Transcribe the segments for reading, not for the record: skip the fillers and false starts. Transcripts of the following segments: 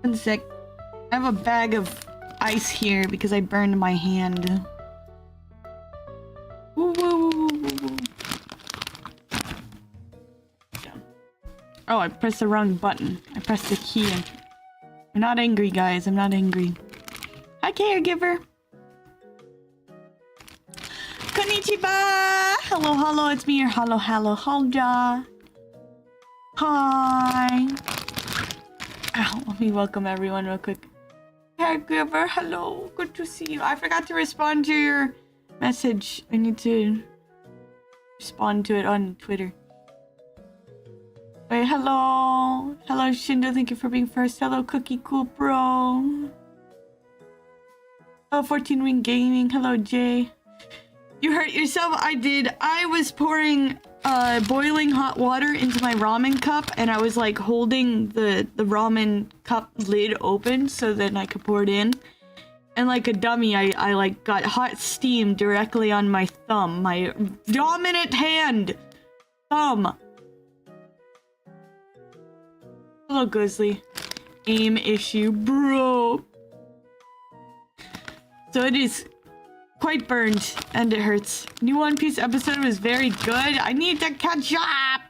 One sec. I have a bag of ice here because I burned my hand. Woo, woo, woo, woo, woo. Oh, I pressed the wrong button. I pressed the key. I'm not angry, guys. I'm not angry. Hi, caregiver. Konnichiwa! Hello, hello. It's me, your Huldra. Hi. Ow, let me welcome everyone real quick. Caregiver, hello. Good to see you. I forgot to respond to your message. I need to respond to it on Twitter. Wait, hello. Hello, Shindo. Thank you for being first. Hello, Cookie Cool Bro. Hello, 14 Wing Gaming. Hello, Jay. You hurt yourself? I did. I was pouring boiling hot water into my ramen cup, and I was like holding the ramen cup lid open so then I could pour it in. And like a dummy, I like got hot steam directly on my thumb. My dominant hand! Thumb. Hello, Grizzly. Aim issue, bro. So it is quite burned, and it hurts. New One Piece episode was very good. I need to catch up.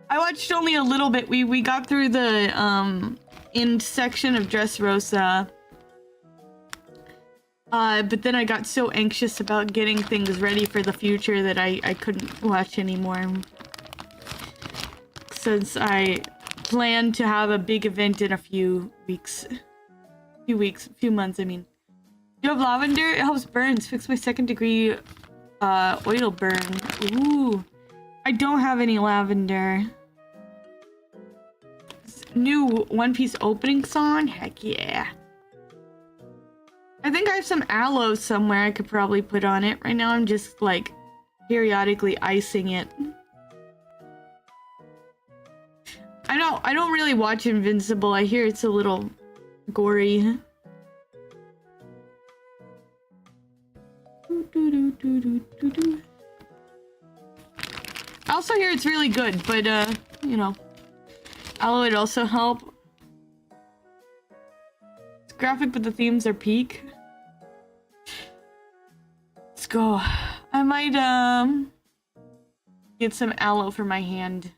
I watched only a little bit. We got through the end section of Dressrosa. But then I got so anxious about getting things ready for the future that I couldn't watch anymore. Since I plan to have a big event in a few months, I mean. You have lavender? It helps burns. Fix my 2nd degree oil burn. Ooh. I don't have any lavender. New One Piece opening song? Heck yeah. I think I have some aloe somewhere I could probably put on it. Right now I'm just like periodically icing it. I don't really watch Invincible. I hear it's a little gory. I also hear it's really good, but you know, aloe would also help. It's graphic, but the themes are peak. Let's go. I might get some aloe for my hand.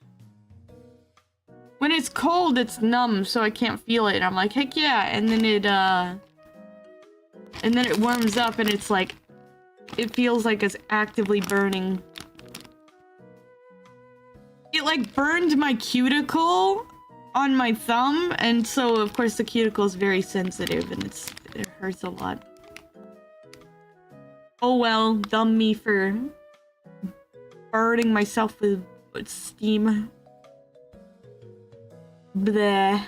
When it's cold, it's numb, so I can't feel it. And I'm like, heck yeah! And then it warms up, and it's like, it feels like it's actively burning. It like burned my cuticle on my thumb, and so of course the cuticle is very sensitive, and it hurts a lot. Oh well, dumb me for burning myself with steam. Bleh.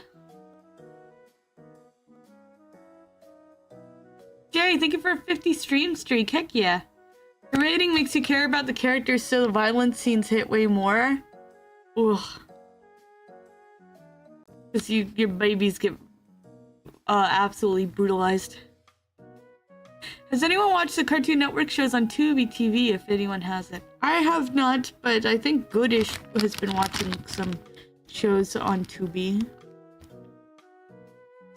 Jerry, thank you for a 50 stream streak. Heck yeah. The rating makes you care about the characters, so the violent scenes hit way more. Ugh. Because your babies get absolutely brutalized. Has anyone watched the Cartoon Network shows on Tubi TV, if anyone has it? I have not, but I think Goodish has been watching some shows on Tubi.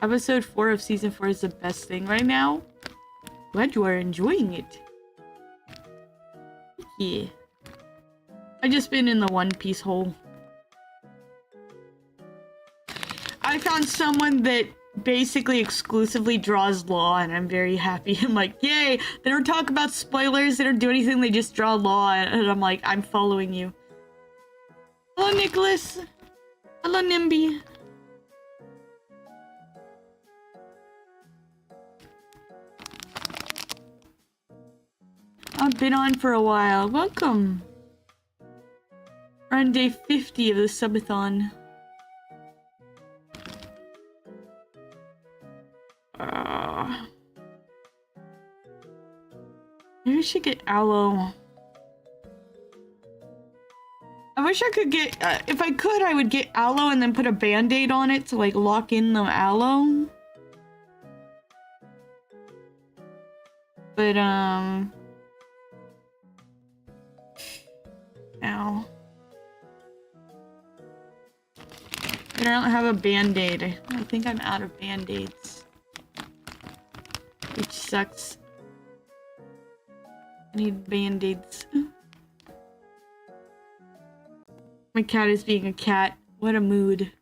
Episode 4 of season 4 is the best thing right now. Glad you are enjoying it. Yeah. I just been in the One Piece hole. I found someone that basically exclusively draws law, and I'm very happy. I'm like, yay! They don't talk about spoilers, they don't do anything, they just draw law, and I'm like, I'm following you. Hello, Nicholas! Hello, Nimby! I've been on for a while. Welcome! We're on day 50 of the Subathon. Maybe we should get aloe. I wish I could get, if I could, I would get aloe and then put a band-aid on it to like lock in the aloe. But, ow. But I don't have a band-aid. I think I'm out of band-aids. Which sucks. I need band-aids. My cat is being a cat. What a mood.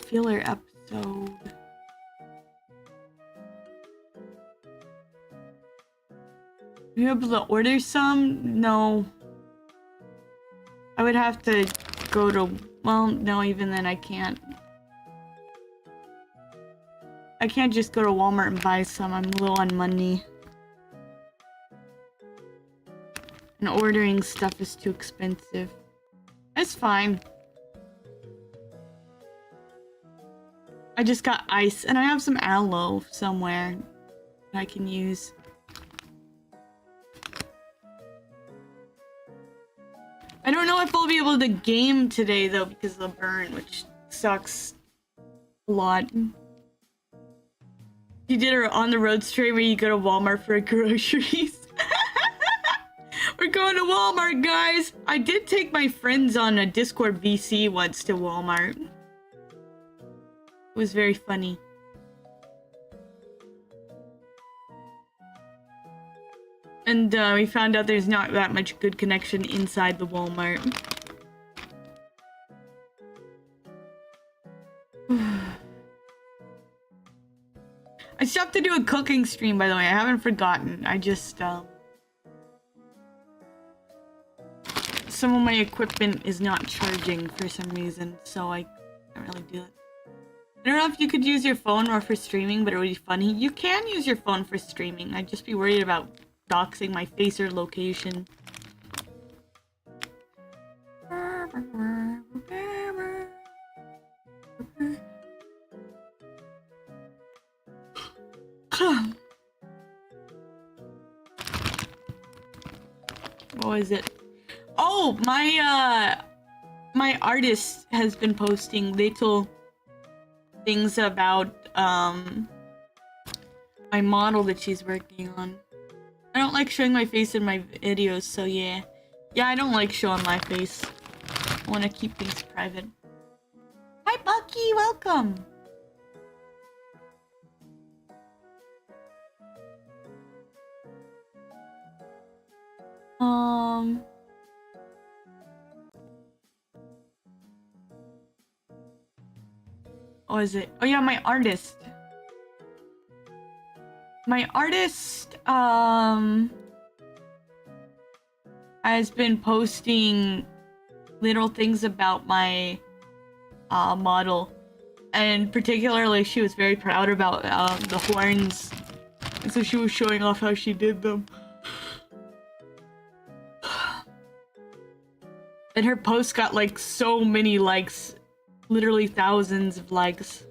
Filler episode. Are you able to order some? No. I would have to go to... Well, no, even then I can't. I can't just go to Walmart and buy some. I'm low on money. And ordering stuff is too expensive. It's fine. I just got ice, and I have some aloe somewhere that I can use. I don't know if I'll be able to game today, though, because of the burn, which sucks a lot. You did a on the road stream where you go to Walmart for groceries. We're going to Walmart, guys! I did take my friends on a Discord VC once to Walmart. It was very funny. And we found out there's not that much good connection inside the Walmart. I still have to do a cooking stream, by the way. I haven't forgotten. I just, some of my equipment is not charging for some reason, so I can't really do it. I don't know if you could use your phone or for streaming, but it would be funny. You can use your phone for streaming. I'd just be worried about doxing my face or location. What was it? Oh, my artist has been posting little things about my model that she's working on. I don't like showing my face in my videos, so yeah. Yeah, I don't like showing my face. I want to keep things private. Hi, Bucky! Welcome! What was it? Oh yeah, my artist. My artist, has been posting little things about my, model. And particularly, she was very proud about, the horns. And so she was showing off how she did them. And her post got, like, so many likes. Literally thousands of likes.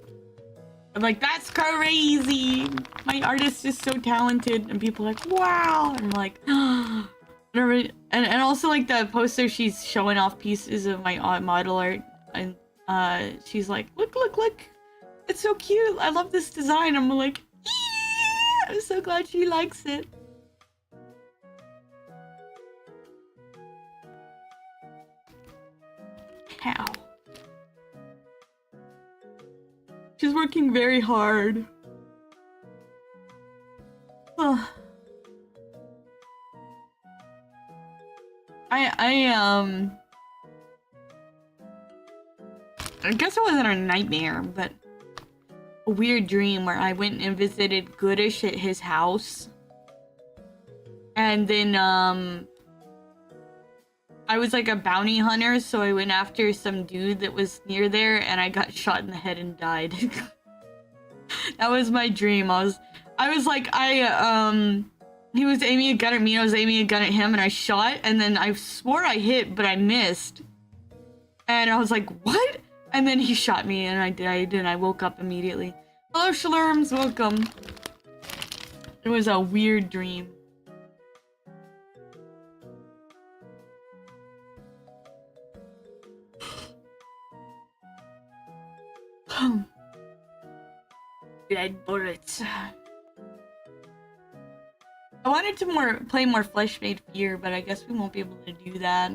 I'm like, that's crazy! My artist is so talented. And people are like, wow! And I'm like, and also, like, the poster, she's showing off pieces of my model art. And she's like, look, look, look! It's so cute! I love this design! I'm like, yeah! I'm so glad she likes it. How? She's working very hard. I guess it wasn't a nightmare, but a weird dream where I went and visited Goodish at his house. And then, I was like a bounty hunter, so I went after some dude that was near there, and I got shot in the head and died. That was my dream. I was like, he was aiming a gun at me, I was aiming a gun at him, and I shot, and then I swore I hit, but I missed. And I was like, what? And then he shot me, and I died, and I woke up immediately. Hello, Schlurms, welcome. It was a weird dream. Dead bullets. I wanted to play more Flesh Made Fear, but I guess we won't be able to do that.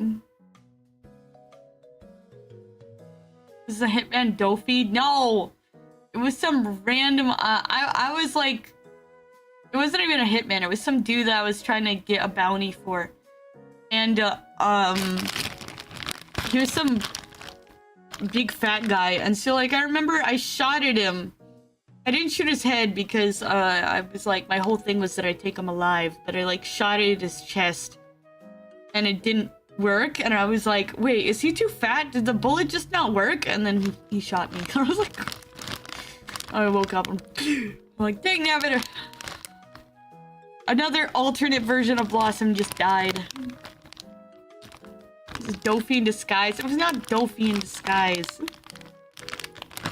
This is a Hitman Dofi? No! It was some random, I was like... It wasn't even a hitman, it was some dude that I was trying to get a bounty for. And, he was some big fat guy, and so, like, I remember I shot at him. I didn't shoot his head because, I was like, my whole thing was that I'd take him alive, but I, like, shot at his chest. And it didn't work, and I was like, wait, is he too fat? Did the bullet just not work? And then he shot me. I was like... I woke up, I'm like, dang nabbit! Another alternate version of Blossom just died. This is Dofi in disguise. It was not Dofi in disguise.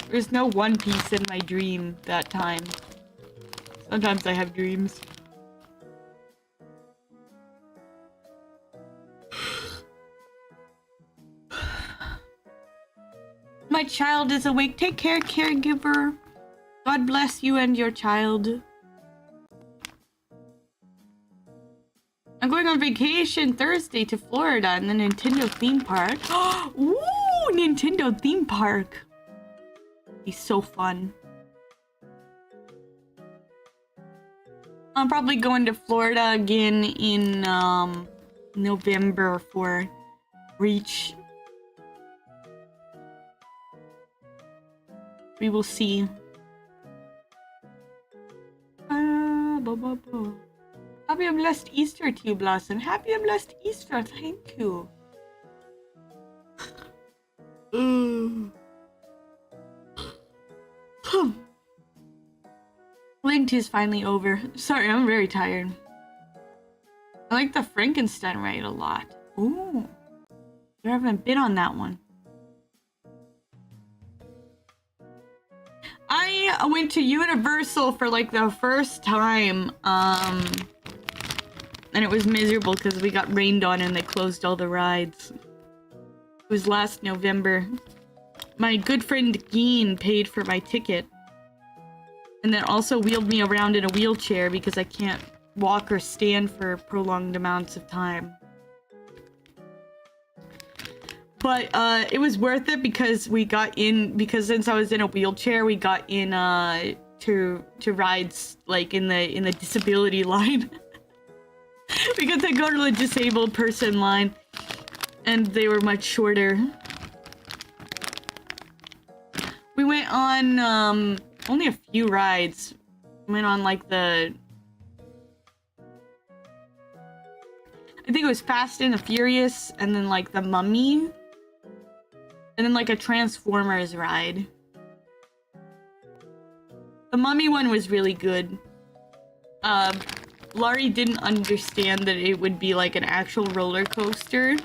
There's no One Piece in my dream that time. Sometimes I have dreams. My child is awake. Take care, caregiver. God bless you and your child. I'm going on vacation Thursday to Florida and the Nintendo theme park. Ooh, Nintendo theme park. It's so fun. I'm probably going to Florida again in November for Reach. We will see. Happy and blessed Easter to you, Blossom. Happy and blessed Easter, thank you. Lent is finally over. Sorry, I'm very tired. I like the Frankenstein ride a lot. Ooh. I haven't been on that one. I went to Universal for like the first time, and it was miserable because we got rained on and they closed all the rides. It was last November. My good friend Geen paid for my ticket. And then also wheeled me around in a wheelchair because I can't walk or stand for prolonged amounts of time. But it was worth it because we got in, because since I was in a wheelchair, we got in to rides like in the disability line. We got to go to the disabled person line, and they were much shorter. We went on only a few rides. We went on like I think it was Fast and the Furious, and then like the Mummy. And then like a Transformers ride. The Mummy one was really good. Laurie didn't understand that it would be like an actual roller coaster.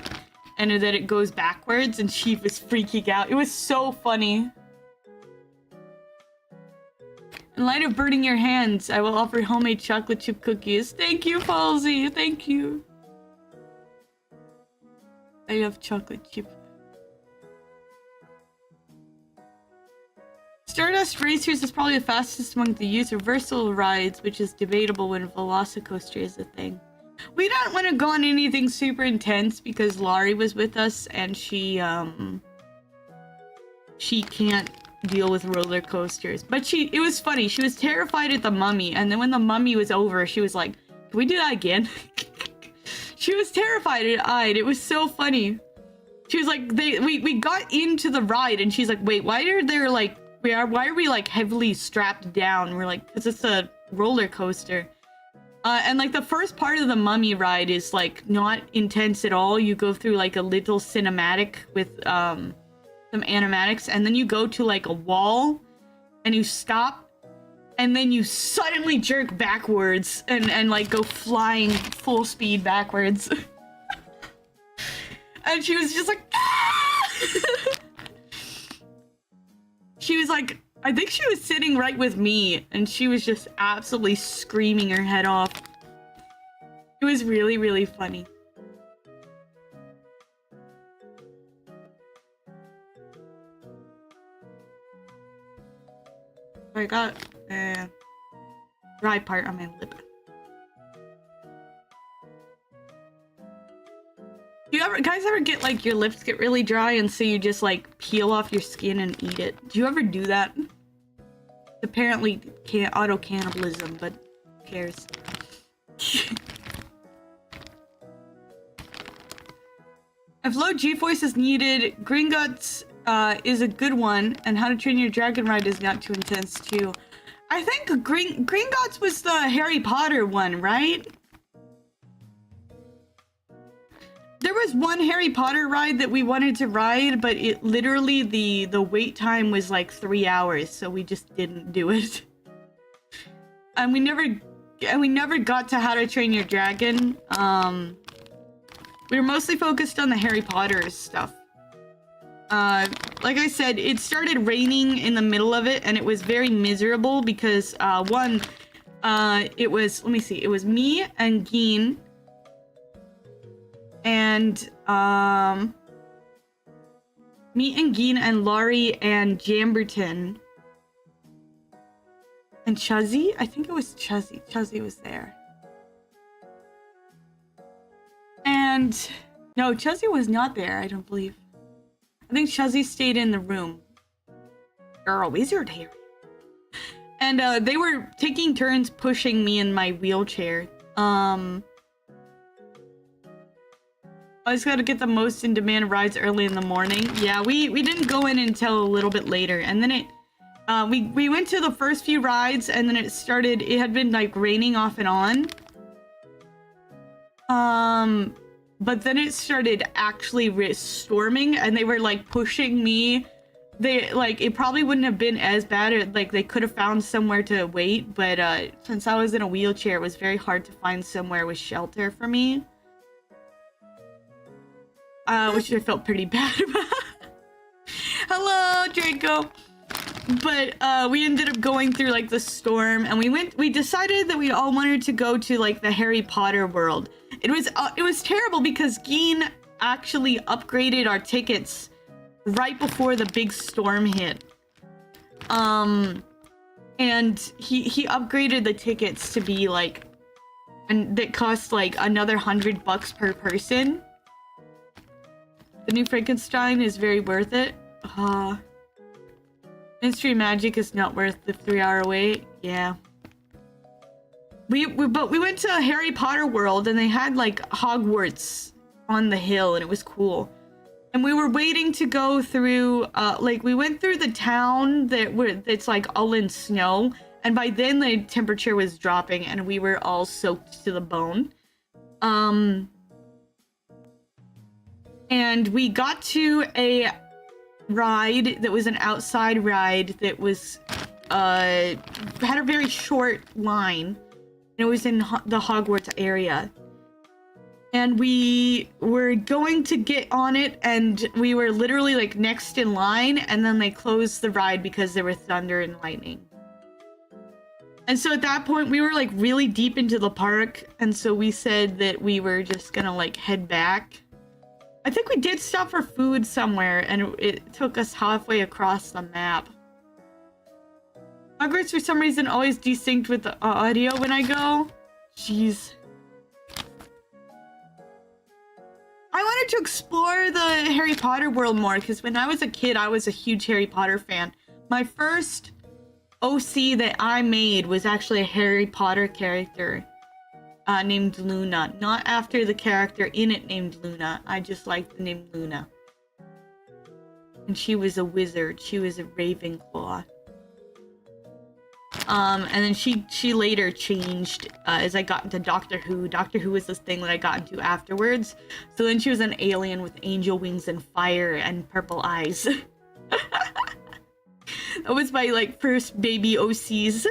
And that it goes backwards, and she was freaking out. It was so funny. In light of burning your hands, I will offer homemade chocolate chip cookies. Thank you, Falsey. Thank you. I love chocolate chip. Stardust Racers is probably the fastest among the used reversal rides, which is debatable when Velocicoaster is a thing. We don't want to go on anything super intense because Laurie was with us and she can't deal with roller coasters. But it was funny. She was terrified at the Mummy, and then when the Mummy was over, she was like, "Can we do that again?" She was terrified and eyed. It was so funny. She was like, we got into the ride, and she's like, "Wait, why are there like why are we like heavily strapped down?" We're like, "Because it's a roller coaster." And like the first part of the Mummy ride is like not intense at all. You go through like a little cinematic with some animatics, and then you go to like a wall and you stop, and then you suddenly jerk backwards and like go flying full speed backwards. And she was just like, ah! She was like, I think she was sitting right with me, and she was just absolutely screaming her head off. It was really, really funny. I got a dry part on my lip. Do you guys ever get like your lips get really dry and so you just like peel off your skin and eat it? Do you ever do that? Apparently can't auto cannibalism, but who cares? If low G-force is needed, Gringotts is a good one, and How to Train Your Dragon Ride is not too intense too. I think Gringotts was the Harry Potter one, right? There was one Harry Potter ride that we wanted to ride, but it literally the wait time was like 3 hours, so we just didn't do it. And we never got to How to Train Your Dragon. We were mostly focused on the Harry Potter stuff. Like I said, it started raining in the middle of it, and it was very miserable because it was, let me see, it was me and Geen, and Laurie and Jamberton and Chuzzy. I think it was Chuzzy. Chuzzy was there. And no, Chuzzy was not there, I don't believe. I think Chuzzy stayed in the room. Girl, wizard hair. And they were taking turns pushing me in my wheelchair. I just gotta get the most in demand rides early in the morning. Yeah, we didn't go in until a little bit later, and then we went to the first few rides, and then it had been like raining off and on. But then it started actually storming, and they were like pushing me. It probably wouldn't have been as bad, or like they could have found somewhere to wait, but since I was in a wheelchair, it was very hard to find somewhere with shelter for me. Which I felt pretty bad about. Hello, Draco. But we ended up going through like the storm, and we decided that we all wanted to go to like the Harry Potter world. It was terrible because Geen actually upgraded our tickets right before the big storm hit. And he upgraded the tickets to be like, and that cost like another $100 per person. The new Frankenstein is very worth it. Mystery Magic is not worth the 3-hour wait. Yeah. But we went to Harry Potter World, and they had like Hogwarts on the hill, and it was cool. And we were waiting to go through, we went through the town that's like all in snow, and by then the temperature was dropping, and we were all soaked to the bone. And we got to a ride that was an outside ride that was, had a very short line. It was in the Hogwarts area. And we were going to get on it, and we were literally like next in line, and then they closed the ride because there were thunder and lightning. And so at that point we were like really deep into the park, and so we said that we were just gonna like head back. I think we did stop for food somewhere, and it took us halfway across the map. Hogwarts for some reason always desynced with the audio when I go. Jeez. I wanted to explore the Harry Potter world more, because when I was a kid, I was a huge Harry Potter fan. My first OC that I made was actually a Harry Potter character named Luna. Not after the character in it named Luna. I just liked the name Luna. And she was a wizard. She was a Ravenclaw. And then she later changed as I got into Doctor Who. Doctor Who was this thing that I got into afterwards. So then she was an alien with angel wings and fire and purple eyes. That was my like first baby OCs.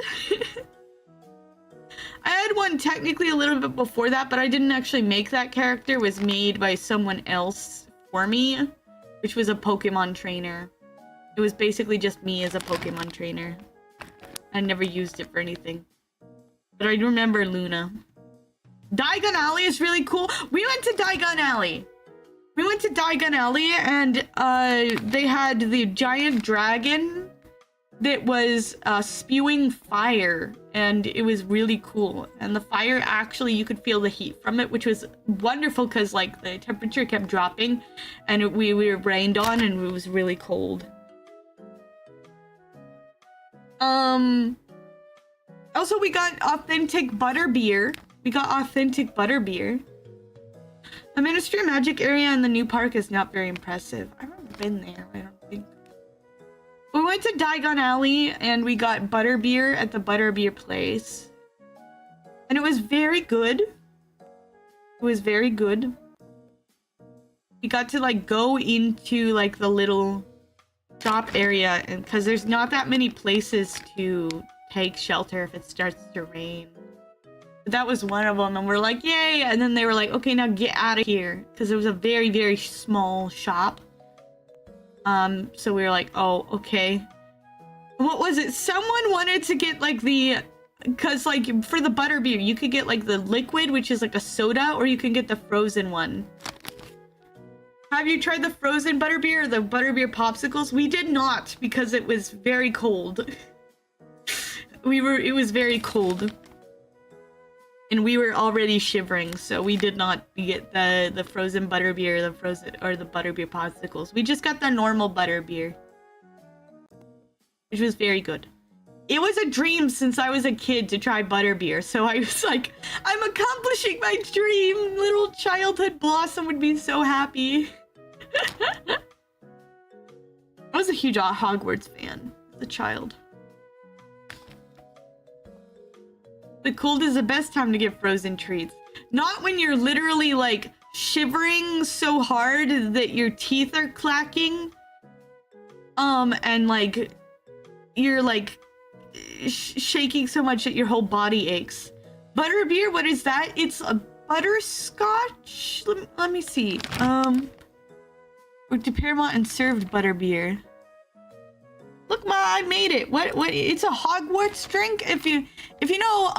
I had one technically a little bit before that, but I didn't actually make that character. It was made by someone else for me, which was a Pokemon trainer. It was basically just me as a Pokemon trainer. I never used it for anything. But I remember Luna. Diagon Alley is really cool. We went to Diagon Alley. We went to Diagon Alley, and they had the giant dragon that was spewing fire, and it was really cool. And the fire, actually, you could feel the heat from it, which was wonderful because like the temperature kept dropping, and we were rained on, and it was really cold. Also, we got authentic butter beer. The Ministry of Magic area in the new park is not very impressive. I've never been there, I don't think. We went to Diagon Alley and we got butterbeer at the butterbeer place. And it was very good. We got to like go into like the little shop area, and because there's not that many places to take shelter if it starts to rain. But that was one of them, and we're like, yay! And then they were like, okay, now get out of here, because it was a very, very small shop. So we were like, oh, okay. What was it? Someone wanted to get like because like for the butterbeer, you could get like the liquid, which is like a soda, or you can get the frozen one. Have you tried the frozen butterbeer or the butterbeer popsicles? We did not, because it was very cold. It was very cold. And we were already shivering, so we did not get the frozen butterbeer, the butterbeer popsicles. We just got the normal butterbeer, which was very good. It was a dream since I was a kid to try butterbeer, so I was like, I'm accomplishing my dream. Little childhood Blossom would be so happy. I was a huge Hogwarts fan as a child. The cold is the best time to get frozen treats. Not when you're literally like shivering so hard that your teeth are clacking. And like you're like shaking so much that your whole body aches. Butterbeer, what is that? It's a butterscotch? Let me see. Went to Paramount and served butterbeer. Look, Ma, I made it. What? It's a Hogwarts drink. If you know,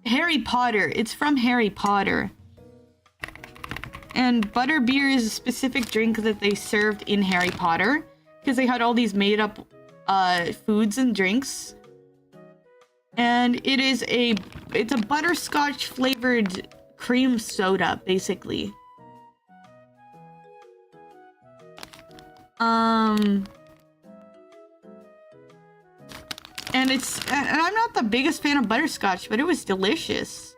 Harry Potter. It's from Harry Potter. And butterbeer is a specific drink that they served in Harry Potter because they had all these made up foods and drinks. And it's a butterscotch flavored cream soda, basically. And I'm not the biggest fan of butterscotch, but it was delicious.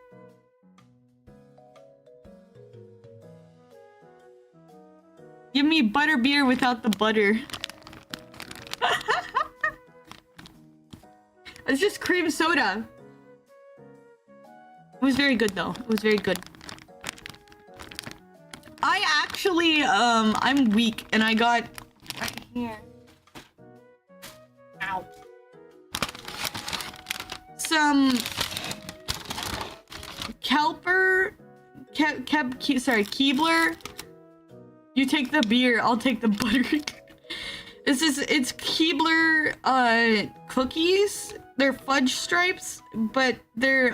Give me butterbeer without the butter. It's just cream soda. It was very good though. It was very good. I actually, I'm weak and I got right here. Ow. Some Keebler. You take the beer, I'll take the butter. It's Keebler cookies. They're fudge stripes, but they're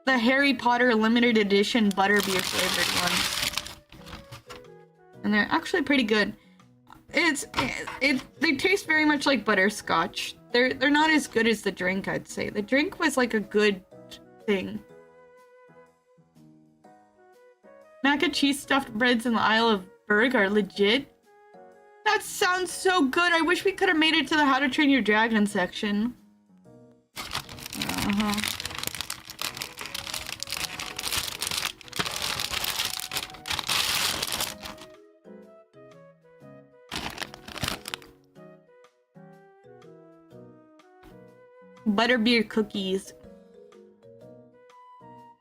the Harry Potter limited edition butterbeer flavored ones. And they're actually pretty good. They taste very much like butterscotch. They're not as good as the drink, I'd say. The drink was like a good thing. Mac and cheese stuffed breads in the Isle of Berg are legit. That sounds so good. I wish we could have made it to the How to Train Your Dragon section. Butterbeer cookies.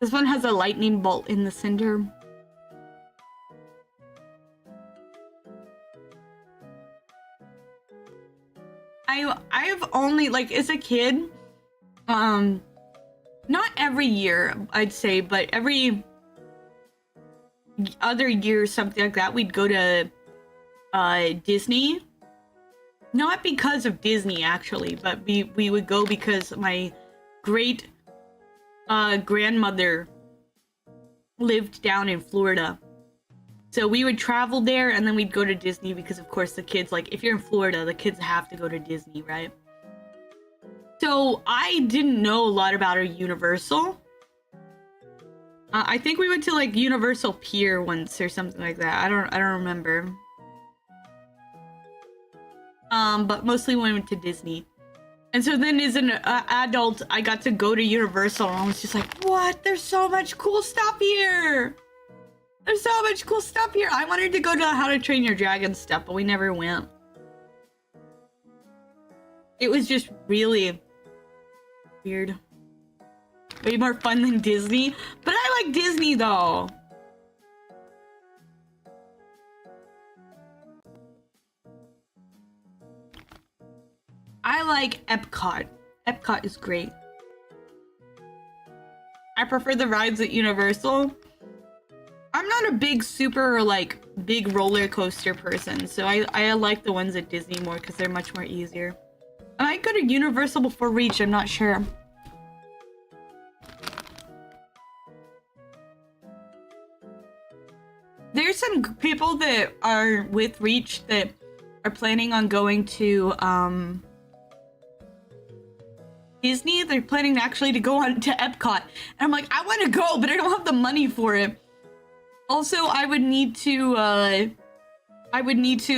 This one has a lightning bolt in the center. I've only, like, as a kid, not every year, I'd say, but every other year or something like that, we'd go to Disney. Not because of Disney, actually, but we would go because my great grandmother lived down in Florida. So we would travel there and then we'd go to Disney because of course the kids, like if you're in Florida, the kids have to go to Disney, right? So I didn't know a lot about a Universal. I think we went to like Universal Pier once or something like that. I don't remember. But mostly we went to Disney. And so then as an adult, I got to go to Universal and I was just like, what? There's so much cool stuff here. There's so much cool stuff here. I wanted to go to How to Train Your Dragon stuff, but we never went. It was just really weird. Way more fun than Disney. But I like Disney though. I like Epcot. Epcot is great. I prefer the rides at Universal. I'm not a big big roller coaster person, so I like the ones at Disney more because they're much more easier. I might go to Universal before Reach, I'm not sure. There's some people that are with Reach that are planning on going to Disney. They're planning actually to go on to Epcot. And I'm like, I want to go, but I don't have the money for it. Also, I would need to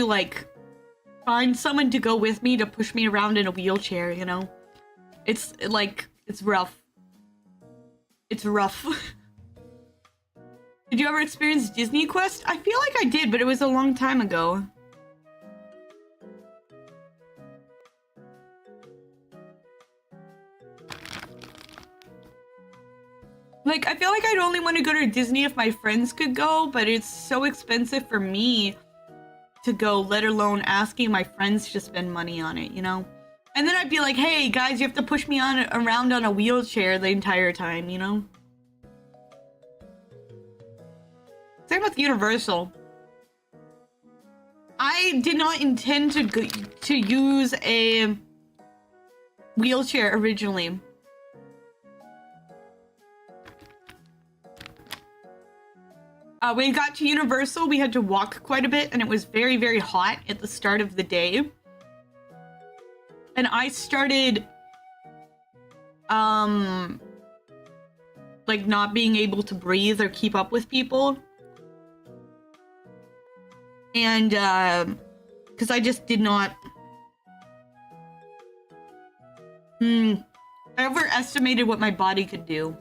like find someone to go with me to push me around in a wheelchair, you know? It's like, it's rough. It's rough. Did you ever experience Disney Quest? I feel like I did, but it was a long time ago. Like, I feel like I'd only want to go to Disney if my friends could go, but it's so expensive for me to go, let alone asking my friends to spend money on it, you know? And then I'd be like, hey, guys, you have to push me around on a wheelchair the entire time, you know? Same with Universal. I did not intend to use a wheelchair originally. When we got to Universal, we had to walk quite a bit, and it was very, very hot at the start of the day. And I started, like, not being able to breathe or keep up with people. And, because I just did not... I overestimated what my body could do.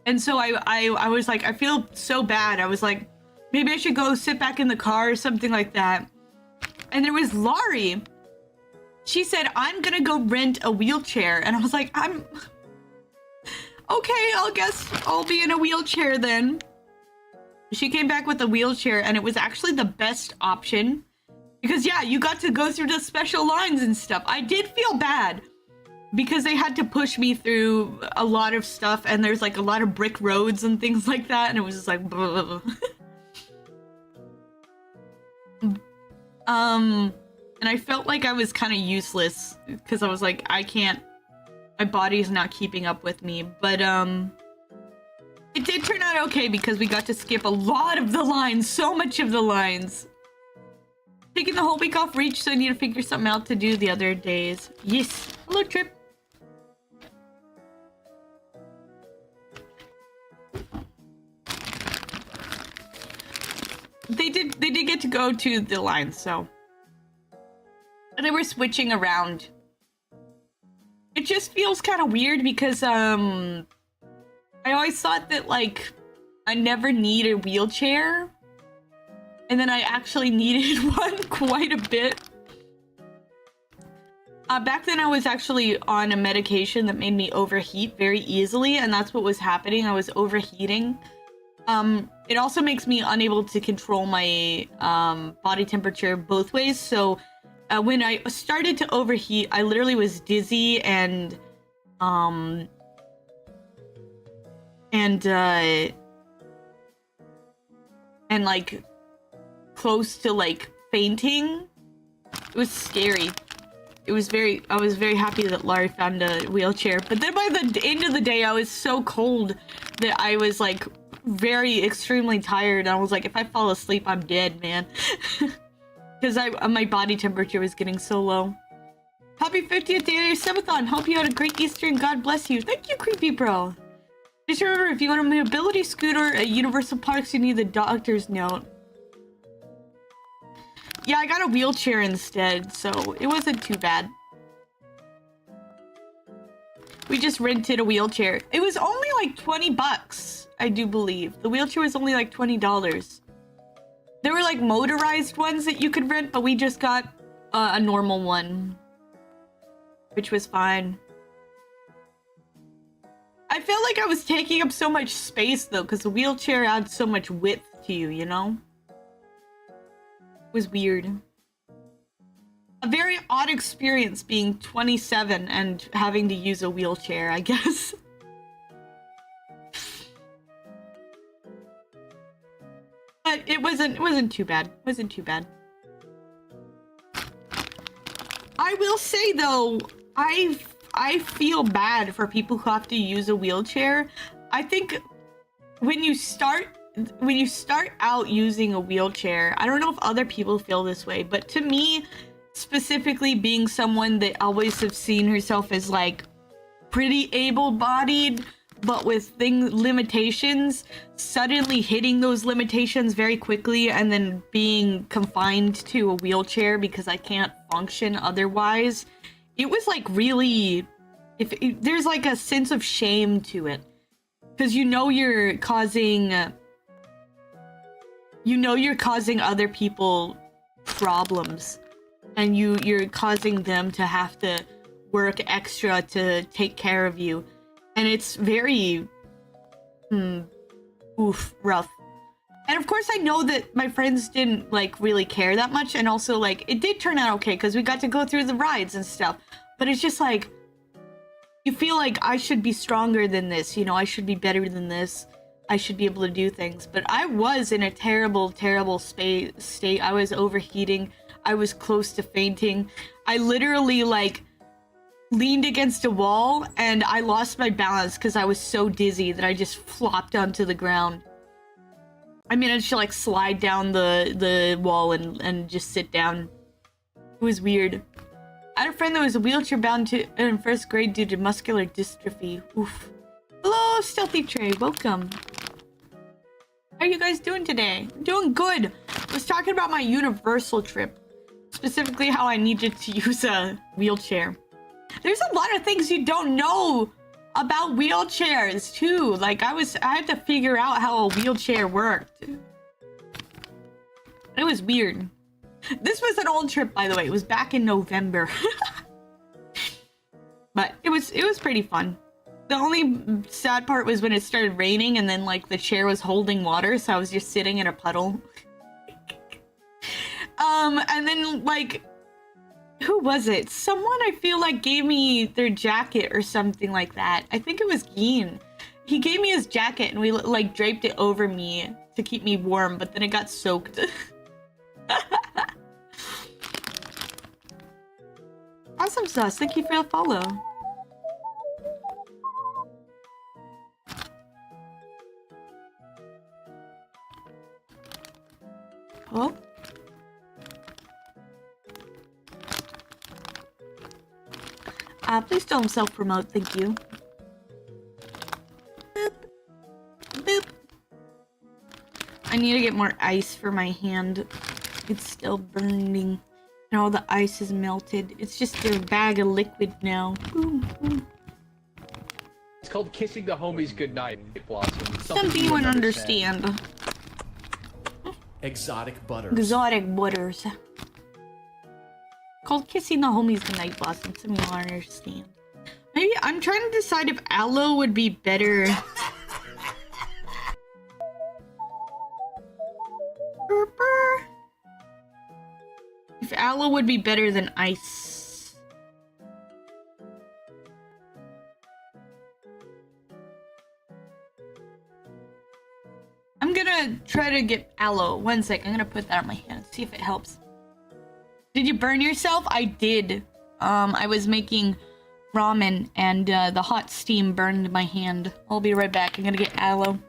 And so I was like, I feel so bad. I was like, maybe I should go sit back in the car or something like that. And there was Laurie. She said, I'm gonna go rent a wheelchair. And I was like, okay, I guess I'll be in a wheelchair then. She came back with a wheelchair and it was actually the best option. Because yeah, you got to go through the special lines and stuff. I did feel bad. Because they had to push me through a lot of stuff, and there's like a lot of brick roads and things like that, and it was just like, and I felt like I was kind of useless because I was like, I can't, my body's not keeping up with me. But it did turn out okay because we got to skip a lot of the lines, so much of the lines. Taking the whole week off Reach, so I need to figure something out to do the other days. Yes. Hello, Trip. They did get to go to the line, so. And they were switching around. It just feels kind of weird because, I always thought that, like, I never need a wheelchair. And then I actually needed one quite a bit. Back then I was actually on a medication that made me overheat very easily, and that's what was happening. I was overheating. It also makes me unable to control my body temperature both ways. So when I started to overheat, I literally was dizzy and like close to like fainting. It was scary. I was very happy that Laurie found a wheelchair. But then by the end of the day, I was so cold that I was like very extremely tired. I was like, if I fall asleep, I'm dead, man. Because my body temperature was getting so low. Happy 50th day of your Subathon. Hope you had a great Easter and God bless you. Thank you, Creepy Bro. Just remember, if you want a mobility scooter at Universal Parks, you need the doctor's note. Yeah, I got a wheelchair instead, so it wasn't too bad. We just rented a wheelchair. It was only like 20 bucks, I do believe. The wheelchair was only like $20. There were like motorized ones that you could rent, but we just got a normal one, which was fine. I felt like I was taking up so much space though, because the wheelchair adds so much width to you, you know? It was weird. A very odd experience being 27 and having to use a wheelchair, I guess. But it wasn't too bad. Wasn't too bad. I will say though, I feel bad for people who have to use a wheelchair. I think when you start out using a wheelchair, I don't know if other people feel this way, but to me, specifically being someone that always have seen herself as like pretty able-bodied, but with limitations, suddenly hitting those limitations very quickly and then being confined to a wheelchair because I can't function otherwise, it was like really, there's like a sense of shame to it, because you know you're causing other people problems, and you're causing them to have to work extra to take care of you, and it's very rough. And of course I know that my friends didn't like really care that much, and also like it did turn out okay because we got to go through the rides and stuff, but it's just like you feel like I should be stronger than this, you know, I should be better than this, I should be able to do things. But I was in a terrible state. I was overheating, I was close to fainting. I literally like leaned against a wall and I lost my balance because I was so dizzy that I just flopped onto the ground. I managed to like slide down the wall and just sit down. It was weird. I had a friend that was wheelchair bound in first grade due to muscular dystrophy. Oof. Hello, Stealthy Trey. Welcome. How are you guys doing today? I'm doing good. I was talking about my Universal trip. Specifically how I needed to use a wheelchair. There's a lot of things you don't know about wheelchairs too. Like I had to figure out how a wheelchair worked. It was weird. This was an old trip, by the way. It was back in November. But it was pretty fun. The only sad part was when it started raining and then like the chair was holding water, so I was just sitting in a puddle. And then like, who was it? Someone I feel like gave me their jacket or something like that. I think it was Geen. He gave me his jacket and we like draped it over me to keep me warm, but then it got soaked. Awesome sauce, thank you for your follow. Oh. Please don't self-promote, thank you. Boop. Boop. I need to get more ice for my hand. It's still burning. And all the ice is melted. It's just a bag of liquid now. Boom, boom. It's called kissing the homies goodnight, Blossom. Something you wouldn't understand. Exotic butters. Exotic butters. Called kissing the homies goodnight, Blossom. Something you won't understand. Maybe I'm trying to decide if aloe would be better. If aloe would be better than ice. I'm gonna try to get aloe. One sec, I'm gonna put that on my hand, see if it helps. Did you burn yourself? I did. I was making ramen and the hot steam burned my hand. I'll be right back. I'm gonna get aloe.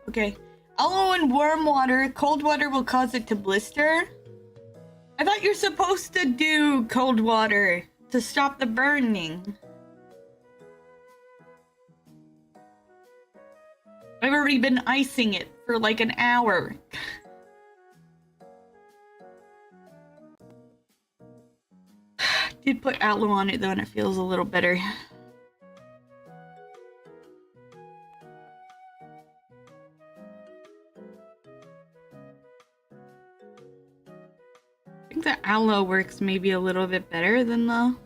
Okay. Aloe and warm water. Cold water will cause it to blister. I thought you're supposed to do cold water to stop the burning. I've already been icing it for like an hour. Did put aloe on it though and it feels a little better. I think the aloe works maybe a little bit better than the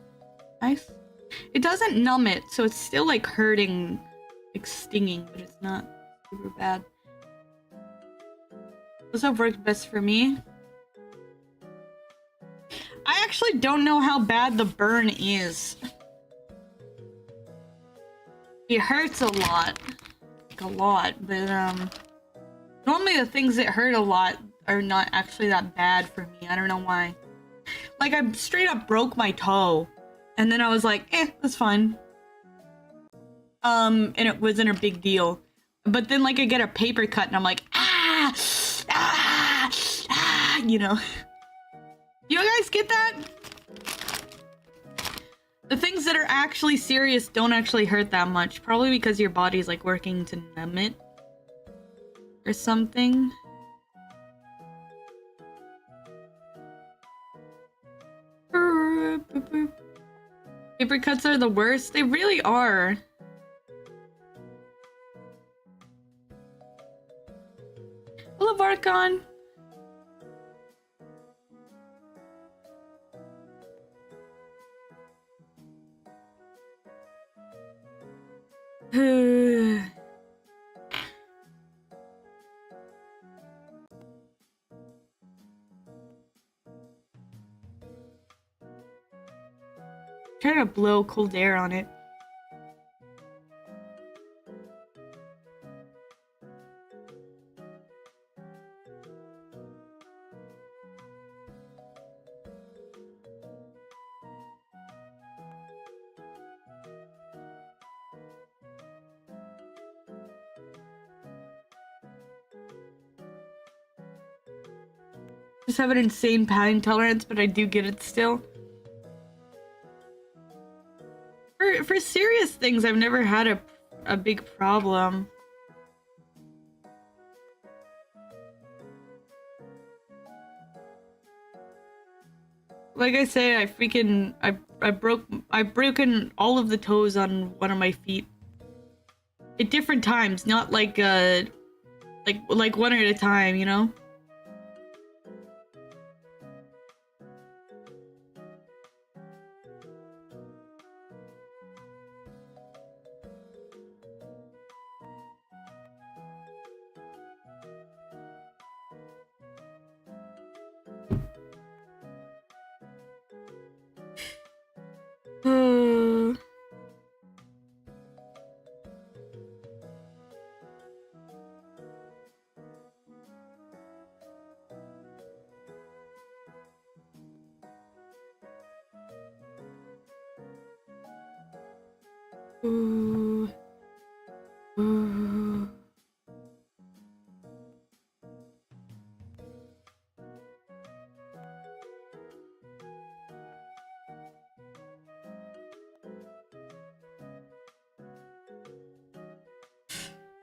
ice. It doesn't numb it, so it's still like hurting, like stinging, but it's not super bad. Those have worked best for me. I actually don't know how bad the burn is. It hurts a lot. Like a lot, but normally the things that hurt a lot are not actually that bad for me. I don't know why. Like I straight up broke my toe and then I was like, that's fine. And it wasn't a big deal. But then like I get a paper cut and I'm like, you know. You guys get that? The things that are actually serious don't actually hurt that much. Probably because your body's like working to numb it. Or something. Paper cuts are the worst. They really are. Hello, Varkon. Try to blow cold air on it. Just have an insane pain tolerance, but I do get it still. For serious things, I've never had a big problem. Like I say, I've broken all of the toes on one of my feet at different times, not like like one at a time, you know?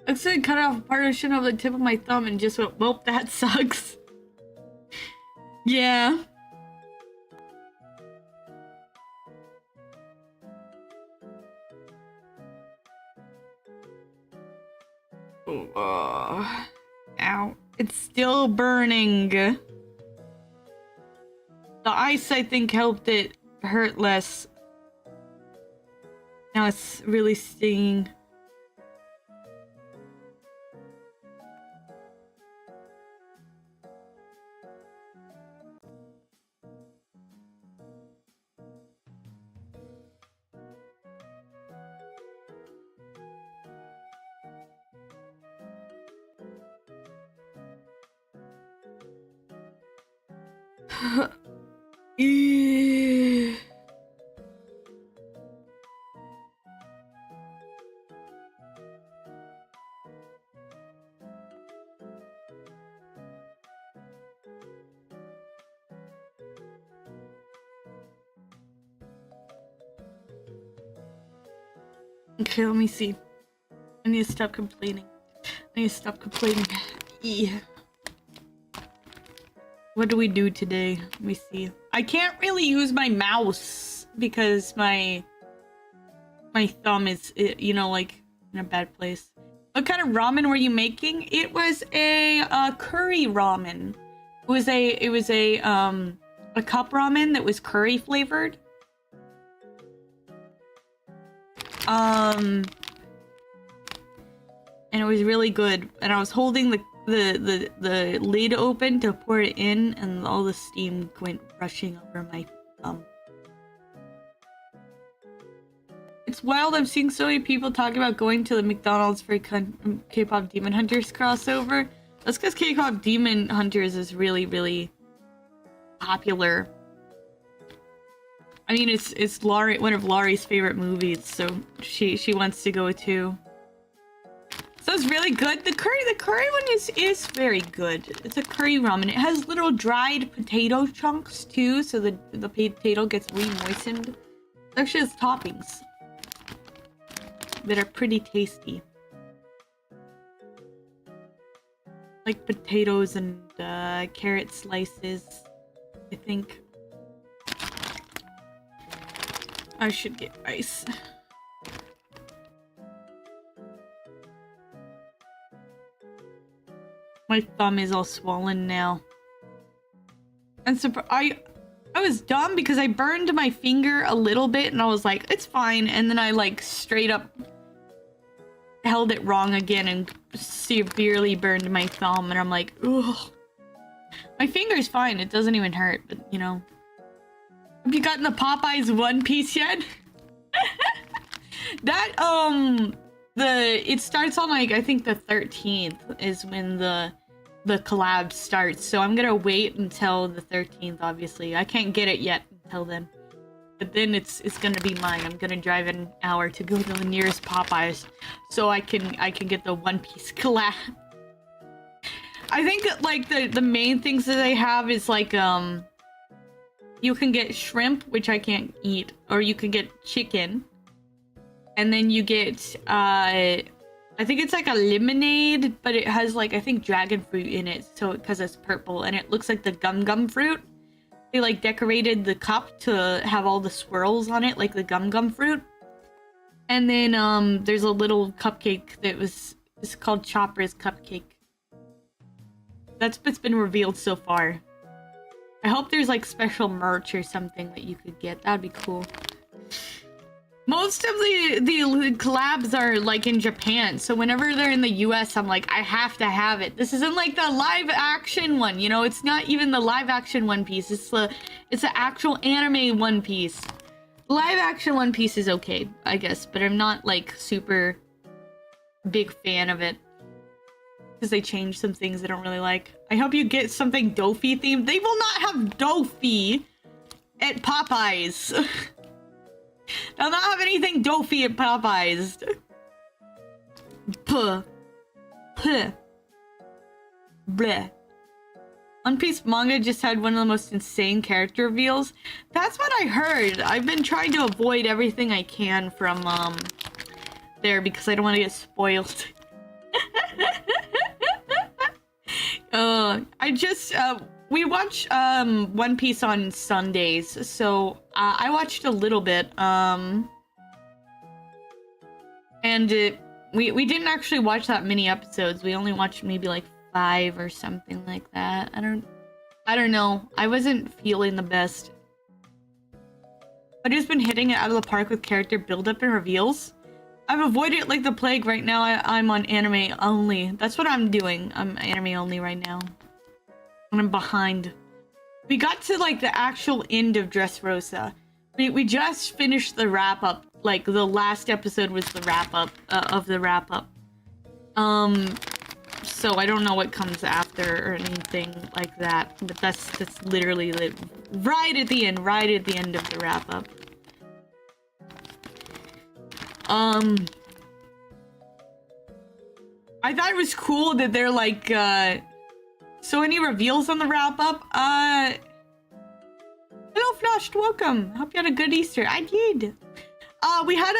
I accidentally cut off a partition of the tip of my thumb and just went, well, that sucks. Yeah. Ow. It's still burning. The ice, I think, helped it hurt less. Now it's really stinging. Okay, let me see. I need to stop complaining. I need to stop complaining. Yeah. What do we do today? Let me see. I can't really use my mouse because my thumb is, you know, like in a bad place. What kind of ramen were you making? It was a curry ramen. It was a cup ramen that was curry flavored. And it was really good. And I was holding the lid open to pour it in, and all the steam went rushing over my thumb. It's wild. I'm seeing so many people talking about going to the McDonald's for K-pop Demon Hunters crossover. That's because K-pop Demon Hunters is really, really popular. I mean, it's Laurie, one of Laurie's favorite movies, so she wants to go too. So it's really good. The curry one is very good. It's a curry ramen. It has little dried potato chunks too, so the potato gets re-moistened. It actually has toppings that are pretty tasty, like potatoes and carrot slices, I think. I should get ice. My thumb is all swollen now. And I was dumb because I burned my finger a little bit and I was like, it's fine. And then I like straight up held it wrong again and severely burned my thumb. And I'm like, ugh. My finger's fine. It doesn't even hurt, but you know. Have you gotten the Popeyes One Piece yet? That, it starts on like, I think the 13th is when the collab starts. So I'm gonna wait until the 13th, obviously. I can't get it yet until then. But then it's gonna be mine. I'm gonna drive an hour to go to the nearest Popeyes so I can get the One Piece collab. I think like the main things that they have is like, you can get shrimp, which I can't eat, or you can get chicken. And then you get, I think it's like a lemonade, but it has like, I think dragon fruit in it. So, because it's purple and it looks like the gum fruit. They like decorated the cup to have all the swirls on it, like the gum fruit. And then, there's a little cupcake it's called Chopper's Cupcake. That's what's been revealed so far. I hope there's like special merch or something that you could get. That'd be cool. Most of the collabs are like in Japan, so whenever they're in the US, I'm like, I have to have it. This isn't like the live action one, you know? It's not even the live action One Piece. It's the actual anime One Piece. Live action One Piece is okay, I guess, but I'm not like super big fan of it. Because they changed some things I don't really like. I hope you get something Dofi themed. They will not have Dofi at Popeyes. They'll not have anything Dofi at Popeyes. Puh. Puh. Bleh. One Piece manga just had one of the most insane character reveals. That's what I heard. I've been trying to avoid everything I can from there because I don't want to get spoiled. We watch One Piece on Sundays, so I watched a little bit, and we didn't actually watch that many episodes. We only watched maybe like 5 or something like that. I don't know. I wasn't feeling the best. I've just been hitting it out of the park with character build-up and reveals. I've avoided it like the plague. Right now I'm on anime only. That's what I'm doing. I'm anime only right now. And I'm behind. We got to like the actual end of Dressrosa. We just finished the wrap-up. Like the last episode was the wrap-up of the wrap-up. So I don't know what comes after or anything like that. But that's literally like right at the end of the wrap-up. I thought it was cool that they're like, so any reveals on the wrap-up? Hello, Flushed, welcome. Hope you had a good Easter. I did. We had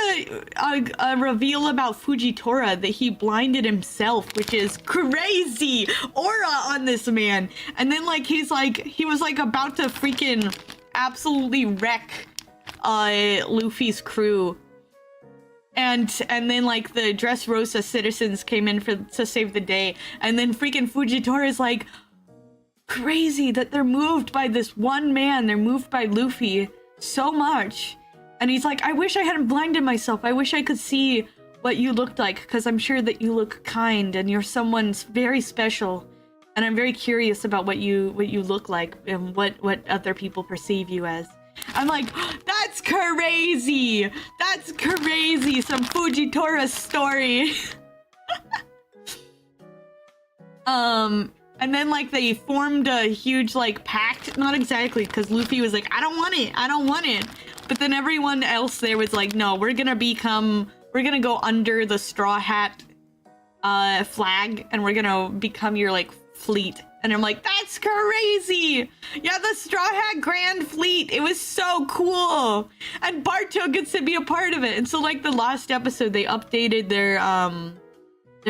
a reveal about Fujitora that he blinded himself, which is crazy aura on this man. And then like he was like about to freaking absolutely wreck Luffy's crew. And then like the Dressrosa citizens came in to save the day, and then freaking Fujitora is like, crazy that they're moved by this one man. They're moved by Luffy so much. And he's like, I wish I hadn't blinded myself. I wish I could see what you looked like, because I'm sure that you look kind and you're someone very special. And I'm very curious about what you look like and what other people perceive you as. I'm like, that's crazy. That's crazy. Some Fujitora story. And then like they formed a huge like pact. Not exactly, because Luffy was like, I don't want it. I don't want it. But then everyone else there was like, no, we're gonna go under the Straw Hat flag, and we're gonna become your like fleet. And I'm like, that's crazy! Yeah, the Straw Hat Grand Fleet. It was so cool. And Barto gets to be a part of it. And so like the last episode, they updated their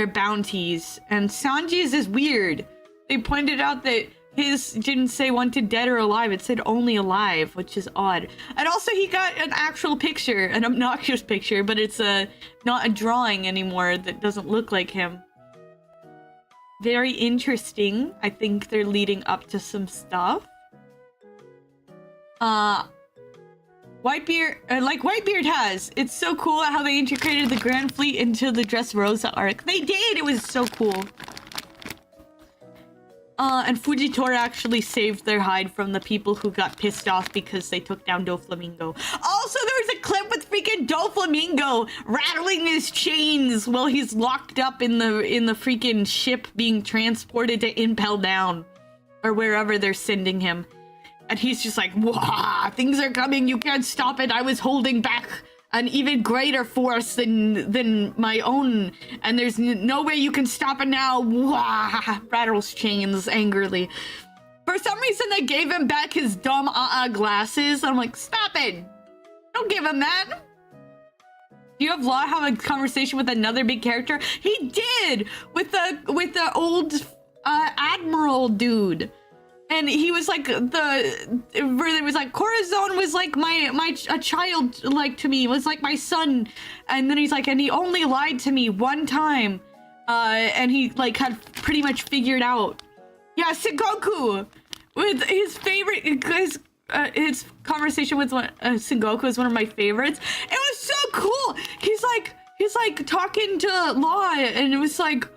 bounties. And Sanji's is weird. They pointed out that his didn't say wanted dead or alive. It said only alive, which is odd. And also he got an actual picture, an obnoxious picture, but it's not a drawing anymore that doesn't look like him. Very interesting. I think they're leading up to some stuff. Whitebeard, like Whitebeard has. It's so cool how they integrated the Grand Fleet into the Dressrosa arc. They did! It was so cool. And Fujitora actually saved their hide from the people who got pissed off because they took down Doflamingo. Also, there was a clip with freaking Doflamingo rattling his chains while he's locked up in the freaking ship being transported to Impel Down, or wherever they're sending him. And he's just like, wah, things are coming, you can't stop it. I was holding back an even greater force than my own, and there's no way you can stop it now. Wah! Rattles chains angrily. For some reason, they gave him back his dumb glasses. I'm like, stop it! Don't give him that. Do you have Law have a conversation with another big character? He did with the old admiral dude. And he was like where it was like Corazon was like a child like to me, was like my son, and then he's like, and he only lied to me one time, and he like had pretty much figured out. Yeah, Sengoku with his favorite, his conversation with Sengoku is one of my favorites. It was so cool. He's like talking to Law, and it was like,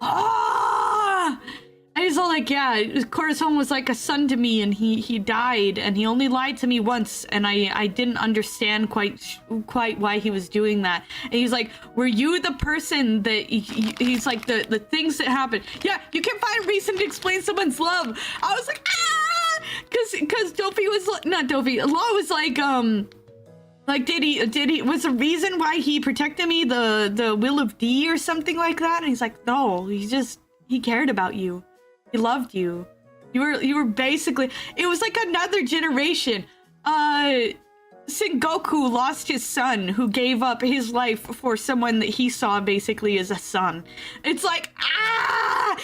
ah. And he's all like, yeah, Corazon was like a son to me, and he died, and he only lied to me once, and I didn't understand quite why he was doing that. And he's like, were you the person that he's like the things that happened? Yeah, you can find a reason to explain someone's love. I was like, ah, because Dofi was not Dofi. Law was like, did he was the reason why he protected me the will of D or something like that? And he's like, no, he cared about you. He loved you. You were basically, it was like another generation. Sengoku lost his son, who gave up his life for someone that he saw basically as a son. It's like, ah!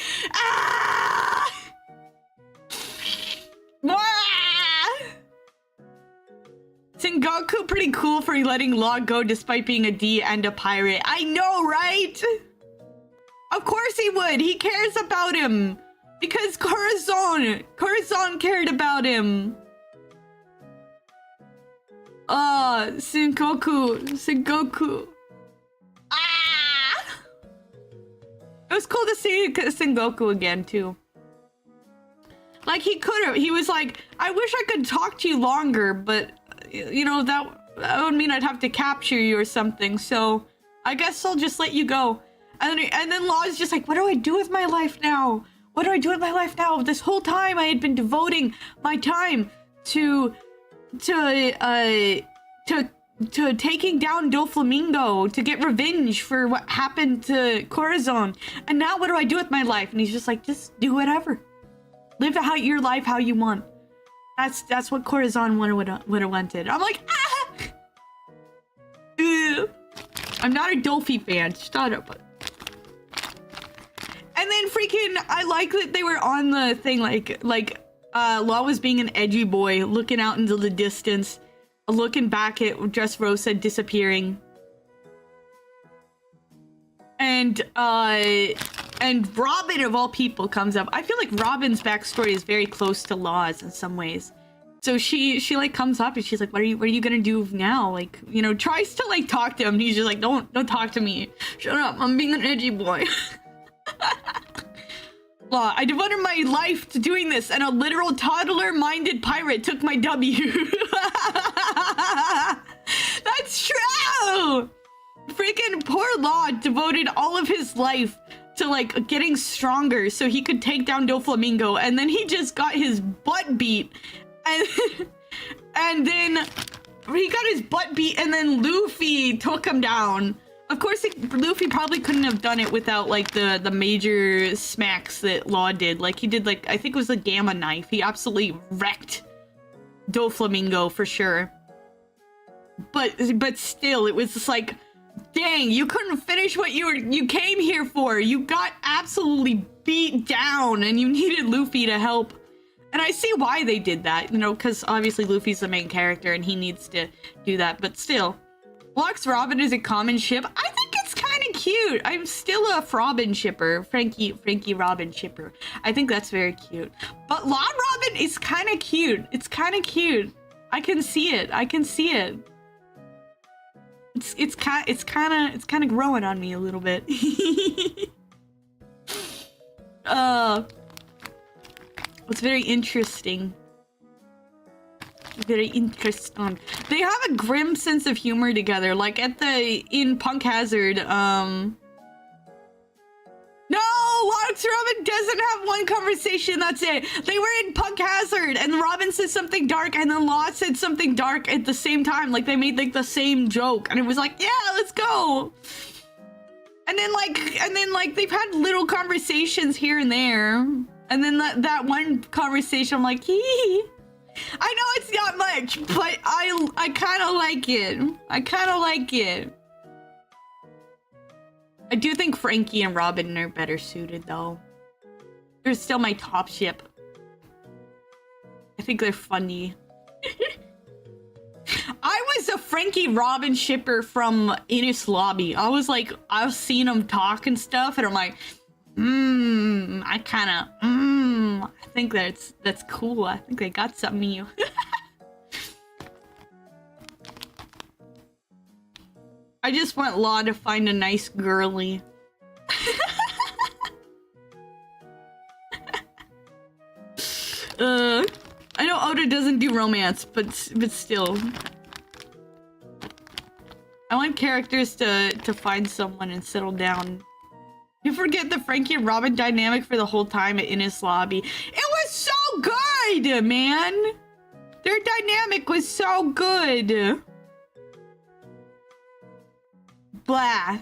Sengoku pretty cool for letting Law go despite being a D and a pirate. I know, right? Of course he would. He cares about him. Because Corazon cared about him. Sengoku. Ah! It was cool to see Sengoku again, too. Like, he could've, he was like, I wish I could talk to you longer, but, you know, that would mean I'd have to capture you or something, so I guess I'll just let you go. And then Law is just like, what do I do with my life now? What do I do with my life now? This whole time I had been devoting my time to taking down Doflamingo to get revenge for what happened to Corazon. And now what do I do with my life? And he's just like, just do whatever. Live out your life how you want. That's what Corazon would have wanted. I'm like, ah! Ugh. I'm not a Dolphy fan. Shut up. And then freaking, I like that they were on the thing, like Law was being an edgy boy, looking out into the distance, looking back at Dressrosa disappearing. And Robin, of all people, comes up. I feel like Robin's backstory is very close to Law's in some ways. So she like comes up and she's like, what are you gonna do now? Like, you know, tries to like talk to him. And he's just like, don't talk to me. Shut up, I'm being an edgy boy. Law, I devoted my life to doing this, and a literal toddler-minded pirate took my W. That's true! Freaking poor Law devoted all of his life to, like, getting stronger so he could take down Doflamingo, and then he just got his butt beat. And then he got his butt beat, and then Luffy took him down. Of course, Luffy probably couldn't have done it without, like, the major smacks that Law did. Like, he did, like, I think it was the Gamma Knife. He absolutely wrecked Doflamingo for sure. But still, it was just like, dang, you couldn't finish what you came here for. You got absolutely beat down, and you needed Luffy to help. And I see why they did that, you know, because obviously Luffy's the main character, and he needs to do that. But still. Locks Robin is a common ship. I think it's kind of cute. I'm still a Frobin shipper. Frankie Robin shipper. I think that's very cute. But Law Robin is kind of cute. It's kind of cute. I can see it. I can see it. It's kind of growing on me a little bit. It's very interesting. Very interesting. They have a grim sense of humor together, like in Punk Hazard. No, Locks Robin doesn't have one conversation. That's it. They were in Punk Hazard, and Robin said something dark, and then Law said something dark at the same time. Like they made like the same joke, and it was like, yeah, let's go. And then like they've had little conversations here and there, and then that one conversation, I'm like, hee. I know it's not much, but I kind of like it. I kind of like it. I do think Frankie and Robin are better suited, though. They're still my top ship. I think they're funny. I was a Frankie Robin shipper from Ines Lobby. I was like, I've seen them talk and stuff, and I'm like, I think that's cool. I think they got something in you. I just want Law to find a nice girly. I know Oda doesn't do romance, but still. I want characters to find someone and settle down. You forget the Frankie and Robin dynamic for the whole time at Ines Lobby. It was so good, man! Their dynamic was so good. Blah.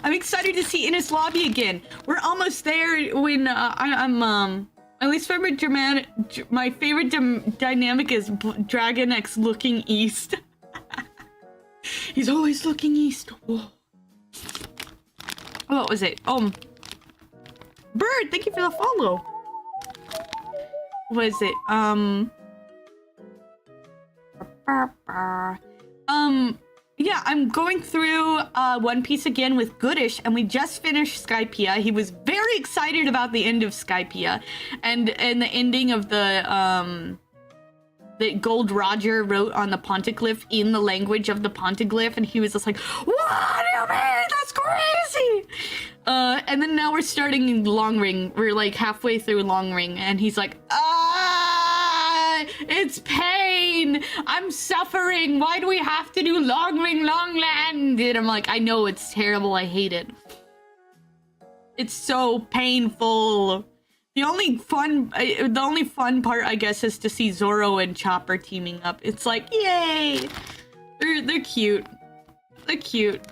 I'm excited to see Ines Lobby again. We're almost there when I'm at least for my favorite dynamic is Dragon X looking east. He's always looking east. Whoa. What was it? Bird, thank you for the follow. What is it? Yeah, I'm going through One Piece again with Goodish, and we just finished Skypiea. He was very excited about the end of Skypiea, and the ending of the that Gold Roger wrote on the Ponteglyph in the language of the Ponteglyph, and he was just like, "What do you mean? That's crazy!" And then now we're starting Long Ring. We're like halfway through Long Ring, and he's like, it's pain! I'm suffering! Why do we have to do Long Ring, Long Land? And I'm like, I know, it's terrible, I hate it. It's so painful. The only fun part, I guess, is to see Zoro and Chopper teaming up. It's like, yay! They're cute. They're cute.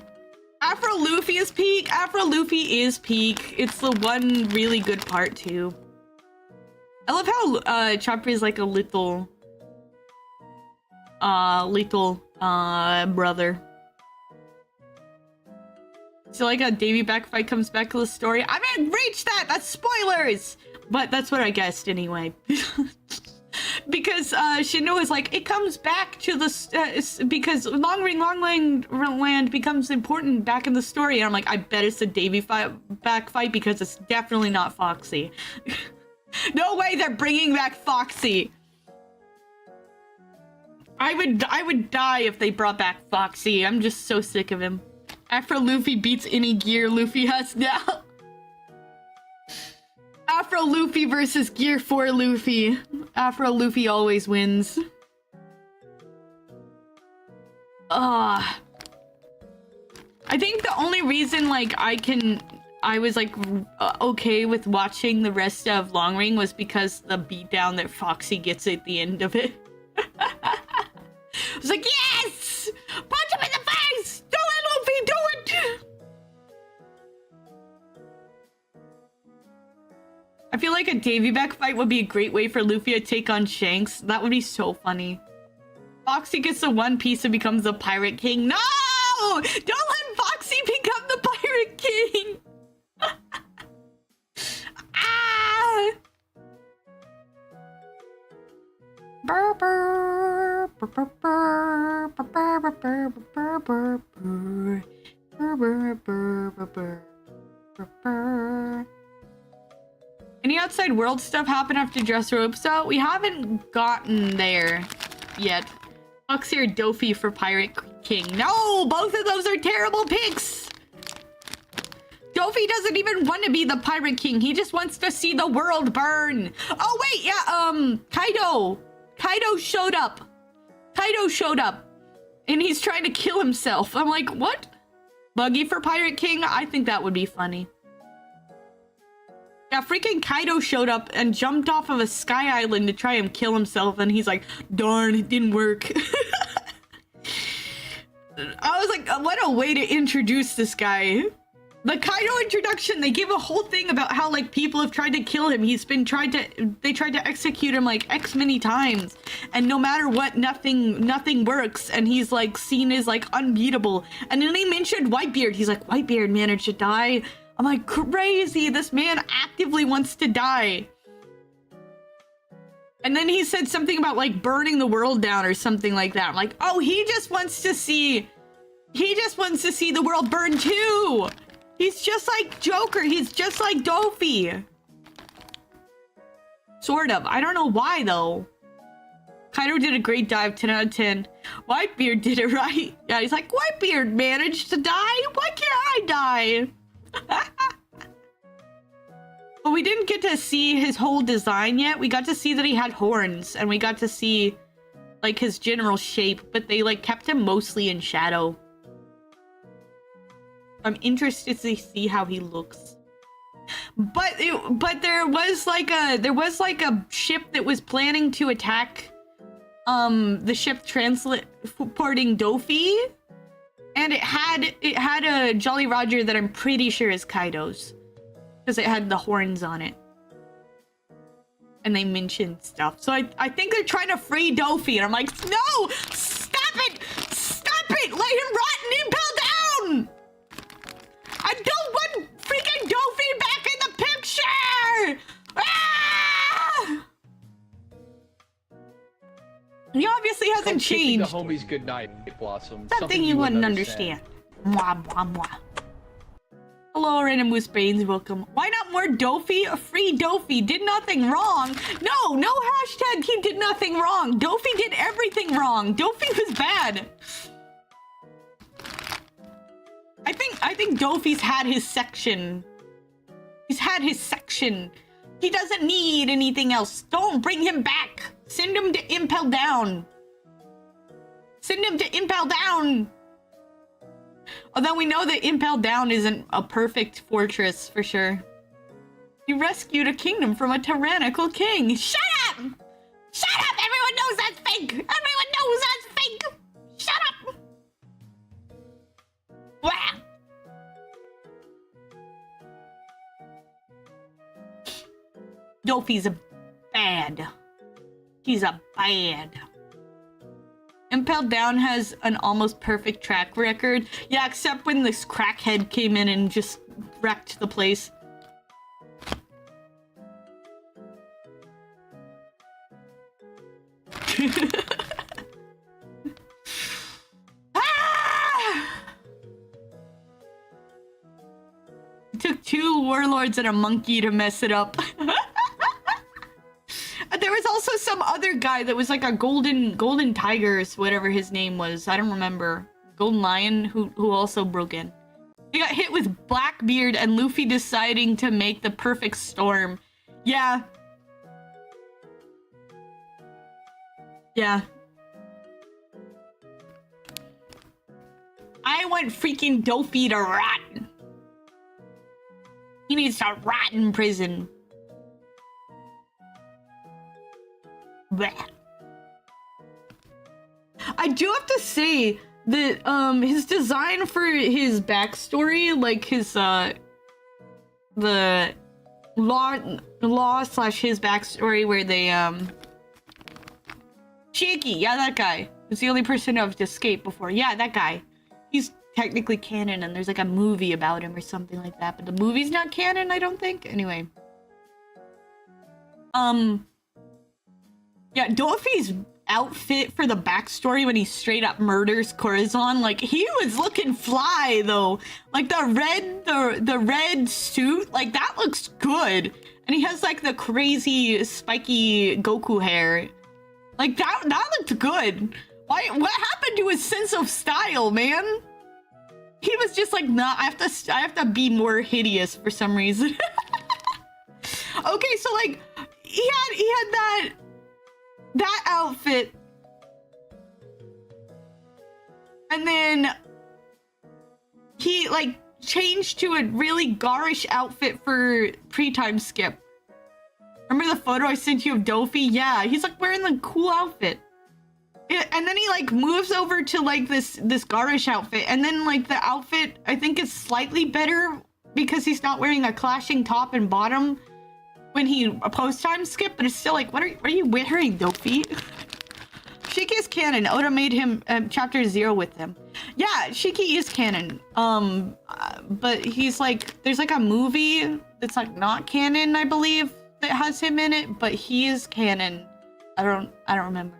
Afro Luffy is peak. Afro Luffy is peak. It's the one really good part, too. I love how Chopper is like a little brother. So like a Davy back fight comes back to the story. I mean, reach that! That's spoilers! But that's what I guessed anyway. Because Shindo is like, it comes back to the because Long Land becomes important back in the story. And I'm like, I bet it's a Davy back fight because it's definitely not Foxy. No way they're bringing back Foxy. I would die if they brought back Foxy. I'm just so sick of him. Afro Luffy beats any gear Luffy has now. Afro Luffy versus Gear 4 Luffy. Afro Luffy always wins. I think the only reason like I was like okay with watching the rest of Long Ring was because the beatdown that Foxy gets at the end of it. I was like, yes! Punch him in the face! Do it, Luffy, do it! I feel like a Davy back fight would be a great way for Luffy to take on Shanks. That would be so funny. Foxy gets the One Piece and becomes the Pirate King. No! Don't let Foxy become the Pirate King! Ah! Burr, burr, burr, burr, burr, burr, burr, burr, burr, burr, burr, burr, burr, burr. Any outside world stuff happen after Dressrosa? We haven't gotten there yet. Foxy or Doffy for Pirate King? No! Both of those are terrible picks! Doffy doesn't even want to be the Pirate King. He just wants to see the world burn. Oh, wait, yeah, Kaido. Kaido showed up. Kaido showed up. And he's trying to kill himself. I'm like, what? Buggy for Pirate King? I think that would be funny. Yeah, freaking Kaido showed up and jumped off of a sky island to try and kill himself. And he's like, darn, it didn't work. I was like, what a way to introduce this guy. The Kaido introduction, they gave a whole thing about how like people have tried to kill him. They tried to execute him like X many times, and no matter what, nothing works, and he's like seen as like unbeatable. And then they mentioned Whitebeard. He's like, Whitebeard managed to die. I'm like, crazy, this man actively wants to die. And then he said something about like burning the world down or something like that. I'm like, oh, he just wants to see the world burn too. He's just like Joker. He's just like Doffy. Sort of. I don't know why, though. Kaido did a great dive, 10 out of 10. Whitebeard did it right. Yeah, he's like, Whitebeard managed to die? Why can't I die? But we didn't get to see his whole design yet. We got to see that he had horns, and we got to see, like, his general shape, but they, like, kept him mostly in shadow. I'm interested to see how he looks. But there was like a ship that was planning to attack the ship transporting Doffy, and it had a Jolly Roger that I'm pretty sure is Kaido's, because it had the horns on it. And they mentioned stuff. So I think they're trying to free Doffy, and I'm like, no! Stop it! Stop it! Let him rot and impel down! I don't want freaking Doffy back in the picture! Ah! He obviously has hasn't Kissing changed. the homies goodnight, Blossom. Something you wouldn't understand. Mwah, mwah, mwah. Hello, Random Moose Baines, welcome. Why not more Dofi? Free Dofi did nothing wrong. No hashtag he did nothing wrong. Dofi did everything wrong. Dofi was bad. I think Dofi's had his section. He's had his section. He doesn't need anything else. Don't bring him back. Send him to Impel Down. Send him to Impel Down. Although we know that Impel Down isn't a perfect fortress for sure. You rescued a kingdom from a tyrannical king. Shut up! Shut up! Everyone knows that's fake! Everyone knows that's fake! Shut up! Wow! Dofi's a bad. He's a bad. Impel Down has an almost perfect track record. Yeah, except when this crackhead came in and just wrecked the place. It took 2 warlords and a monkey to mess it up. There was also some other guy that was like a golden tiger, whatever his name was. I don't remember. Golden lion who also broke in. He got hit with Blackbeard and Luffy deciding to make the perfect storm. Yeah. Yeah. I want freaking Dofi to rot. He needs to rot in prison. Blech. I do have to say that his design for his backstory, like his the law slash his backstory where they Cheeky, yeah, that guy was the only person to have escaped before. Yeah, that guy. He's technically canon and there's like a movie about him or something like that, but the movie's not canon, I don't think. Anyway. Yeah, Dofi's outfit for the backstory when he straight up murders Corazon, like he was looking fly though. Like the red suit, like that looks good. And he has like the crazy spiky Goku hair. Like that looked good. What happened to his sense of style, man? He was just like, nah, I have to be more hideous for some reason. Okay, so like he had that outfit, and then he like changed to a really garish outfit for pre-time skip. Remember the photo I sent you of Dofi? Yeah, he's like wearing the cool outfit. And then he like moves over to like this garish outfit, and then like the outfit I think is slightly better because he's not wearing a clashing top and bottom when he post-time skip, but it's still like, what are you wearing, Dofi? Shiki is canon. Oda made him chapter 0 with him. Yeah, Shiki is canon. But he's like, there's like a movie that's like not canon, I believe, that has him in it, but he is canon. I don't remember.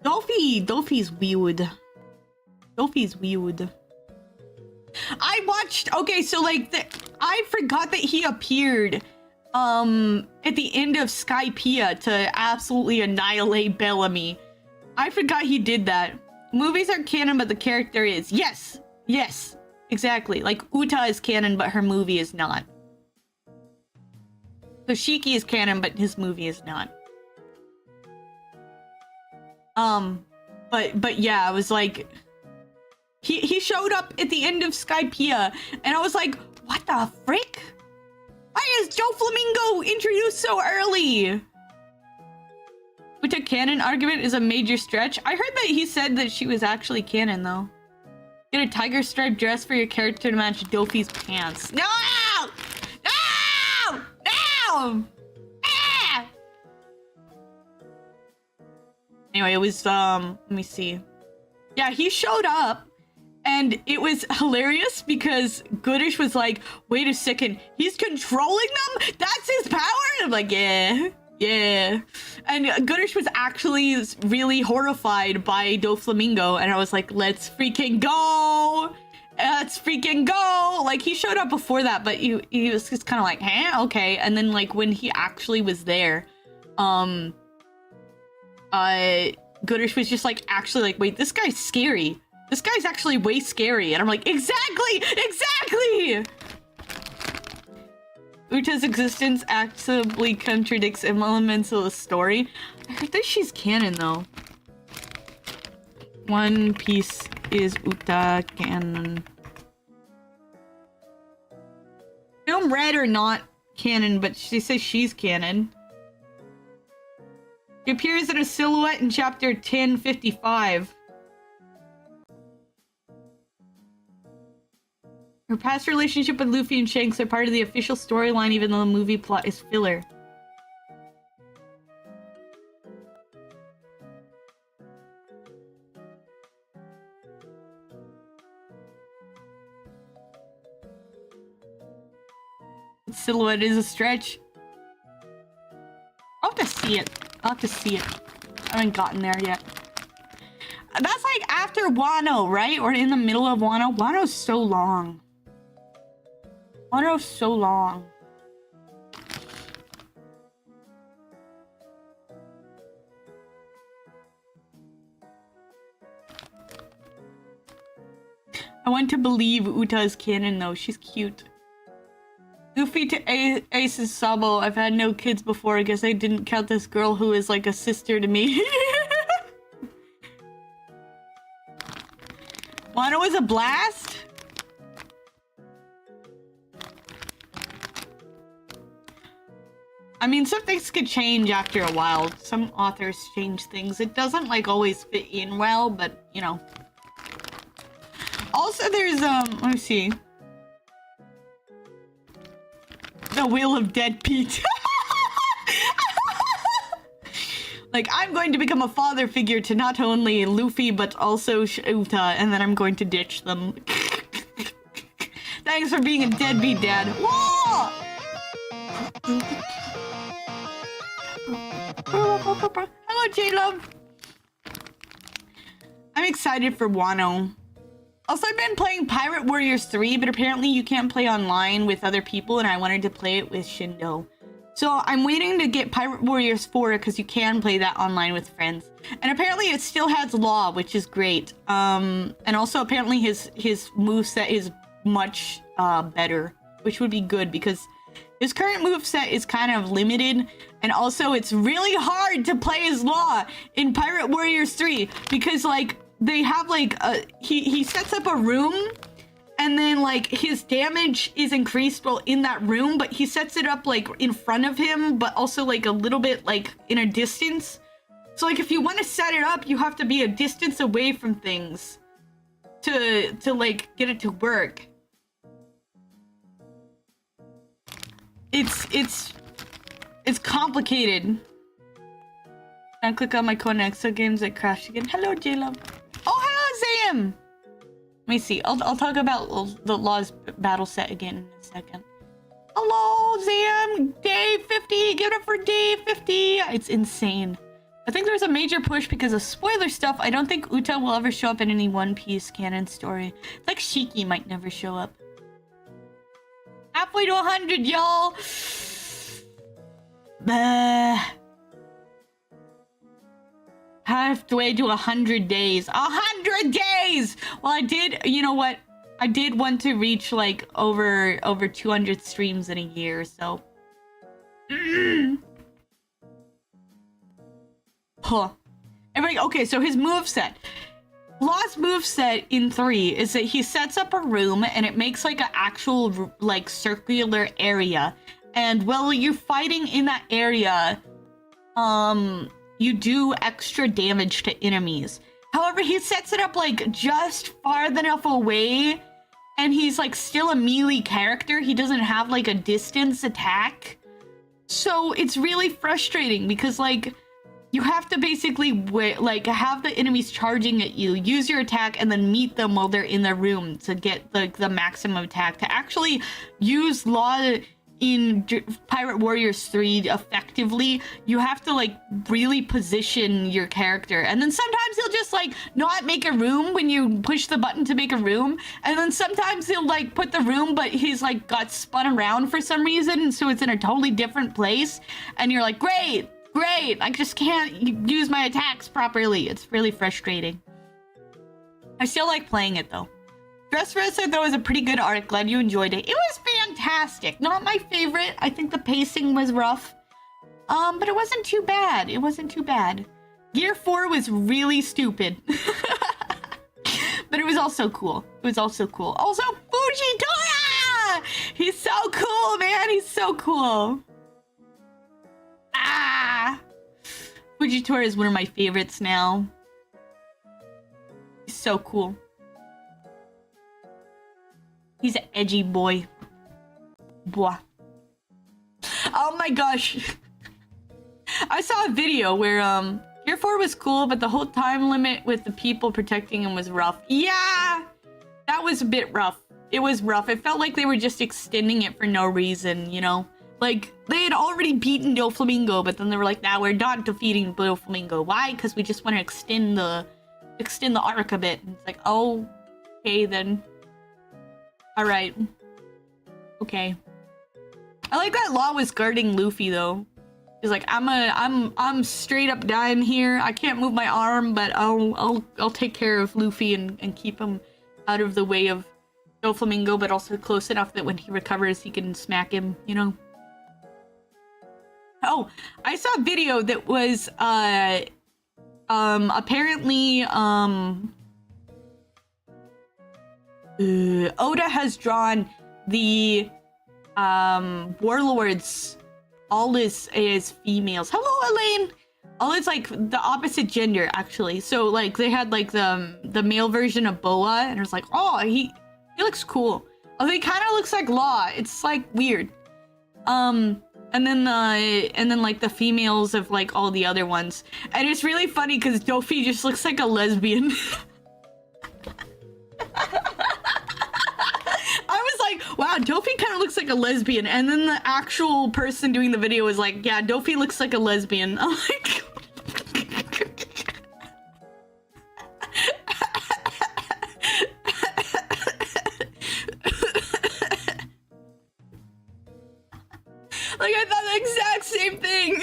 Dofi's weird. Dofi's weird. I watched, okay, so like I forgot that he appeared at the end of Skypiea to absolutely annihilate Bellamy. I forgot he did that. Movies are canon, but the character is. Yes, exactly. Like Uta is canon, but her movie is not. So Shiki is canon, but his movie is not. But yeah, I was like, he showed up at the end of Skypiea, and I was like, what the frick? Why is Joe Flamingo introduced so early? Which a canon argument is a major stretch. I heard that he said that she was actually canon, though. Get a tiger striped dress for your character to match Dofi's pants. No! No! No! Ah! Anyway, it was, let me see. Yeah, he showed up. And it was hilarious because Goodish was like, wait a second, he's controlling them? That's his power? And I'm like, yeah. Yeah. And Goodish was actually really horrified by Doflamingo, and I was like, let's freaking go! Let's freaking go! Like, he showed up before that, but he was just kind of like, huh? Okay. And then, like, when he actually was there, Goodish was just like, actually, like, wait, this guy's scary. This guy's actually way scary. And I'm like, exactly! Exactly! Uta's existence actively contradicts elements of the story. I heard that she's canon, though. One Piece is Uta canon. Film Red or not canon, but she says she's canon. She appears in a silhouette in chapter 1055. Her past relationship with Luffy and Shanks are part of the official storyline, even though the movie plot is filler. Silhouette is a stretch. I'll have to see it. I'll have to see it. I haven't gotten there yet. That's like after Wano, right? Or in the middle of Wano. Wano's so long. Wano's so long. I want to believe Uta is canon though. She's cute. Luffy to Ace's Sabo. I've had no kids before. I guess I didn't count this girl who is like a sister to me. Wano is a blast? I mean, some things could change after a while. Some authors change things. It doesn't like always fit in well, but you know. Also, there's let me see. The Wheel of Dead Pete. Like, I'm going to become a father figure to not only Luffy, but also Uta, and then I'm going to ditch them. Thanks for being a deadbeat dad. Whoa! Hello, J-Love. I'm excited for Wano. Also, I've been playing Pirate Warriors 3, but apparently you can't play online with other people, and I wanted to play it with Shindo. So I'm waiting to get Pirate Warriors 4 because you can play that online with friends. And apparently it still has Law, which is great. And also apparently his moveset is much better, which would be good because his current moveset is kind of limited. And also it's really hard to play as Law in Pirate Warriors 3 because like they have like he sets up a room and then like his damage is increased while in that room, but he sets it up like in front of him, but also like a little bit like in a distance. So like if you want to set it up, you have to be a distance away from things to like get it to work. It's complicated. I click on my Conexo games that crash again. Hello, J-Love. Oh, hello, Zam. Let me see. I'll talk about the Law's battle set again in a second. Hello, Zam. Day 50. Give it up for day 50. It's insane. I think there's a major push because of spoiler stuff. I don't think Uta will ever show up in any One Piece canon story. It's like Shiki might never show up. Halfway to 100, y'all. Halfway to 100 days. 100 days! Well, I did, you know what? I did want to reach like over 200 streams in a year, so. Huh. Everybody, okay, so his moveset. Law's moveset in 3 is that he sets up a room and it makes like an actual like circular area. And while you're fighting in that area, you do extra damage to enemies. However, he sets it up like just far enough away and he's like still a melee character. He doesn't have like a distance attack. So it's really frustrating because like you have to basically like have the enemies charging at you, use your attack, and then meet them while they're in their room to get the maximum attack. To actually use Law in Pirate Warriors 3 effectively, you have to like really position your character, and then sometimes he'll just like not make a room when you push the button to make a room, and then sometimes he'll like put the room but he's like got spun around for some reason, and so it's in a totally different place, and you're like, great, I just can't use my attacks properly. It's really frustrating. I still like playing it though. Dressrosa, though, is a pretty good arc. Glad you enjoyed it. It was fantastic. Not my favorite. I think the pacing was rough. But it wasn't too bad. It wasn't too bad. Gear 4 was really stupid. But it was also cool. It was also cool. Also, Fujitora! He's so cool, man. He's so cool. Ah! Fujitora is one of my favorites now. He's so cool. He's an edgy boy. Boah. Oh my gosh. I saw a video where, Gear 4 was cool, but the whole time limit with the people protecting him was rough. Yeah! That was a bit rough. It was rough. It felt like they were just extending it for no reason, you know? Like, they had already beaten Doflamingo, but then they were like, nah, we're not defeating Doflamingo. Why? Because we just want to extend the arc a bit. And it's like, oh, okay then. Alright. Okay. I like that Law was guarding Luffy though. He's like, I'm straight up dying here. I can't move my arm, but I'll take care of Luffy and keep him out of the way of Doflamingo, but also close enough that when he recovers he can smack him, you know? Oh, I saw a video that was apparently Oda has drawn the warlords all as females. Hello, Elaine. All is like the opposite gender actually. So like they had like the male version of Boa, and it was like, oh, he looks cool. Oh, he kind of looks like Law. It's like weird. And then like the females of like all the other ones, and it's really funny because Dofi just looks like a lesbian. I was like, wow, Dofi kind of looks like a lesbian, and then the actual person doing the video was like, yeah, Dofi looks like a lesbian. I'm like, like I thought the exact same thing.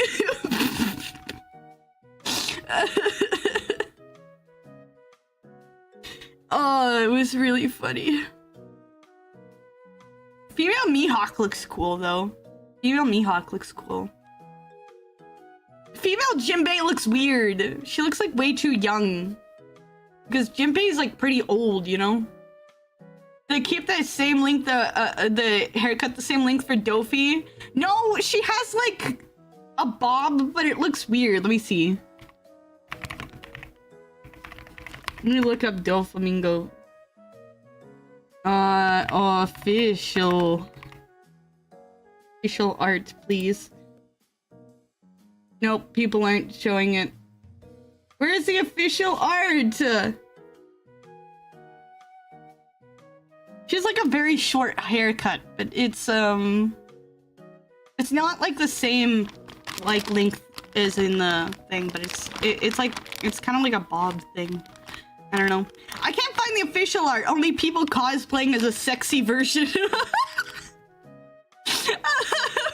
Oh, it was really funny. Female Mihawk looks cool, though. Female Mihawk looks cool. Female Jinbei looks weird. She looks like way too young. Because Jinbei's like pretty old, you know? They keep that same length, the haircut the same length for Dofi. No, she has like a bob, but it looks weird. Let me see. Let me look up Doflamingo. Official art, please. Nope, people aren't showing it. Where's the official art? She has like a very short haircut, but it's not like the same like length as in the thing, but it's kind of like a bob thing. I don't know. I can't find the official art. Only people cosplaying as a sexy version.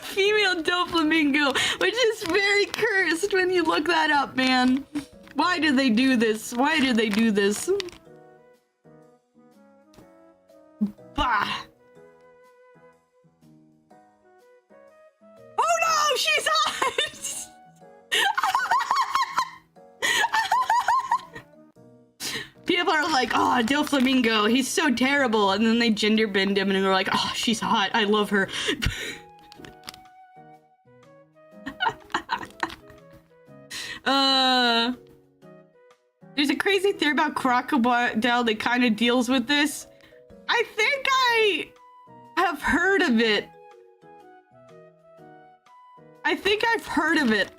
Female Doflamingo, which is very cursed when you look that up, man. Why did they do this? Why did they do this? Bah. Oh no, she's hot! People are like, oh, Doflamingo, he's so terrible. And then they gender bend him and they're like, oh, she's hot. I love her. There's a crazy theory about Crocodile that kind of deals with this. I think I have heard of it. I think I've heard of it.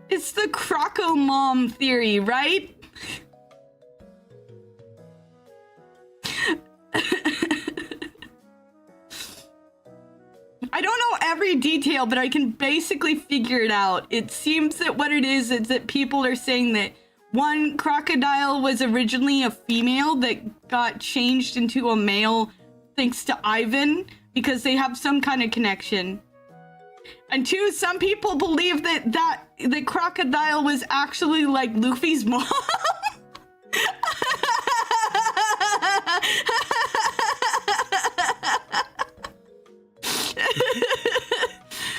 It's the Croco Mom theory, right? every detail, but I can basically figure it out. It seems that what it is that people are saying that one crocodile was originally a female that got changed into a male thanks to Ivan because they have some kind of connection. And two, some people believe that the crocodile was actually like Luffy's mom.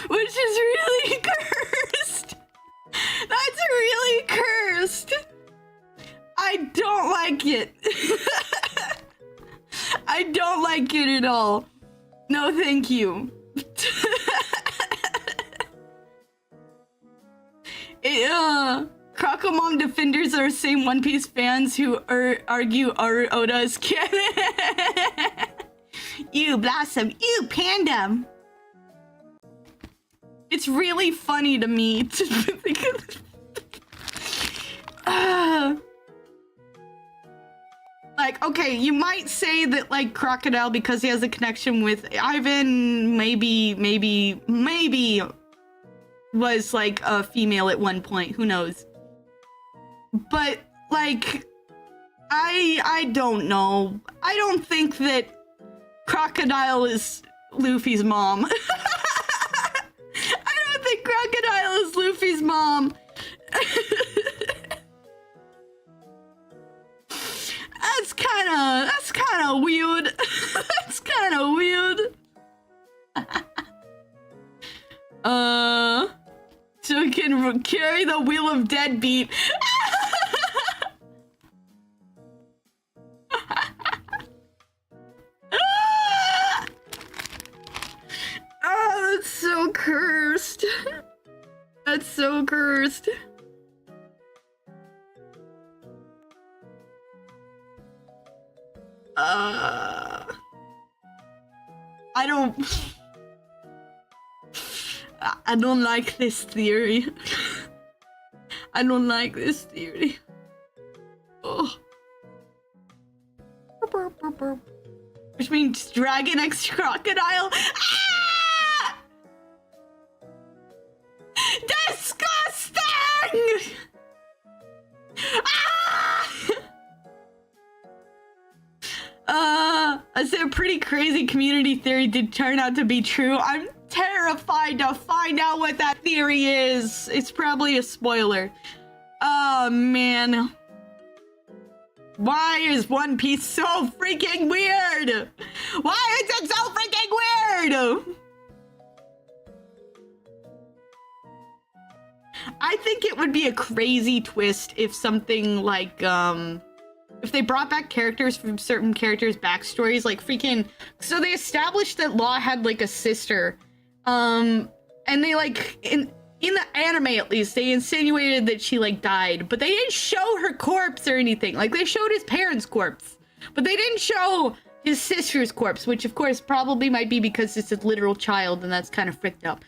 Which is really cursed. That's really cursed. I don't like it. I don't like it at all. No, thank you. Crocomom defenders are the same One Piece fans who argue Oda is canon. You Blossom, you Panda. It's really funny to me to think of like, okay, you might say that like Crocodile, because he has a connection with Ivan, maybe was like a female at one point, who knows? But like, I don't know. I don't think that Crocodile is Luffy's mom. I don't think Crocodile is Luffy's mom. That's kind of weird. That's kind of weird. So it can carry the wheel of deadbeat. Oh, that's so cursed. That's so cursed. I don't like this theory. I don't like this theory. Oh. Which means Dragon X Crocodile. Ah! Disgusting! I said a pretty crazy community theory did turn out to be true. I'm terrified to find out what that theory is. It's probably a spoiler. Oh, man. Why is One Piece so freaking weird? Why is it so freaking weird? I think it would be a crazy twist if something like, if they brought back characters from certain characters' backstories, like freaking... So they established that Law had, like, a sister. And they, like, in the anime, at least, they insinuated that she, like, died. But they didn't show her corpse or anything. Like, they showed his parents' corpse. But they didn't show his sister's corpse, which, of course, probably might be because it's a literal child, and that's kind of freaked up.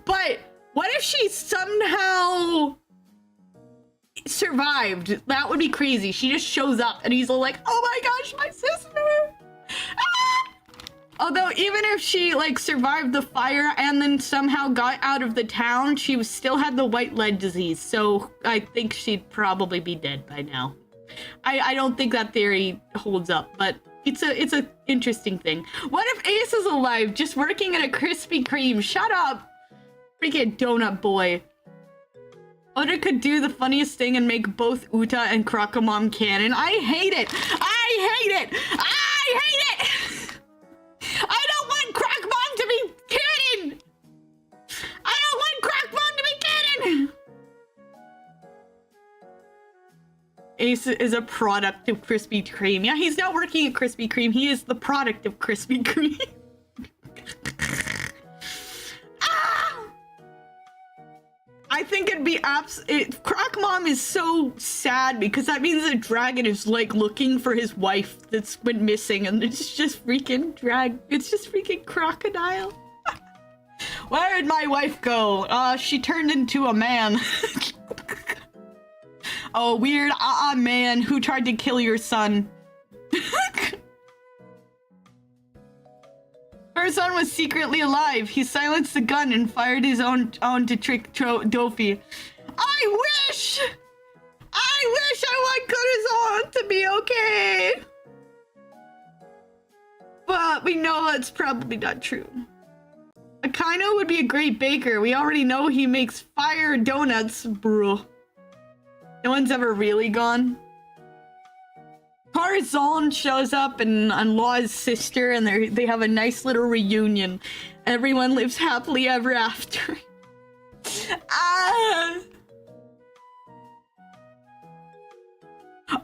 But what if she somehow survived? That would be crazy. She just shows up and he's all like, oh my gosh, my sister. Ah! Although even if she like survived the fire and then somehow got out of the town, she still had the white lead disease, so I think she'd probably be dead by now. I don't think that theory holds up, but it's a interesting thing. What if Ace is alive just working at a Krispy Kreme? Shut up, freaking donut boy. Oda could do the funniest thing and make both Uta and Crocomom canon. I hate it! I hate it! I hate it! I don't want Crocomom to be canon! I don't want Crocomom to be canon! Ace is a product of Krispy Kreme. Yeah, he's not working at Krispy Kreme. He is the product of Krispy Kreme. I think it'd be Crocomom is so sad because that means the dragon is like looking for his wife that's been missing, and it's just freaking it's just freaking Crocodile. Where did my wife go? She turned into a man. Oh, weird man who tried to kill your son. Corazon was secretly alive. He silenced the gun and fired his own to trick Dofi. I wish I want Corazon to be okay. But we know that's probably not true. Akaino would be a great baker. We already know he makes fire donuts, bro. No one's ever really gone. Corazon shows up and Law's sister, and they have a nice little reunion. Everyone lives happily ever after.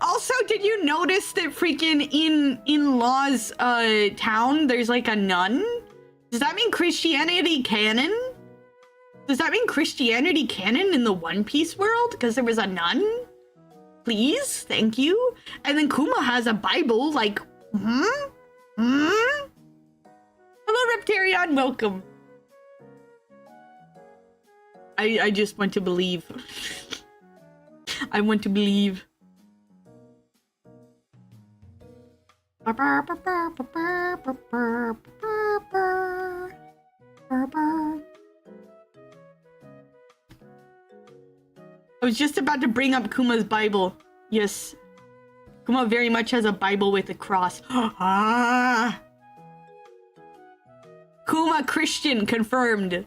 Also, did you notice that freaking in Law's town there's like a nun? Does that mean Christianity canon? Does that mean Christianity canon in the One Piece world? Because there was a nun? Please, thank you. And then Kuma has a Bible, like, Hello, Reptarion, welcome. I just want to believe. I want to believe. I was just about to bring up Kuma's Bible. Yes. Kuma very much has a Bible with a cross. Ah. Kuma Christian confirmed.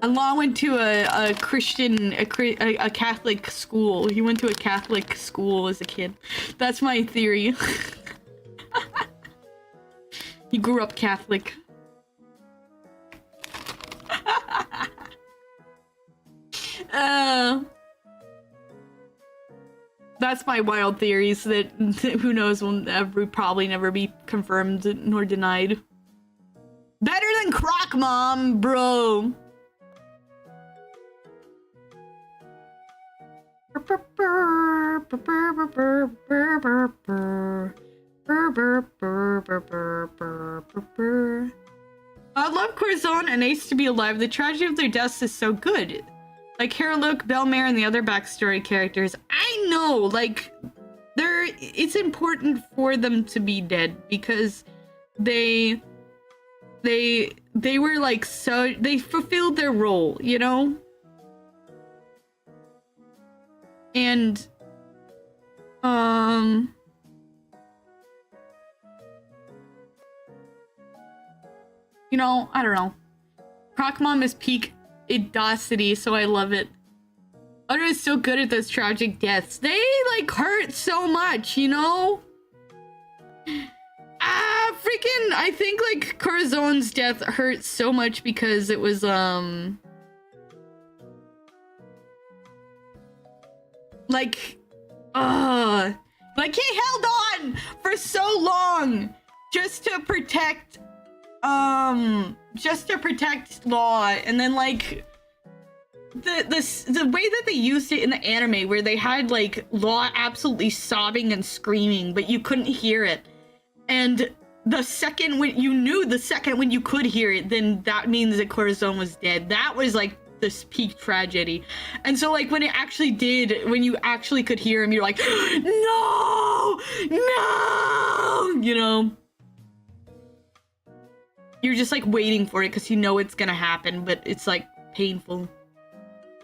And Law went to a Catholic school. He went to a Catholic school as a kid. That's my theory. He grew up Catholic. That's my wild theories that who knows will probably never be confirmed nor denied. Better than Croc Mom, bro. I love Corazon and Ace to be alive. The tragedy of their deaths is so good. Like Haralook, Belmare, and the other backstory characters. I know, like, it's important for them to be dead because they were like they fulfilled their role, you know? And you know, I don't know. Croc Mom is peak idosity, so I love it. Oda is so good at those tragic deaths. They like hurt so much, you know? Freaking, I think like Corazon's death hurt so much because it was like he held on for so long just to protect Law, and then like the way that they used it in the anime where they had like Law absolutely sobbing and screaming but you couldn't hear it, and the second when you could hear it, then that means that Corazon was dead. That was like this peak tragedy. And so like when you actually could hear him, you're like, no, you know, you're just like waiting for it because you know it's gonna happen, but it's like painful.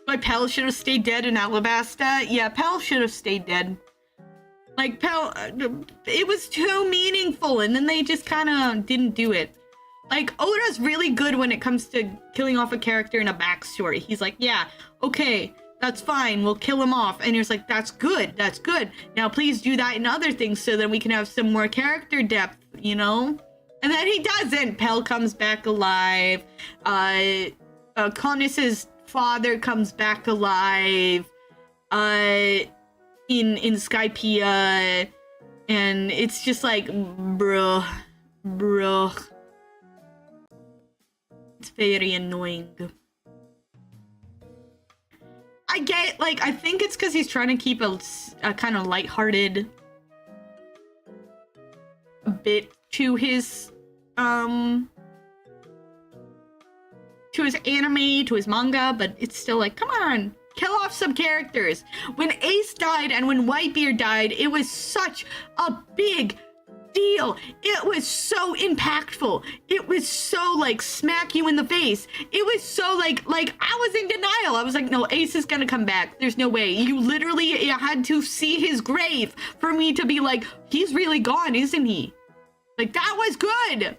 Like Pell should have stayed dead in Alabasta. Yeah, Pell should have stayed dead. Like Pell, it was too meaningful, and then they just kind of didn't do it. Like Oda's really good when it comes to killing off a character in a backstory. He's like, yeah, okay, that's fine, we'll kill him off. And you're like, that's good. Now please do that in other things so that we can have some more character depth, you know? And then he doesn't. Pell comes back alive. Connis's father comes back alive. In Skypiea. And it's just like, bro. It's very annoying. I get, like, I think it's because he's trying to keep a kind of lighthearted bit to his anime, to his manga, but it's still like, come on, kill off some characters. When Ace died and when Whitebeard died, it was such a big deal. It was so impactful. It was so like smack you in the face. It was so like I was in denial. I was like, no, Ace is gonna come back. There's no way. You literally had to see his grave for me to be like, he's really gone, isn't he? Like, that was good.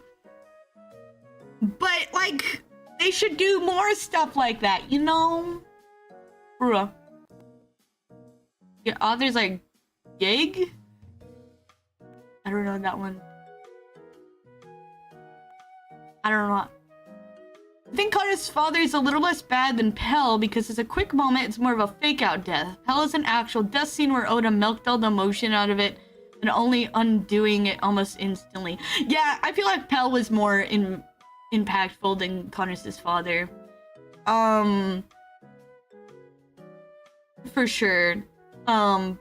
But like, they should do more stuff like that, you know? Bruh. Yeah, others like Gig? I don't know that one. I don't know. I think Connor's father is a little less bad than Pell because it's a quick moment, it's more of a fake out death. Pell is an actual death scene where Oda milked all the emotion out of it and only undoing it almost instantly. Yeah, I feel like Pell was more impactful than Connor's father. For sure. Pell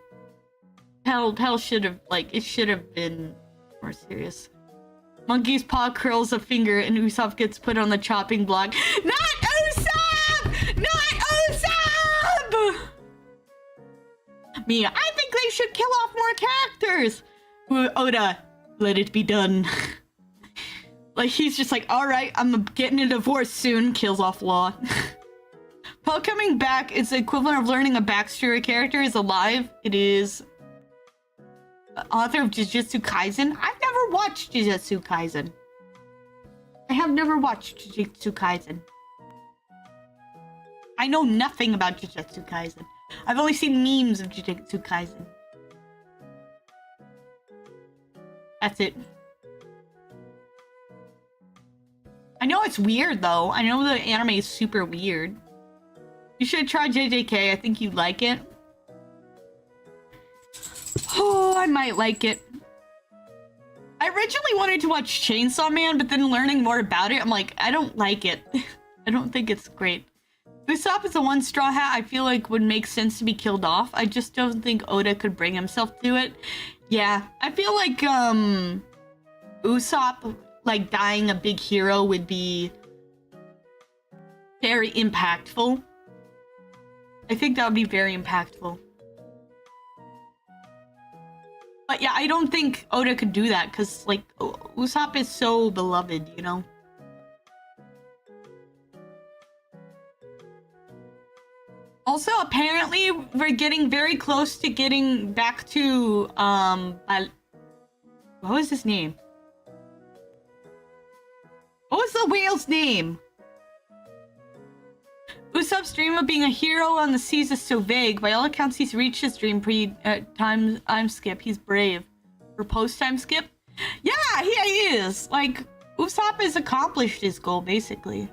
should have, like, it should have been more serious. Monkey's paw curls a finger and Usopp gets put on the chopping block. Not Usopp! Not Usopp! Me, I think they should kill off more characters! Oda, let it be done. Like, he's just like, alright, I'm getting a divorce soon, kills off Law. Pell coming back is the equivalent of learning a backstory character is alive. It is. Author of Jujutsu Kaisen. I've never watched Jujutsu Kaisen. I have never watched Jujutsu Kaisen. I know nothing about Jujutsu Kaisen. I've only seen memes of Jujutsu Kaisen. That's it. I know it's weird though. I know the anime is super weird. You should try JJK. I think you'd like it. Oh, I might like it. I originally wanted to watch Chainsaw Man, but then learning more about it, I'm like, I don't like it. I don't think it's great. Usopp is the one Straw Hat I feel like would make sense to be killed off. I just don't think Oda could bring himself to it. Yeah, I feel like, Usopp, like, dying a big hero would be very impactful. I think that would be very impactful. But yeah, I don't think Oda could do that because, like, Usopp is so beloved, you know? Also, apparently, we're getting very close to getting back to, what was his name? What was the whale's name? Usopp's dream of being a hero on the seas is so vague. By all accounts, he's reached his dream time skip. He's brave. For post-time skip? Yeah, he is! Like, Usopp has accomplished his goal, basically.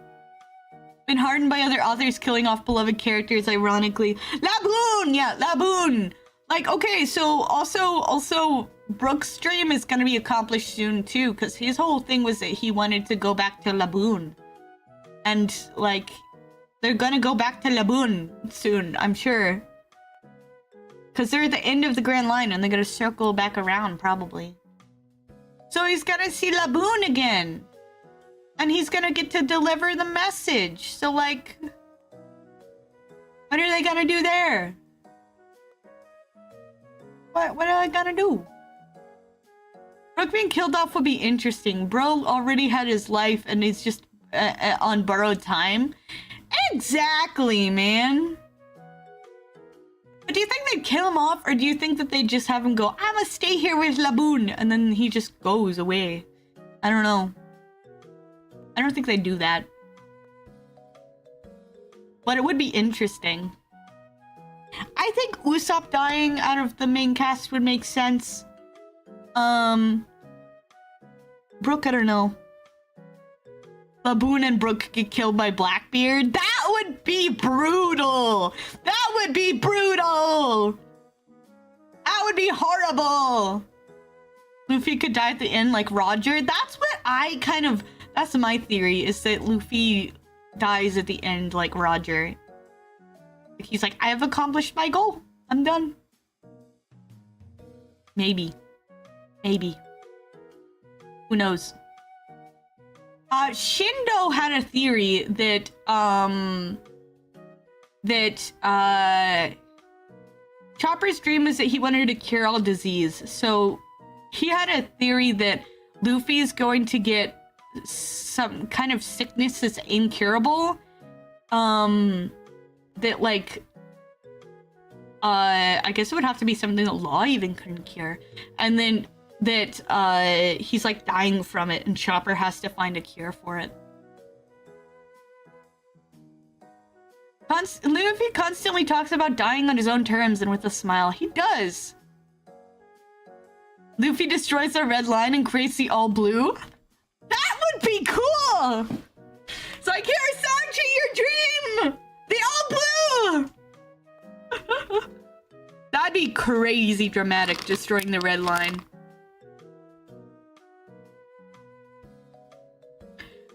Been hardened by other authors killing off beloved characters, ironically. Laboon! Yeah, Laboon! Like, okay, so also, Brook's dream is gonna be accomplished soon, too, because his whole thing was that he wanted to go back to Laboon. And, like, they're gonna go back to Laboon soon, I'm sure. Because they're at the end of the Grand Line and they're gonna circle back around, probably. So he's gonna see Laboon again. And he's gonna get to deliver the message. So, like, what are they gonna do there? What are they gonna do? Brook being killed off would be interesting. Bro already had his life and he's just on borrowed time. Exactly, man. But do you think they'd kill him off, or do you think that they'd just have him go, I'ma stay here with Laboon, and then he just goes away? I don't know. I don't think they'd do that. But it would be interesting. I think Usopp dying out of the main cast would make sense. Brook, I don't know. Laboon and Brook get killed by Blackbeard? That would be brutal! That would be brutal! That would be horrible! Luffy could die at the end like Roger? That's what I kind of... That's my theory, is that Luffy dies at the end like Roger. He's like, I have accomplished my goal. I'm done. Maybe. Maybe. Who knows? Shindo had a theory that, Chopper's dream is that he wanted to cure all disease. So he had a theory that Luffy's going to get some kind of sickness that's incurable. That like, I guess it would have to be something that Law even couldn't cure. And then that, he's like dying from it and Chopper has to find a cure for it. Luffy constantly talks about dying on his own terms and with a smile. He does. Luffy destroys the red line and creates the all blue. That would be cool! It's like, here, Sanji, your dream! The all blue! That'd be crazy dramatic, destroying the red line.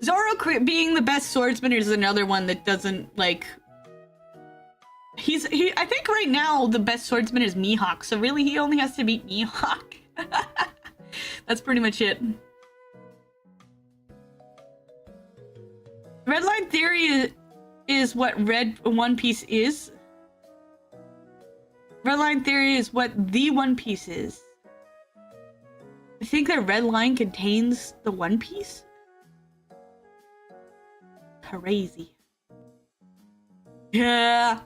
Zoro being the best swordsman is another one that doesn't, like... I think right now the best swordsman is Mihawk, so really he only has to beat Mihawk. That's pretty much it. Red line theory is what Red One Piece is. Red line theory is what the One Piece is. I think that red line contains the One Piece. Crazy. Yeah.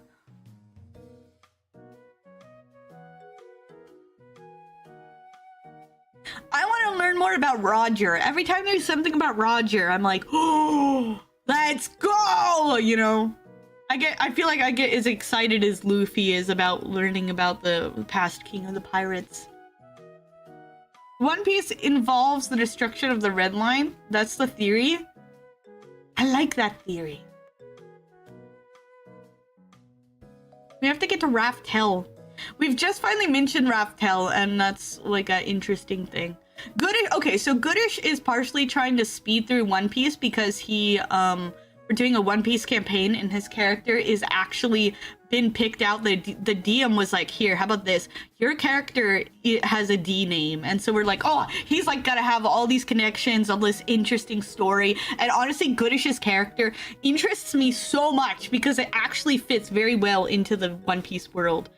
I want to learn more about Roger. Every time there's something about Roger, I'm like, oh, let's go, you know? I feel like I get as excited as Luffy is about learning about the past king of the pirates. One Piece involves the destruction of the Red Line. That's the theory. I like that theory. We have to get to Raftel. We've just finally mentioned Raftel, and that's like an interesting thing. Goodish, okay, so Goodish is partially trying to speed through One Piece because he, we're doing a One Piece campaign, and his character is actually been picked out. The DM was like, here, how about this? Your character has a D name. And so we're like, oh, he's like gotta have all these connections, all this interesting story. And honestly, Goodish's character interests me so much because it actually fits very well into the One Piece world.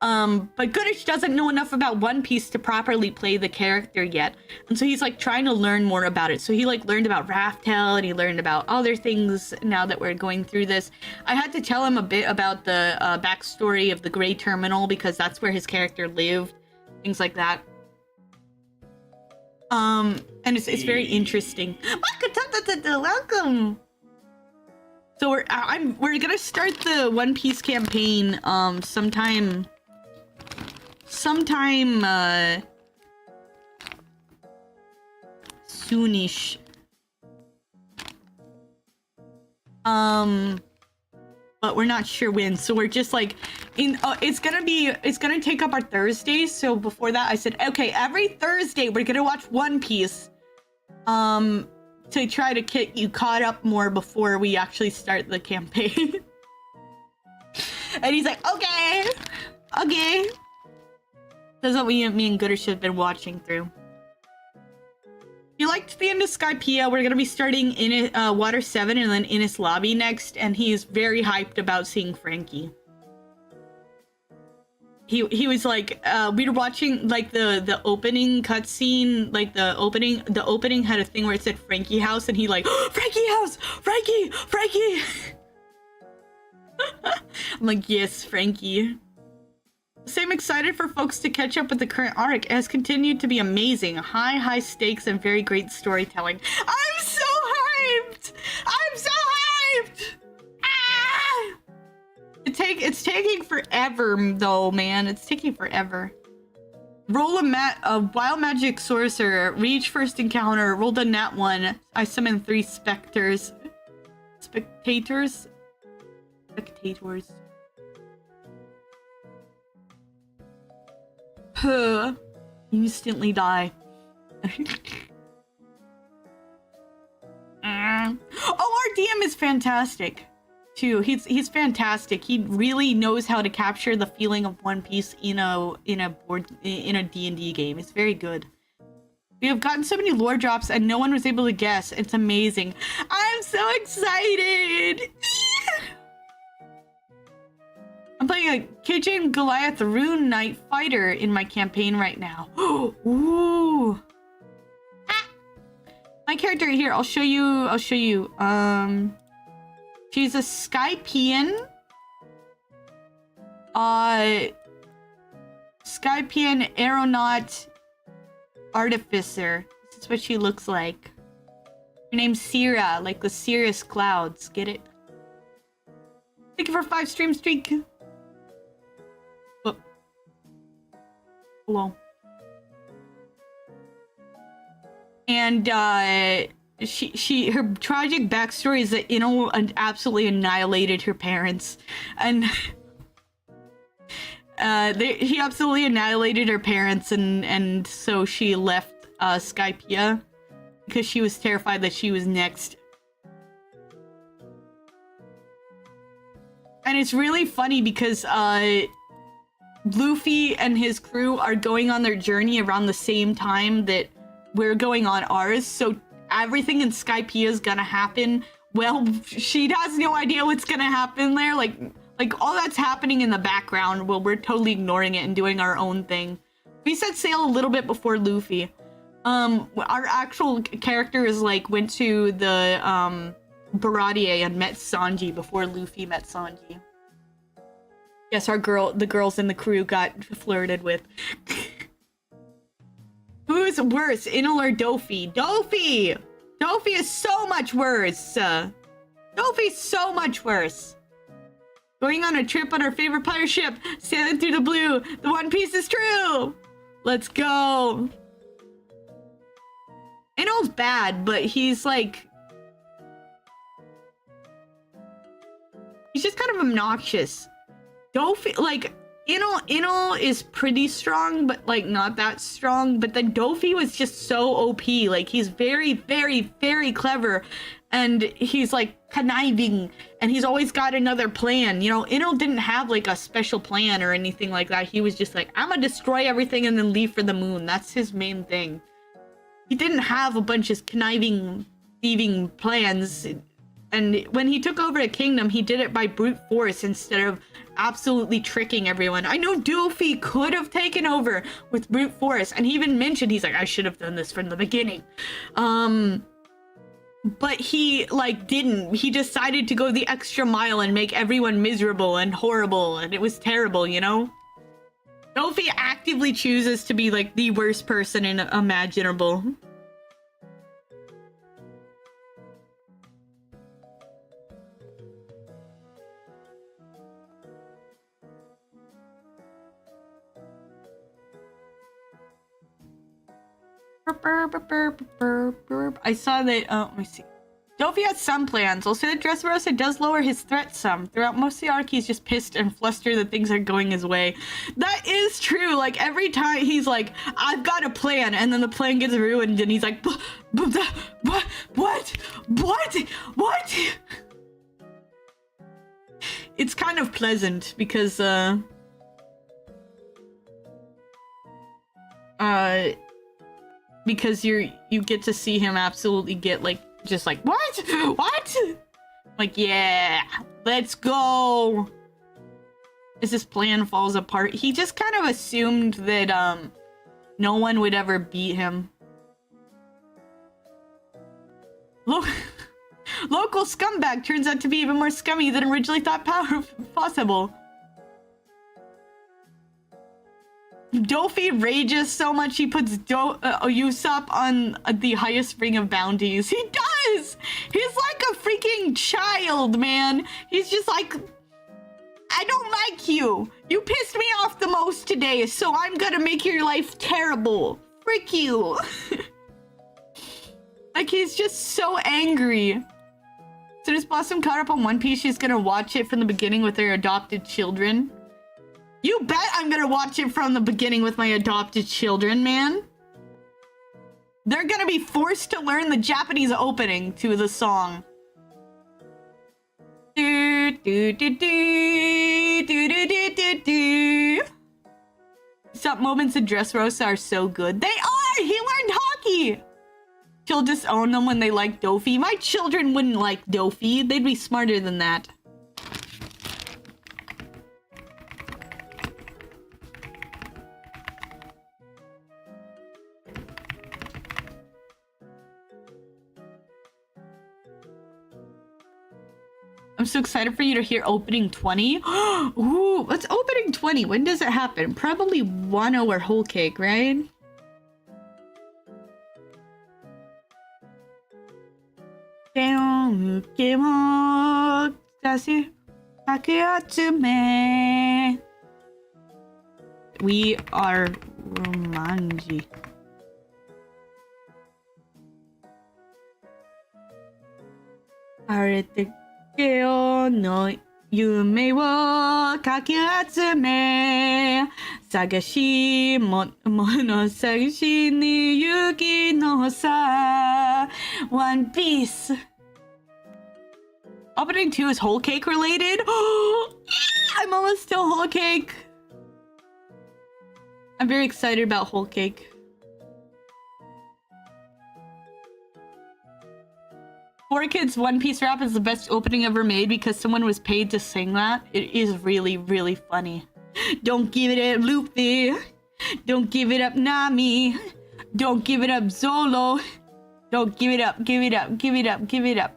But Goodish doesn't know enough about One Piece to properly play the character yet. And so he's like trying to learn more about it. So he like learned about Raftel and he learned about other things now that we're going through this. I had to tell him a bit about the backstory of the Gray Terminal because that's where his character lived. Things like that. And it's very interesting. Welcome! So we're gonna start the One Piece campaign sometime soonish. But we're not sure when, so we're just like it's gonna take up our Thursdays. So before that I said, okay, every Thursday we're gonna watch One Piece to try to get you caught up more before we actually start the campaign. And he's like, okay. That's what me and Goodish have been watching through. If you liked the end of Skypiea, we're gonna be starting in Water 7 and then Ines Lobby next, and he is very hyped about seeing Frankie. He was like, we were watching like the opening cutscene, like the opening had a thing where it said Frankie House, and he like, oh, Frankie House, Frankie. I'm like, yes, Frankie. I'm excited for folks to catch up with the current arc. It has continued to be amazing. High stakes and very great storytelling. I'm so hyped! Ah! It's taking forever, though, man. It's taking forever. Roll a wild magic sorcerer. Reach first encounter. Rolled a nat 1. I summoned 3 specters. Spectators. Instantly die. Oh, our DM is fantastic too. He's fantastic. He really knows how to capture the feeling of One Piece in a D&D game. It's very good. We have gotten so many lore drops and no one was able to guess. It's amazing. I'm so excited. I'm playing a Kitchen Goliath Rune Knight fighter in my campaign right now. Ooh. Ah. My character here, I'll show you. She's a Skypian. Skypian aeronaut artificer. This is what she looks like. Her name's Sierra, like the Cirrus clouds. Get it? Thank you for 5 stream streak. Oh. Hello. And her tragic backstory is that absolutely annihilated her parents, and he absolutely annihilated her parents, and so she left Skypia because she was terrified that she was next. And it's really funny because Luffy and his crew are going on their journey around the same time that we're going on ours, so everything in Skypea is gonna happen. Well, she has no idea what's gonna happen there. Like all that's happening in the background, well, we're totally ignoring it and doing our own thing. We set sail a little bit before Luffy. Our actual characters went to the Baratier and met Sanji before Luffy met Sanji. Yes, the girls in the crew got flirted with. Who's worse, Inul or Dofi? Dofi! Dofi is so much worse. Dofi's so much worse. Going on a trip on our favorite pirate ship, sailing through the blue. The One Piece is true. Let's go. Inul's bad, but he's just kind of obnoxious. Dofi, Inul is pretty strong, but not that strong. But then Dofi was just so OP. He's very, very, very clever, and he's conniving, and he's always got another plan. Inul didn't have a special plan or anything like that. He was just I'm gonna destroy everything and then leave for the moon. That's his main thing. He didn't have a bunch of conniving, thieving plans. And when he took over a kingdom, he did it by brute force instead of absolutely tricking everyone. I know Dofi could have taken over with brute force, and he even mentioned, he's I should have done this from the beginning. But he didn't. He decided to go the extra mile and make everyone miserable and horrible, and it was terrible, Dofi actively chooses to be the worst person imaginable. I saw that, let me see. Dofi has some plans. I'll say that Dressrosa does lower his threat some. Throughout most of the arc, he's just pissed and flustered that things are going his way. That is true. Every time he's I've got a plan, and then the plan gets ruined, and he's what? It's kind of pleasant, because, because you get to see him absolutely get just what? Yeah, let's go. As his plan falls apart, he just kind of assumed that no one would ever beat him. Local scumbag turns out to be even more scummy than originally thought possible. Dofi rages so much he puts Usopp on the highest ring of bounties. He does! He's like a freaking child, man. He's just I don't like you. You pissed me off the most today, so I'm gonna make your life terrible. Frick you. He's just so angry. So does Blossom caught up on One Piece? She's gonna watch it from the beginning with her adopted children. You bet I'm gonna watch it from the beginning with my adopted children, man. They're gonna be forced to learn the Japanese opening to the song. Do, do, do, do, do, do, do, do, do. Some moments in Dressrosa are so good. They are! He learned hockey! She'll disown them when they like Dofi. My children wouldn't like Dofi. They'd be smarter than that. I'm so excited for you to hear opening 20. Ooh, what's opening 20? When does it happen? Probably Wano or Whole Cake, right? We are Romanji. Arete keo no yume wo kakiatsume sagashi mono sagashi ni yuki no sa. One Piece. Opening 2 is Whole Cake related. I'm almost still Whole Cake. I'm very excited about Whole Cake. Four Kids One Piece rap is the best opening ever made because someone was paid to sing that. It is really, really funny. Don't give it up, Luffy. Don't give it up, Nami. Don't give it up, Zolo. Don't give it up, give it up, give it up, give it up.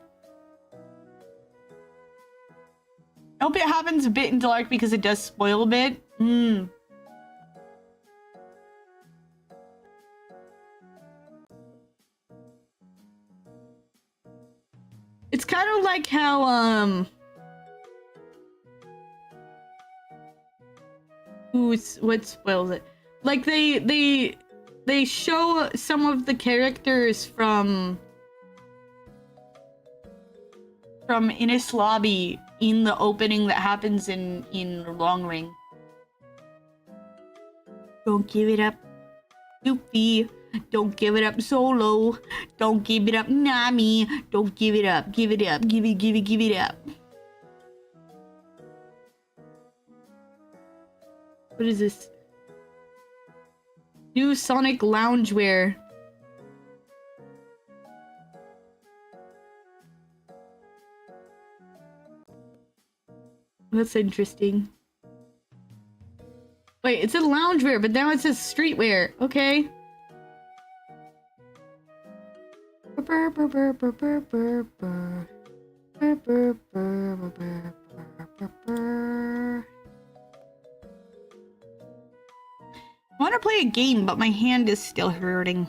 I hope it happens a bit in Dark because it does spoil a bit. It's kind of like how, what spoils it? Like they show some of the characters from Ines Lobby in the opening that happens in Long Ring. Don't give it up, Luffy. Don't give it up, Solo. Don't give it up, Nami. Don't give it up. Give it up. Give it up. What is this? New Sonic loungewear. That's interesting. Wait, it said loungewear, but now it says streetwear. Okay. I want to play a game, but my hand is still hurting.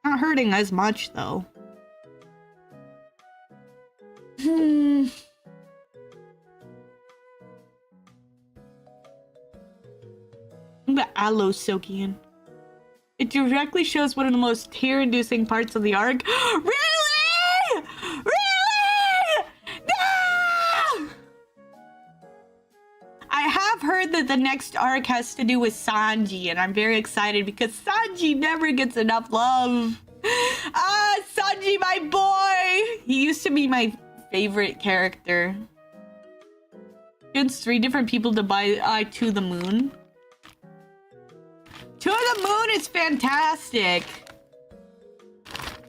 Not hurting as much, though. I'm gonna aloe soaking in. It directly shows one of the most tear-inducing parts of the arc. Really? Really? No! I have heard that the next arc has to do with Sanji, and I'm very excited because Sanji never gets enough love. Ah, Sanji, my boy! He used to be my favorite character. It's 3 different people to buy To the Moon. To the Moon is fantastic.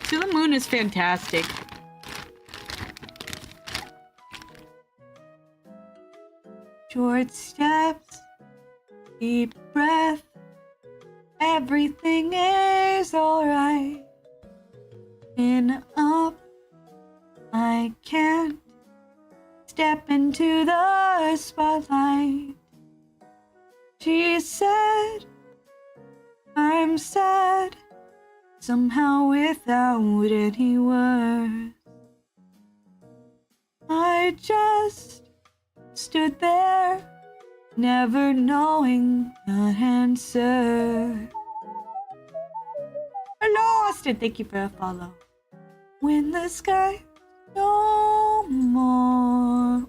To the Moon is fantastic. Short steps, deep breath. Everything is alright. In up, I can't step into the spotlight. She said, I'm sad, somehow without any words. I just stood there, never knowing the answer. I lost it. Thank you for a follow. When the sky no more,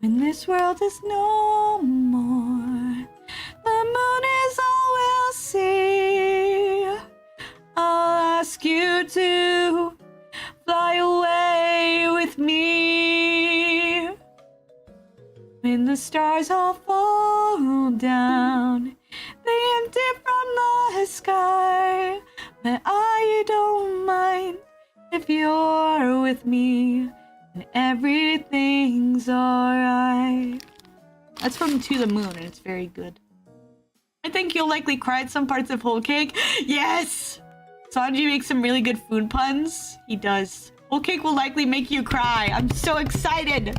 when this world is no more, the moon is all we'll see. I'll ask you to fly away with me. When the stars all fall down, they empty from the sky. But I don't mind if you're with me and everything's alright. That's from To the Moon, and it's very good. I think you'll likely cry at some parts of Whole Cake. Yes! Sanji makes some really good food puns. He does. Whole Cake will likely make you cry. I'm so excited.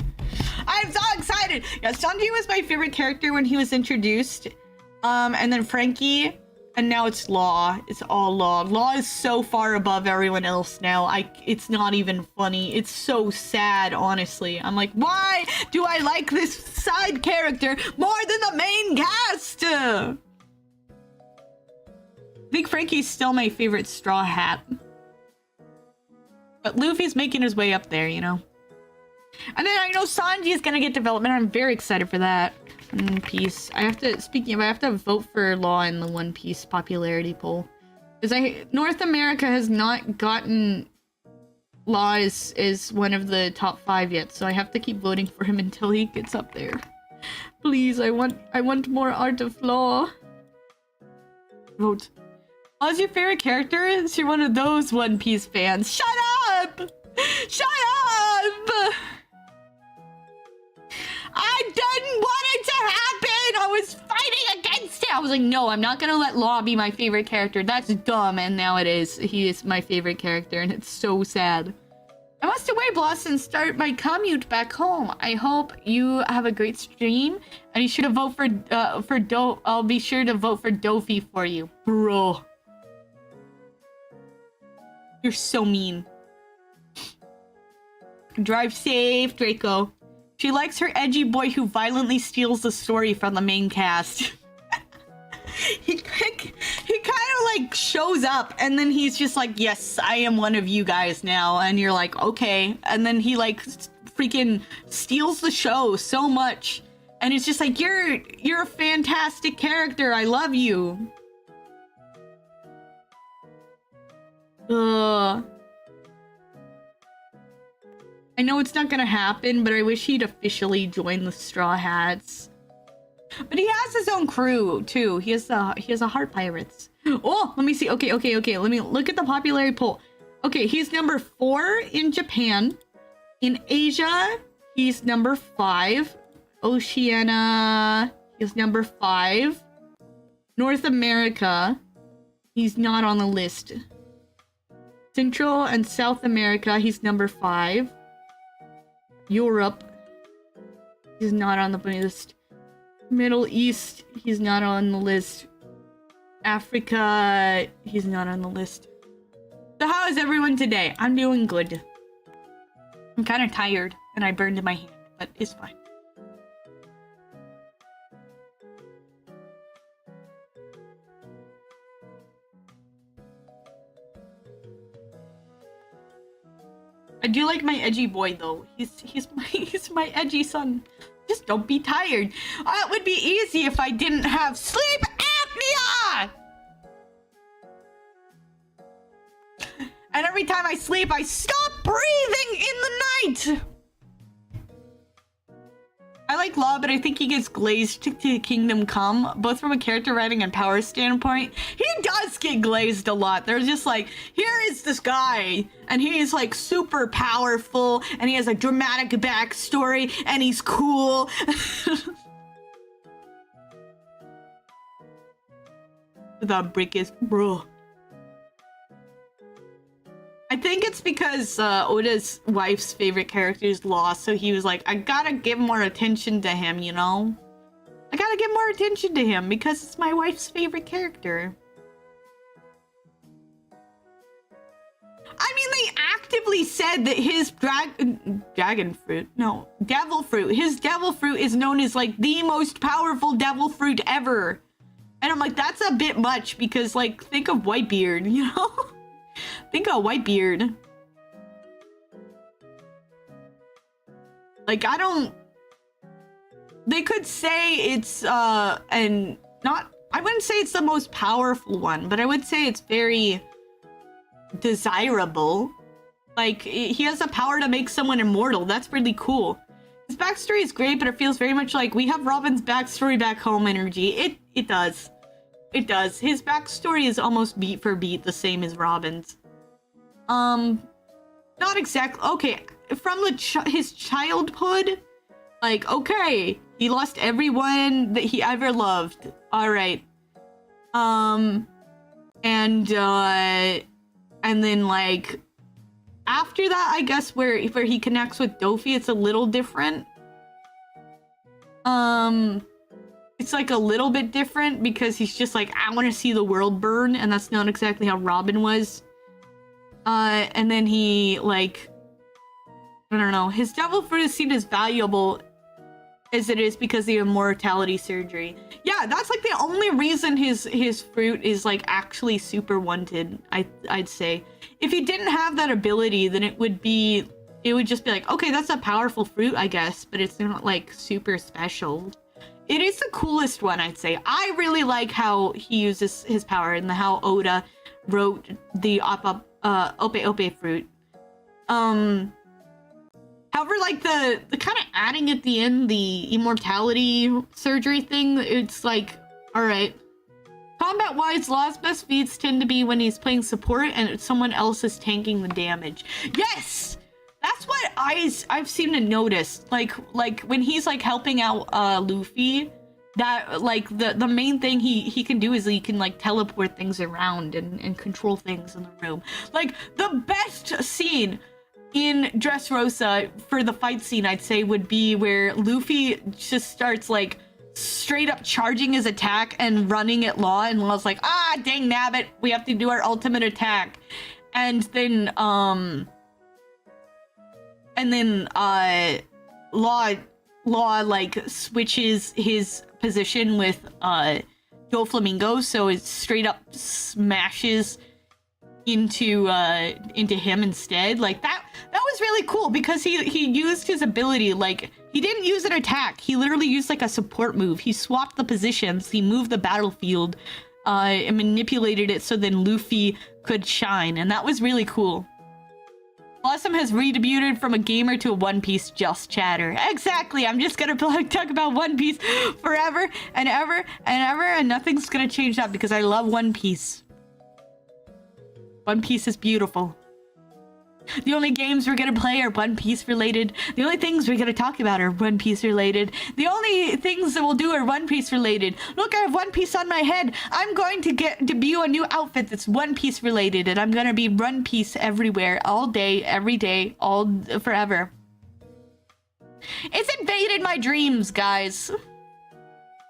I'm so excited. Yeah, Sanji was my favorite character when he was introduced. And then Frankie, and now it's Law. It's all Law. Law is so far above everyone else now. It's not even funny. It's so sad, honestly. I'm like, why do I like this side character more than the main cast? I think Frankie's still my favorite Straw Hat. But Luffy's making his way up there, you know? And then I know Sanji is gonna get development. I'm very excited for that. One Piece. I have to vote for Law in the One Piece popularity poll. Because North America has not gotten Law as one of the top 5 yet, so I have to keep voting for him until he gets up there. Please, I want more Art of Law. Vote. What's your favorite character? Is you're one of those One Piece fans. Shut up! Shut up! I didn't want it to happen! I was fighting against it! I was like, no, I'm not gonna let Law be my favorite character. That's dumb, and now it is. He is my favorite character, and it's so sad. I must away, Bloss, and start my commute back home. I hope you have a great stream, and you should have vote for I'll be sure to vote for Dofi for you. Bro. You're so mean. Drive safe, Draco. She likes her edgy boy who violently steals the story from the main cast. he kind of like shows up and then he's just like, yes, I am one of you guys now. And you're like, okay. And then he like freaking steals the show so much. And it's just like, you're a fantastic character. I love you. I know it's not gonna happen, but I wish he'd officially join the Straw Hats. But he has his own crew too. He has a Heart Pirates. Oh, let me see. Okay. Let me look at the popularity poll. Okay, he's number 4 in Japan. In Asia, he's number 5. Oceania, he's number 5. North America, he's not on the list. Central and South America, he's number 5. Europe, he's not on the list. Middle East, he's not on the list. Africa, he's not on the list. So how is everyone today? I'm doing good. I'm kind of tired and I burned my hand, but it's fine. I do like my edgy boy though. He's my edgy son. Just don't be tired. It would be easy if I didn't have sleep apnea. And every time I sleep, I stop breathing in the night. I like Law, but I think he gets glazed to Kingdom Come, both from a character writing and power standpoint. He does get glazed a lot. There's just like, here is this guy, and he's like super powerful, and he has a dramatic backstory, and he's cool. The brick is, bro. I think it's because Oda's wife's favorite character is Law, so he was like, I gotta give more attention to him, you know? I gotta give more attention to him because it's my wife's favorite character. I mean, they actively said that his devil fruit. His devil fruit is known as like the most powerful devil fruit ever. And I'm like, that's a bit much because like, think of Whitebeard, you know? Think of Whitebeard. Like, they could say it's, I wouldn't say it's the most powerful one, but I would say it's very desirable. Like, he has the power to make someone immortal. That's really cool. His backstory is great, but it feels very much like we have Robin's backstory back home energy. It does. It does. His backstory is almost beat for beat the same as Robin's. Not exactly. Okay, from his childhood, like, okay, he lost everyone that he ever loved. All right. And then like after that, I guess where he connects with Dofi, it's a little different. It's like a little bit different because he's just like, I want to see the world burn, and that's not exactly how Robin was. And then he, like, I don't know, his devil fruit is seen as valuable as it is because of the immortality surgery. Yeah, that's like the only reason his fruit is like actually super wanted, I'd say. If he didn't have that ability, then it would just be like, okay, that's a powerful fruit, I guess, but it's not like super special. It is the coolest one, I'd say. I really like how he uses his power and how Oda wrote the Ope Ope fruit. However, like the kind of adding at the end, the immortality surgery thing, it's like, all right. Combat-wise, Law's best feats tend to be when he's playing support and someone else is tanking the damage. Yes! That's what I've seemed to notice. Like when he's like helping out Luffy, that like the main thing he can do is he can like teleport things around and control things in the room. Like the best scene in Dressrosa for the fight scene, I'd say, would be where Luffy just starts like straight up charging his attack and running at Law, and Law's like, ah, dang nabbit, we have to do our ultimate attack. And then Law like switches his position with Doflamingo, so it straight up smashes into him instead. Like that was really cool because he used his ability. Like he didn't use an attack, he literally used like a support move. He swapped the positions, he moved the battlefield and manipulated it so then Luffy could shine, and that was really cool. Blossom has redebuted from a gamer to a One Piece just chatter. Exactly, I'm just gonna talk about One Piece forever and ever and ever, and nothing's gonna change that because I love One Piece. One Piece is beautiful. The only games we're gonna play are One Piece related. The only things we're gonna talk about are One Piece related. The only things that we'll do are One Piece related. Look, I have One Piece on my head. I'm going to debut a new outfit that's One Piece related, and I'm gonna be One Piece everywhere, all day, every day, forever. It's invaded my dreams, guys.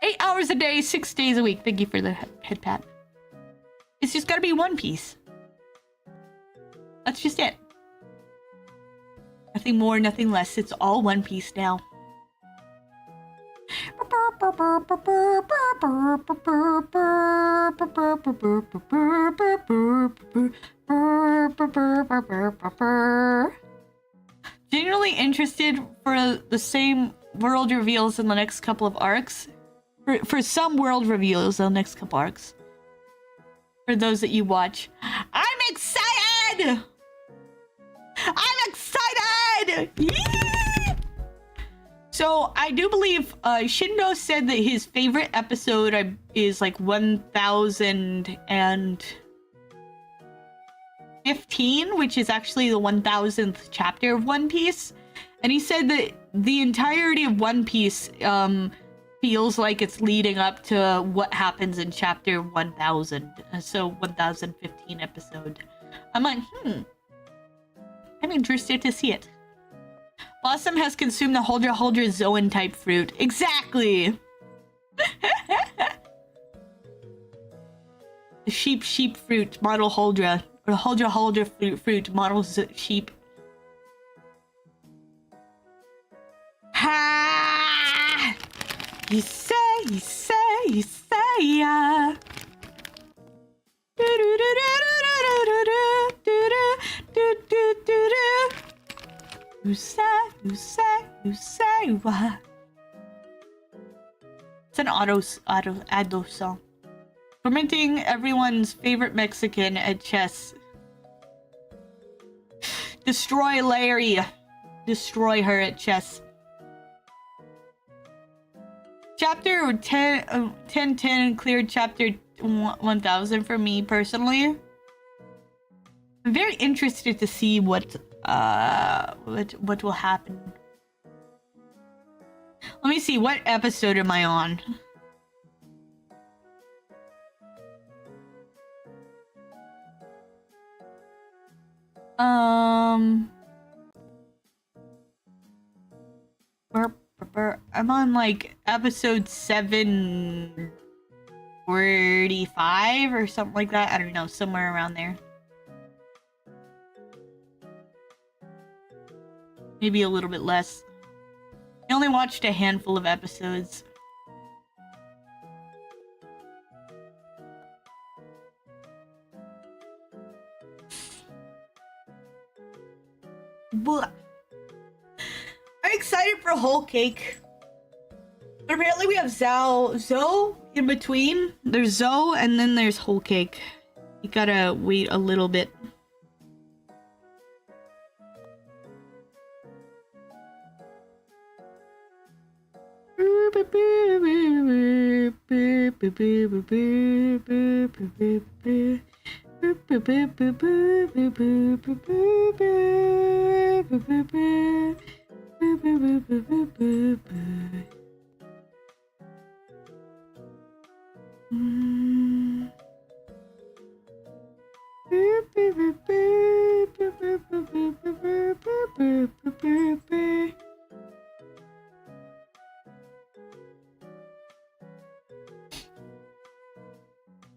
8 hours a day, 6 days a week. Thank you for the head pat. It's just gotta be One Piece. That's just it. Nothing more, nothing less. It's all One Piece now. Genuinely interested for the same world reveals in the next couple of arcs. For some world reveals in the next couple arcs. For those that you watch. I'm excited! I'm excited! Yeah! So I do believe Shindo said that his favorite episode is like 1015, which is actually the 1000th chapter of One Piece. And he said that the entirety of One Piece feels like it's leading up to what happens in chapter 1000. So 1015 episode. I'm like, I'm interested to see it. Blossom has consumed the Huldra Zoan type fruit. Exactly! The sheep fruit, model Huldra. Or Huldra fruit, model sheep. Ha! You say, yeah. You say what? It's an auto song. Tormenting everyone's favorite Mexican at chess. Destroy Larry. Destroy her at chess. Chapter 1010 cleared chapter 1000 for me personally. I'm very interested to see what will happen. Let me see, what episode am I on? I'm on like episode 745 or something like that. I don't know, somewhere around there. Maybe a little bit less. I only watched a handful of episodes. But I'm excited for whole cake. But apparently we have Zoe in between. There's Zoe and then there's whole cake. You gotta wait a little bit.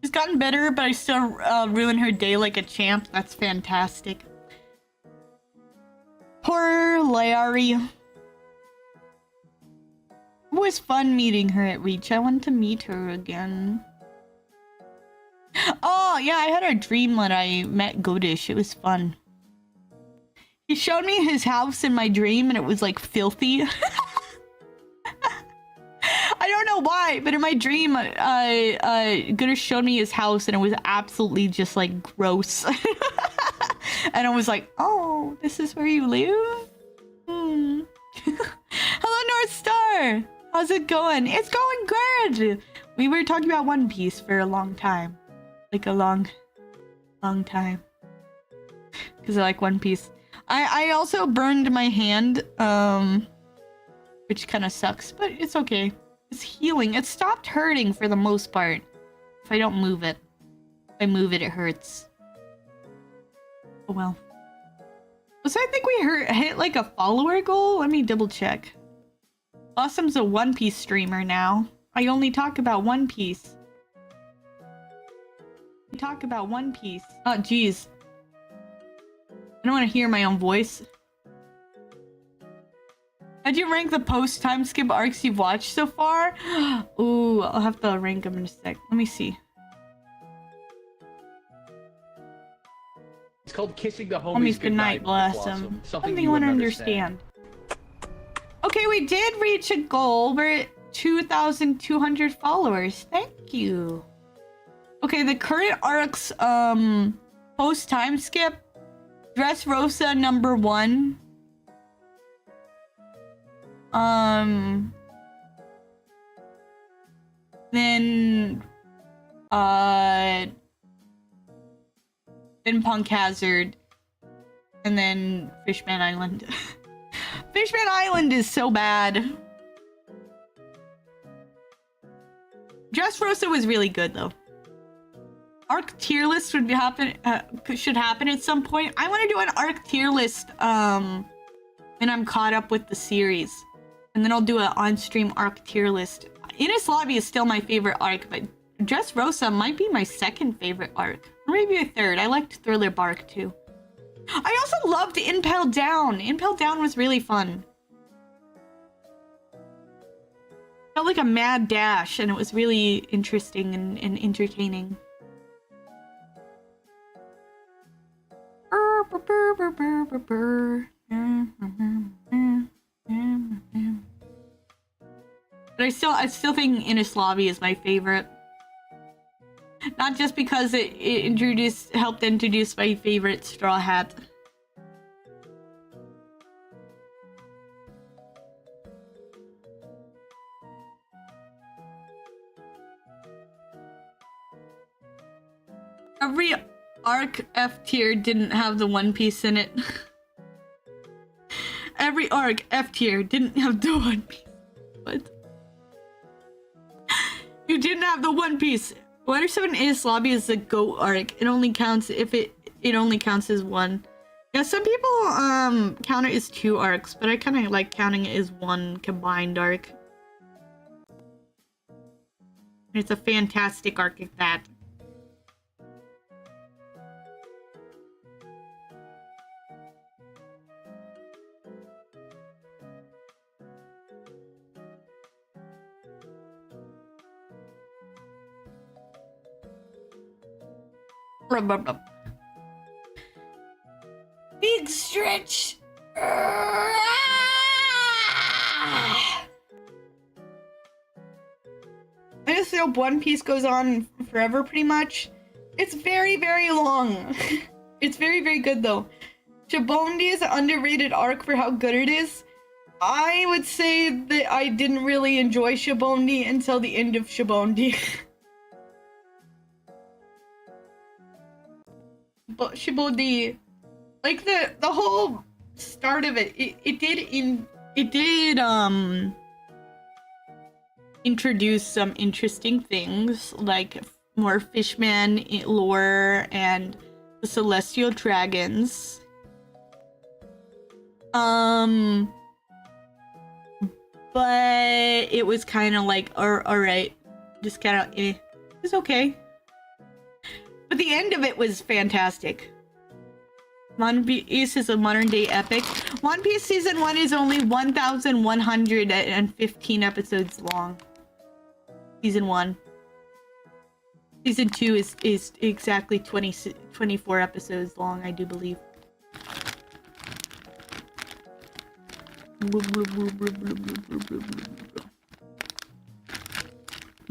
She's gotten better, but I still ruin her day like a champ. That's fantastic. Poor Larry. It was fun meeting her at Reach. I want to meet her again. Oh, yeah, I had a dream that I met Godish. It was fun. He showed me his house in my dream, and it was, like, filthy. I don't know why, but in my dream, Godish showed me his house, and it was absolutely just, like, gross. And I was like, oh, this is where you live? Hmm. Hello, North Star! How's it going? It's going good! We were talking about One Piece for a long time. Like a long time. Because I like One Piece. I also burned my hand, which kind of sucks, but it's okay. It's healing. It stopped hurting for the most part. If I don't move it. If I move it, it hurts. Oh well. So I think we hit like a follower goal? Let me double check. Blossom's a One Piece streamer now. I only talk about One Piece. I talk about One Piece. Oh, jeez. I don't want to hear my own voice. How'd you rank the post-time skip arcs you've watched so far? Ooh, I'll have to rank them in a sec. Let me see. It's called kissing the homies goodnight, Blossom. Something you want to understand. Okay, we did reach a goal. We're at 2,200 followers. Thank you. Okay, the current arcs, post time skip. Dressrosa #1. Then Punk Hazard, and then Fishman Island. Fishman Island is so bad. Dressrosa was really good though. Arc tier list would be should happen at some point. I want to do an arc tier list when I'm caught up with the series, and then I'll do an on-stream arc tier list. Ines Lobby is still my favorite arc, but Dressrosa might be my second favorite arc, or maybe a third. I liked Thriller Bark too. I also loved Impel Down. Impel Down was really fun. Felt like a mad dash, and it was really interesting and entertaining. But I still think Ines Lobby is my favorite. Not just because it helped introduce my favorite Straw Hat. Every arc F tier didn't have the One Piece in it. Every arc F tier didn't have the One Piece. What? You didn't have the One Piece. Water 7 Ines Lobby is the GOAT arc. It only counts if it only counts as one. Yeah, some people count it as 2 arcs, but I kind of like counting it as 1 combined arc. It's a fantastic arc at that. Big stretch. I just hope One Piece goes on forever, pretty much. It's very, very long. It's very, very good, though. Shibondi is an underrated arc for how good it is. I would say that I didn't really enjoy Shibondi until the end of Shibondi. But Shibondi, like the whole start of it, it did introduce some interesting things, like more fishman lore and the celestial dragons. But it was kind of like, alright, just kind of, it was okay. But the end of it was fantastic. One Piece is a modern day epic. One Piece season 1 is only 1,115 episodes long. Season 1. Season 2 is exactly 24 episodes long, I do believe.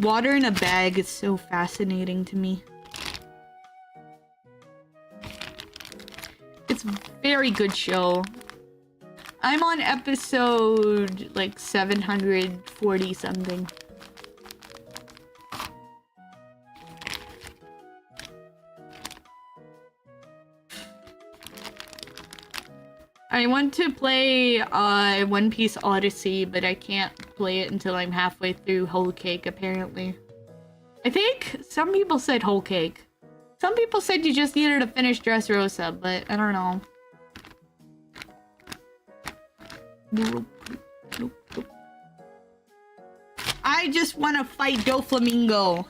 Water in a bag is so fascinating to me. It's a very good show. I'm on episode like 740 something. I want to play One Piece Odyssey, but I can't play it until I'm halfway through Whole Cake, apparently. I think some people said Whole Cake. Some people said you just needed to finish Dressrosa, but I don't know. I just want to fight Doflamingo.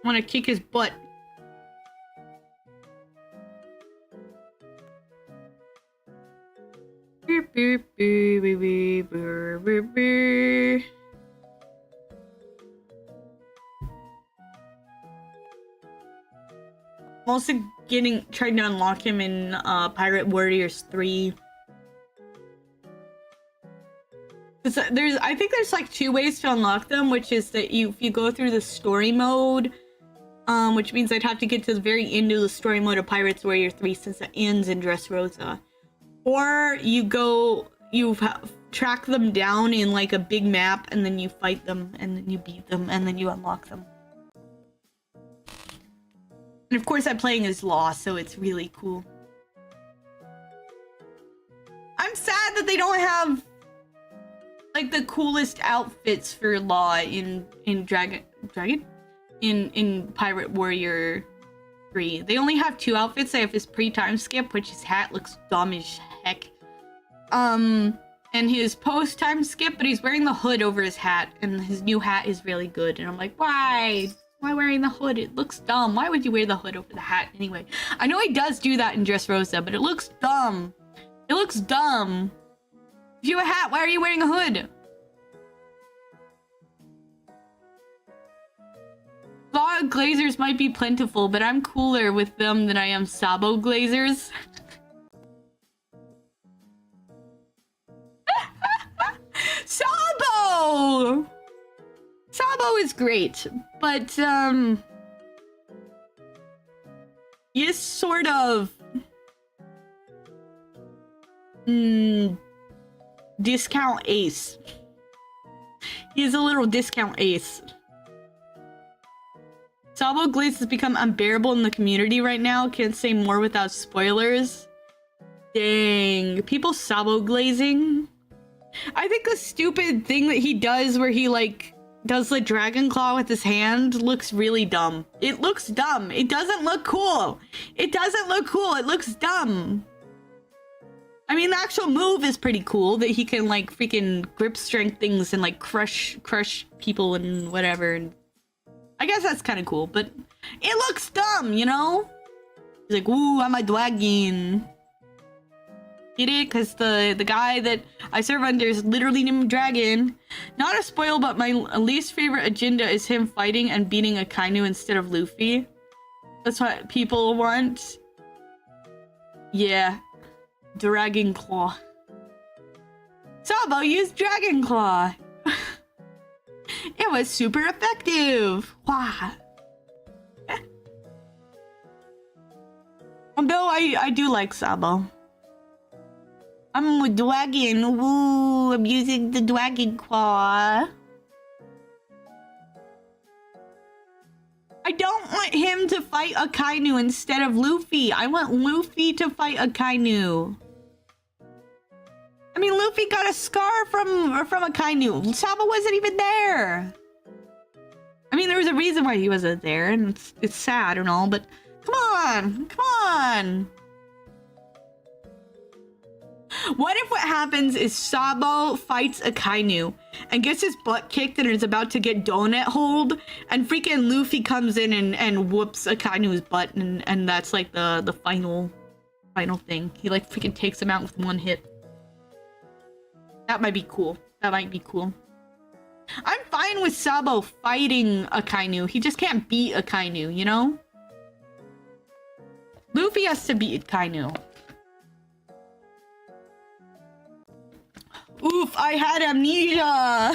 I want to kick his butt. I'm also trying to unlock him in Pirate Warriors 3. I think there's like 2 ways to unlock them, which is that if you go through the story mode, which means I'd have to get to the very end of the story mode of Pirates Warrior 3 since it ends in Dressrosa. Or you track them down in like a big map, and then you fight them, and then you beat them, and then you unlock them. And of course I'm playing as Law, so it's really cool. I'm sad that they don't have like the coolest outfits for Law in Pirate Warrior 3. They only have 2 outfits. They have his pre-time skip, which his hat looks dumb as heck. And his post-time skip, but he's wearing the hood over his hat, and his new hat is really good. And I'm like, why? Why wearing the hood? It looks dumb. Why would you wear the hood over the hat anyway? I know he does do that in Dressrosa, but it looks dumb. It looks dumb. If you have a hat, why are you wearing a hood? Law Glazers might be plentiful, but I'm cooler with them than I am Sabo Glazers. Sabo! Sabo is great, but he is sort of discount ace. He's a little discount ace. Sabo Glaze has become unbearable in the community right now. Can't say more without spoilers. Dang, people Sabo glazing. I think the stupid thing that he does where he like does the dragon claw with his hand looks really dumb. It looks dumb. It doesn't look cool. It doesn't look cool. It looks dumb. I mean, the actual move is pretty cool that he can like freaking grip strength things and like crush people and whatever. And I guess that's kind of cool, but it looks dumb, you know? He's like, ooh, I'm a dragon. Get it? Because the guy that I serve under is literally named Dragon. Not a spoil, but my least favorite agenda is him fighting and beating Akainu instead of Luffy. That's what people want. Yeah. Dragon Claw. Sabo used Dragon Claw. It was super effective. Wow. Though I do like Sabo. I'm a dragon. Woo, I'm using the Dragon Claw. I don't want him to fight Akainu instead of Luffy. I want Luffy to fight Akainu. I mean, Luffy got a scar from Akainu. Sabo wasn't even there. I mean, there was a reason why he wasn't there, and it's sad and all, but come on, come on. What if what happens is Sabo fights Akainu and gets his butt kicked and is about to get donut hold, and freaking Luffy comes in and whoops Akainu's butt, and that's like the final thing. He like freaking takes him out with one hit. That might be cool. That might be cool. I'm fine with Sabo fighting Akainu. He just can't beat Akainu, you know? Luffy has to beat Akainu. Oof, I had amnesia.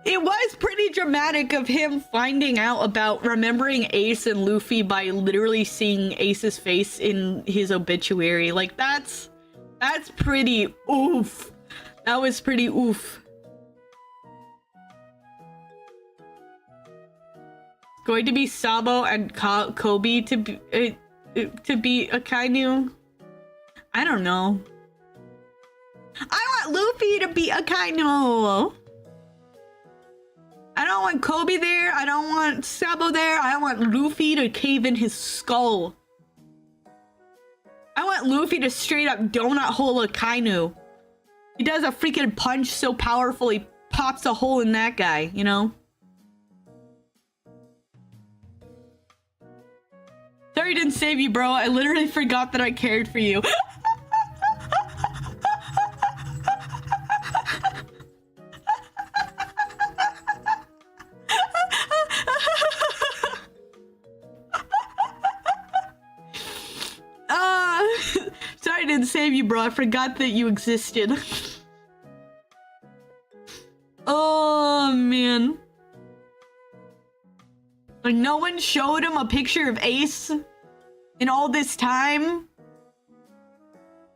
It was pretty dramatic of him finding out about remembering Ace and Luffy by literally seeing Ace's face in his obituary. Like, that's pretty oof. That was pretty oof. It's going to be Sabo and Kobe to be Akainu. I don't know. I want Luffy to be Akainu. I don't want Kobe there. I don't want Sabo there. I want Luffy to cave in his skull. I want Luffy to straight up donut hole Akainu. He does a freaking punch so powerful he pops a hole in that guy, you know? Sorry I didn't save you, bro. I literally forgot that I cared for you. Sorry I didn't save you, bro. I forgot that you existed. Oh, man. Like, no one showed him a picture of Ace in all this time?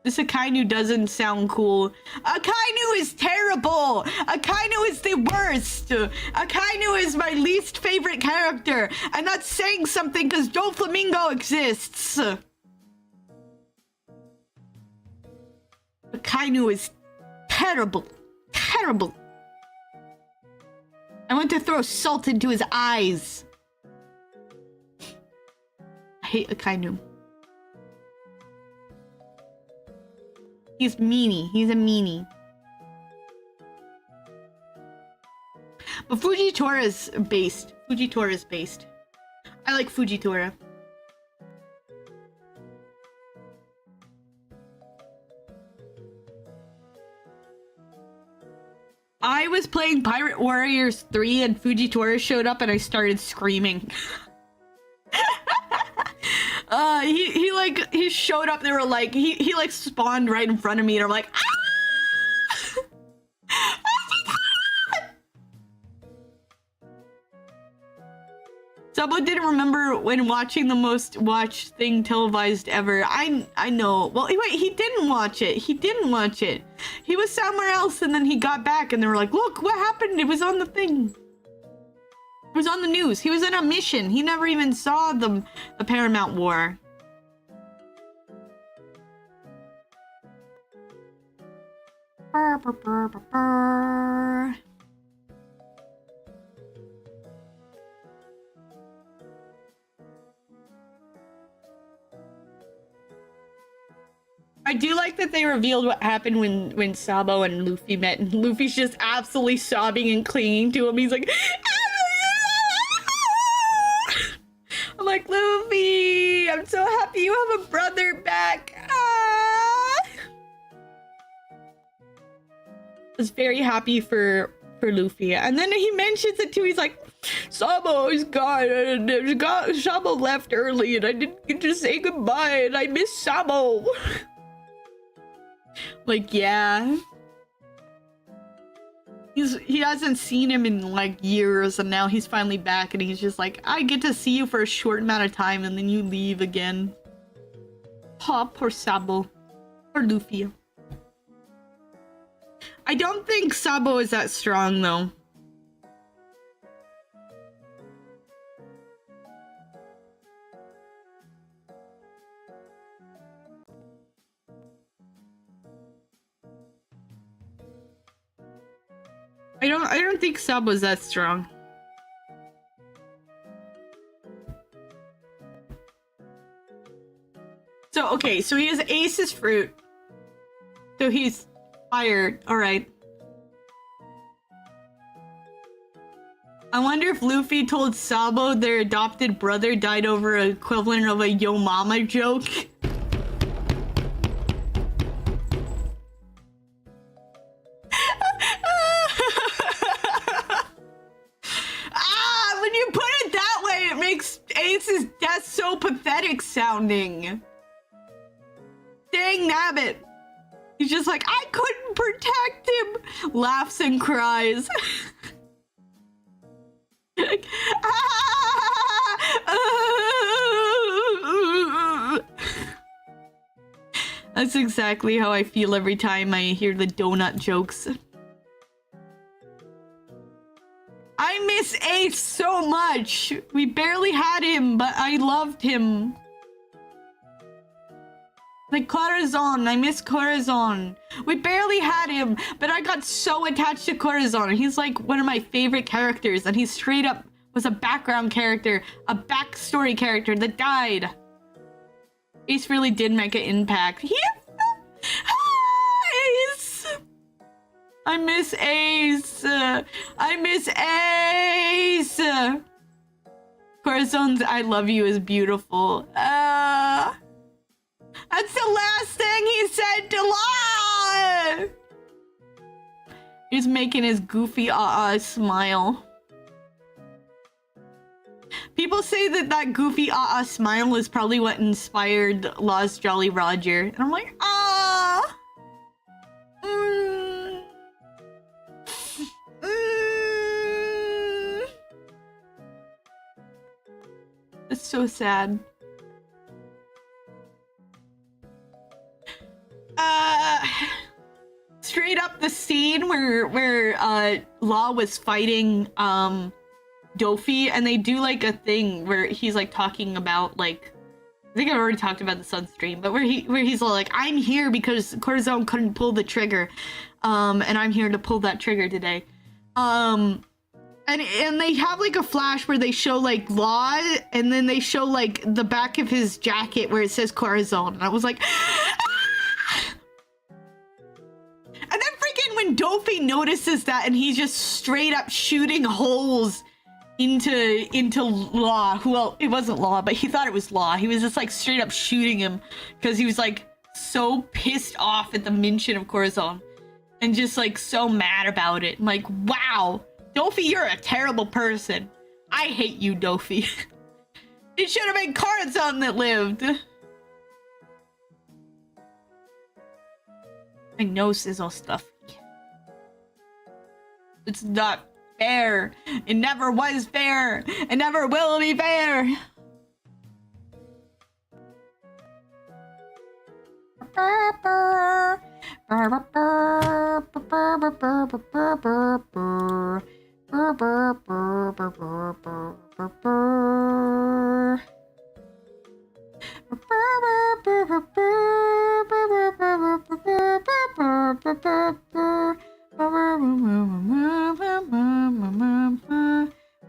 This Akainu doesn't sound cool. Akainu is terrible! Akainu is the worst! Akainu is my least favorite character! And that's saying something because Doflamingo exists! Akainu is terrible. Terrible. I want to throw salt into his eyes. I hate Akainu. He's meanie. He's a meanie. But Fujitora is based. Fujitora is based. I like Fujitora. I was playing Pirate Warriors 3 and Fujitora showed up and I started screaming. He showed up, they were like, he like spawned right in front of me and I'm like, ah! Someone didn't remember when watching the most watched thing televised ever. I know. Well, wait, he didn't watch it. He didn't watch it. He was somewhere else and then he got back and they were like, look, what happened? It was on the thing. It was on the news. He was on a mission. He never even saw the Paramount War. Burp. I do like that they revealed what happened when Sabo and Luffy met, and Luffy's just absolutely sobbing and clinging to him. He's like, I'm like, Luffy, I'm so happy you have a brother back. I was very happy for Luffy, and then he mentions it too. He's like, Sabo is gone, and Sabo left early, and I didn't get to say goodbye, and I miss Sabo. Like, yeah. He hasn't seen him in like years, and now he's finally back, and he's just like, I get to see you for a short amount of time, and then you leave again. Aw, poor Sabo. Or Luffy. I don't think Sabo is that strong, though. I don't think Sabo's that strong. So, okay, so he has Ace's fruit. So he's fired. Alright. I wonder if Luffy told Sabo their adopted brother died over an equivalent of a yo mama joke. When you put it that way, it makes Ace's death so pathetic sounding. Dang nabbit. He's just like, I couldn't protect him. Laughs and cries. Like, That's exactly how I feel every time I hear the donut jokes. I miss Ace so much. We barely had him, but I loved him. Like Corazon, I miss Corazon. We barely had him, but I got so attached to Corazon. He's like one of my favorite characters, and he straight up was a background character, a backstory character that died. Ace really did make an impact. Ace! I miss Ace. I miss Ace. Corazon's I love you is beautiful. That's the last thing he said to Law. He's making his goofy smile. People say that goofy smile is probably what inspired Law's Jolly Roger. And I'm like, ah. It's so sad. Straight up the scene where Law was fighting Dofi, and they do like a thing where he's like talking about like, I think I've already talked about the Sunstream, but where he's like, I'm here because Corazon couldn't pull the trigger, and I'm here to pull that trigger today. And they have like a flash where they show like Law, and then they show like the back of his jacket where it says Corazon, and I was like, ah! And then freaking when Dofi notices that, and he's just straight up shooting holes into Law. Well, it wasn't Law, but he thought it was Law. He was just like straight up shooting him because he was like so pissed off at the mention of Corazon and just like so mad about it. I'm like, wow, Dofi, you're a terrible person. I hate you, Dofi. It should have been Corazon that lived. I know Sizzle stuff. It's not fair. It never was fair. It never will be fair.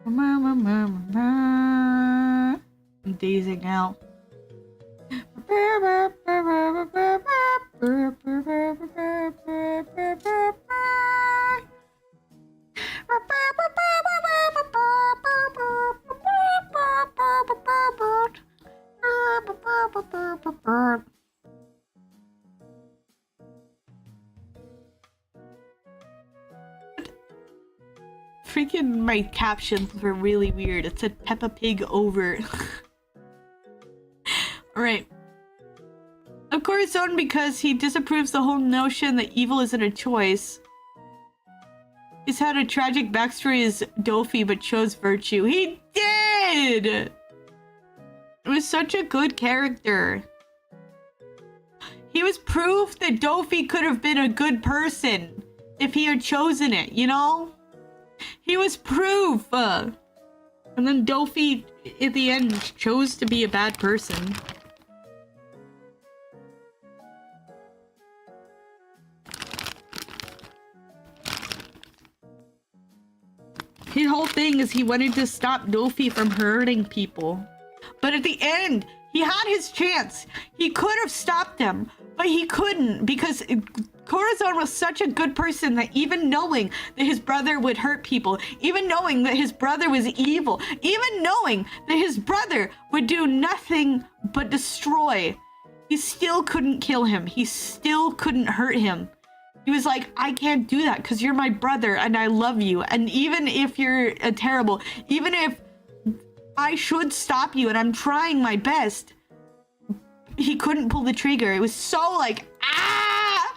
I'm dazing out. Freaking my captions were really weird. It said Peppa Pig over. Alright. Of course, on because he disapproves the whole notion that evil isn't a choice. He's had a tragic backstory as Dofi, but chose virtue. He did! It was such a good character. He was proof that Dofi could have been a good person if he had chosen it, you know? He was proof! And then Dofi, at the end, chose to be a bad person. His whole thing is he wanted to stop Dofi from hurting people. But at the end, he had his chance. He could have stopped him, but he couldn't because Corazon was such a good person that even knowing that his brother would hurt people, even knowing that his brother was evil, even knowing that his brother would do nothing but destroy, he still couldn't kill him. He still couldn't hurt him. He was like, I can't do that because you're my brother and I love you. And even if you're terrible, even if I should stop you and I'm trying my best, he couldn't pull the trigger. It was so like, ah!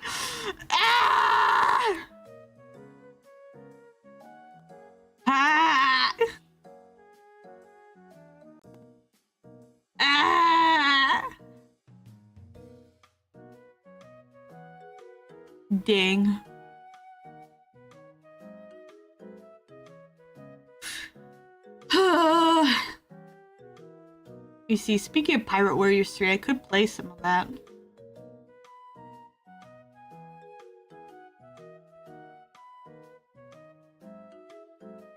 Ah! Ah! Ah! Dang. You see, speaking of Pirate Warriors 3, I could play some of that.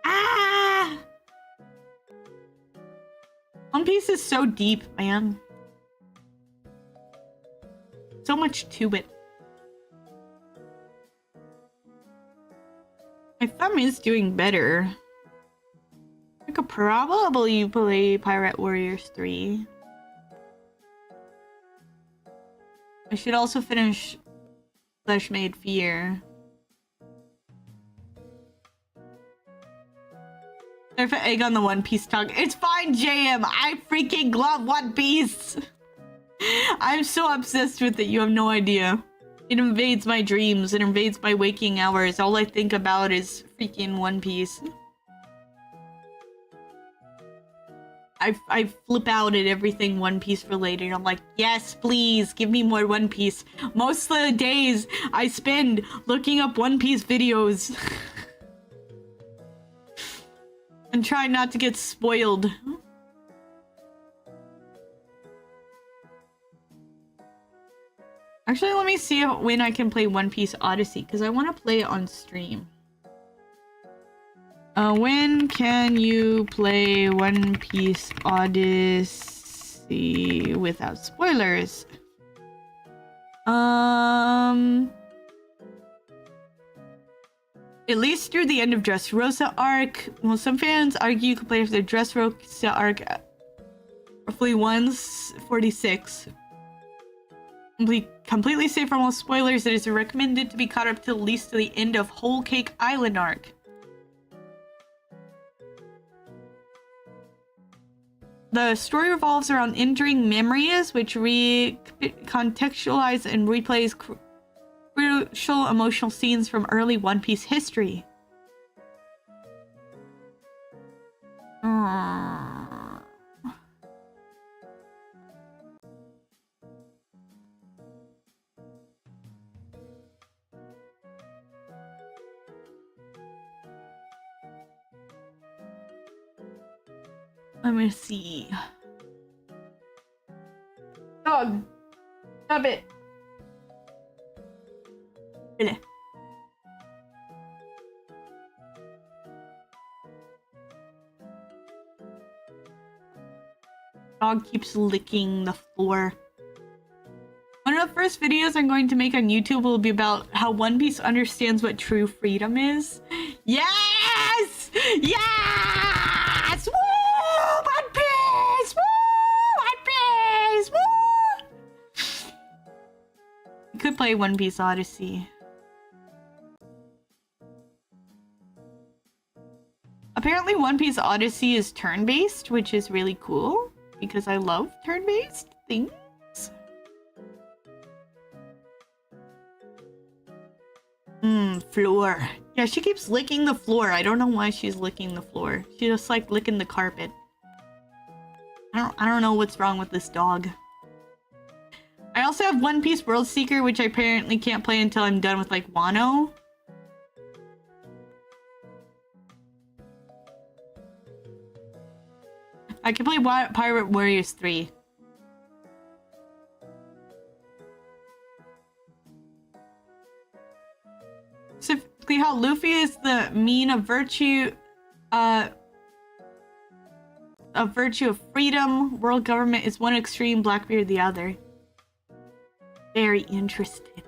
Ah! One Piece is so deep, man. So much to it. My thumb is doing better. I could probably play Pirate Warriors 3. I should also finish Flesh Made Fear. Sorry for egg on the One Piece talk. It's fine, JM. I freaking love One Piece. I'm so obsessed with it. You have no idea. It invades my dreams. It invades my waking hours. All I think about is freaking One Piece. I flip out at everything One Piece related. I'm like, yes, please, give me more One Piece. Most of the days I spend looking up One Piece videos. And try not to get spoiled. Actually, let me see when I can play One Piece Odyssey, because I want to play it on stream. When can you play One Piece Odyssey without spoilers? At least through the end of Dressrosa arc. Well, some fans argue you could play the Dressrosa arc roughly 146. Completely safe from all spoilers, it is recommended to be caught up to at least to the end of Whole Cake Island arc. The story revolves around enduring memories, which recontextualize and replays crucial emotional scenes from early One Piece history. Let me see. Dog! Stop it! Really? Dog keeps licking the floor. One of the first videos I'm going to make on YouTube will be about how One Piece understands what true freedom is. Yes! Yes! Woo! One Piece! Woo! One Piece! Woo! You could play One Piece Odyssey. Apparently One Piece Odyssey is turn-based, which is really cool because I love turn-based things. Floor. Yeah, she keeps licking the floor. I don't know why she's licking the floor. She just like licking the carpet. I don't know what's wrong with this dog. I also have One Piece World Seeker, which I apparently can't play until I'm done with like Wano. I can play Pirate Warriors 3. Specifically how Luffy is the mean of virtue of freedom, world government is one extreme, Blackbeard the other. Very interested.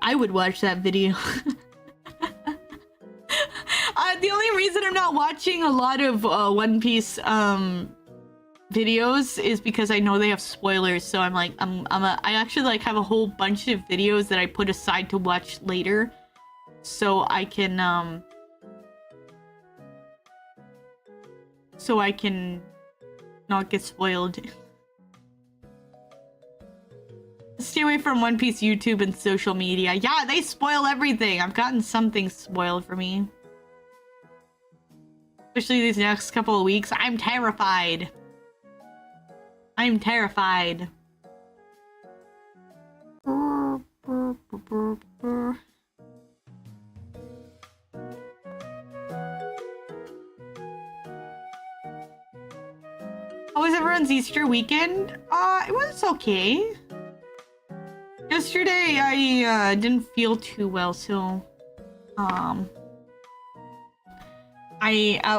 I would watch that video. The only reason I'm not watching a lot of One Piece videos is because I know they have spoilers. So I'm like, I actually like have a whole bunch of videos that I put aside to watch later, so I can not get spoiled. Stay away from One Piece YouTube and social media. Yeah, they spoil everything. I've gotten something spoiled for me. Especially these next couple of weeks. I'm terrified. I'm terrified. How was everyone's Easter weekend? It was okay. Yesterday I didn't feel too well, so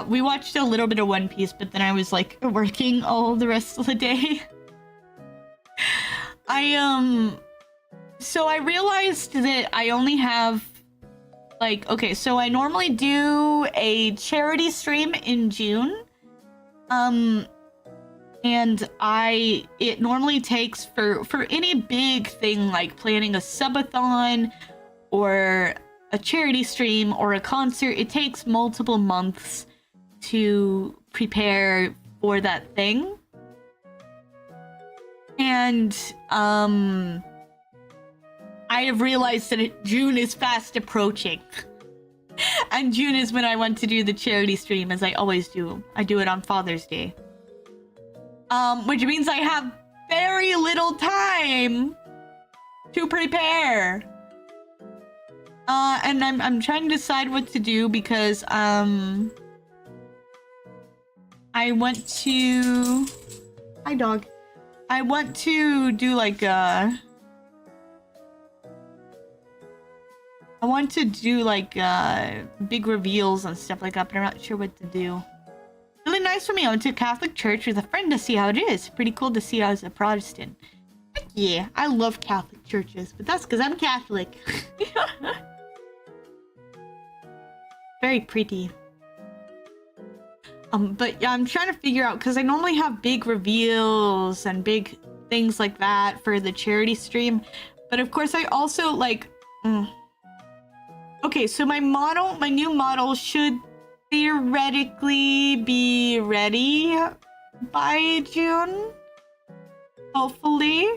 we watched a little bit of One Piece, but then I was like working all the rest of the day. So I realized that I only have like, okay, so I normally do a charity stream in June. And it normally takes for any big thing like planning a subathon or a charity stream or a concert, it takes multiple months to prepare for that thing. And I have realized that June is fast approaching. And June is when I want to do the charity stream, as I always do. I do it on Father's Day. Which means I have very little time to prepare. And I'm trying to decide what to do because I want to... Hi, dog. I want to do like big reveals and stuff like that, but I'm not sure what to do. Really nice for me. I went to a Catholic church with a friend to see how it is. Pretty cool to see how as a Protestant. Heck yeah, I love Catholic churches, but that's because I'm Catholic. Very pretty. But yeah, I'm trying to figure out, because I normally have big reveals and big things like that for the charity stream. But of course I also like... Okay, so my new model should theoretically be ready by June. Hopefully.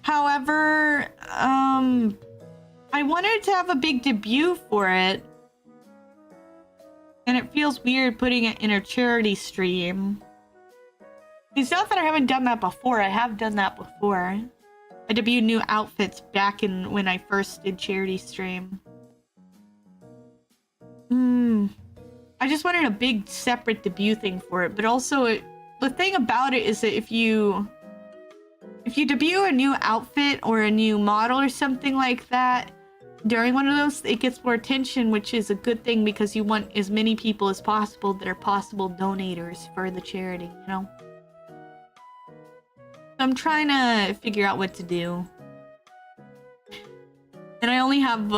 However, I wanted to have a big debut for it. And it feels weird putting it in a charity stream. It's not that I haven't done that before. I have done that before. I debuted new outfits back in when I first did charity stream. I just wanted a big separate debut thing for it, but also the thing about it is that if you debut a new outfit or a new model or something like that during one of those, it gets more attention, which is a good thing because you want as many people as possible that are possible donators for the charity, you know? I'm trying to figure out what to do. And I only have,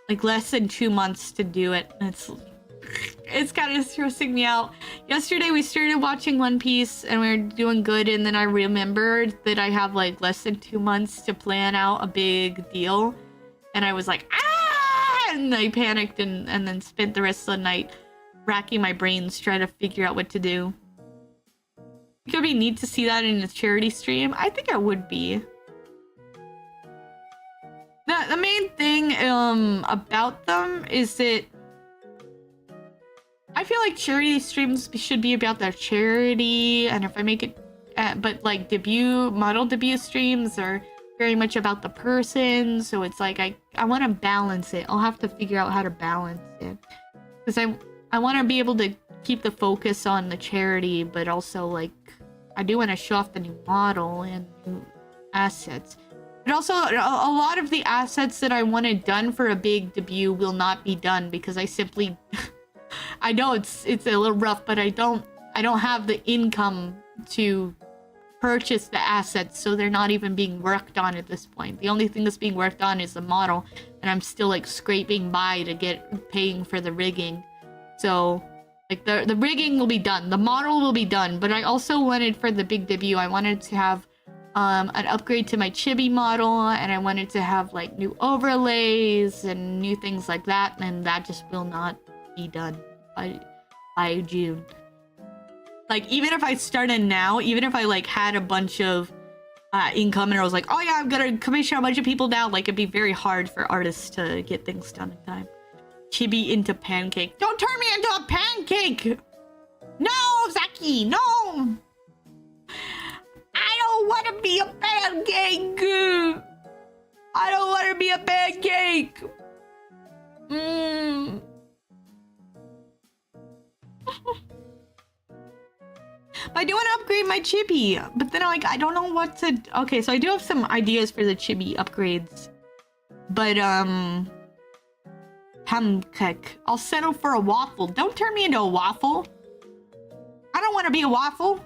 like less than 2 months to do it. It's kind of stressing me out. Yesterday we started watching One Piece and we were doing good, and then I remembered that I have like less than 2 months to plan out a big deal. And I was like, ah! And I panicked and then spent the rest of the night racking my brains trying to figure out what to do. It could be neat to see that in a charity stream. I think it would be. The main thing about them is that I feel like charity streams should be about their charity, and if I make it, but like model debut streams are very much about the person, so it's like I want to balance it. I'll have to figure out how to balance it, because I want to be able to keep the focus on the charity, but also like I do want to show off the new model and new assets. But also, a lot of the assets that I wanted done for a big debut will not be done because I simply, I know it's a little rough, but I don't have the income to purchase the assets, so they're not even being worked on at this point. The only thing that's being worked on is the model, and I'm still like scraping by to get paying for the rigging. So, like the rigging will be done, the model will be done, but I also wanted for the big debut, I wanted to have an upgrade to my chibi model, and I wanted to have like new overlays and new things like that, and that just will not be done by June. Like, even if I started now, even if I like had a bunch of income and I was like, oh yeah, I'm gonna commission a bunch of people now, like it'd be very hard for artists to get things done in time. Chibi into pancake. Don't turn me into a pancake! No, Zaki, no! I don't want to be a pancake! I don't want to be a pancake! I do want to upgrade my chibi, but then I don't know what to... Okay, so I do have some ideas for the chibi upgrades. But, pancake. I'll settle for a waffle. Don't turn me into a waffle. I don't want to be a waffle.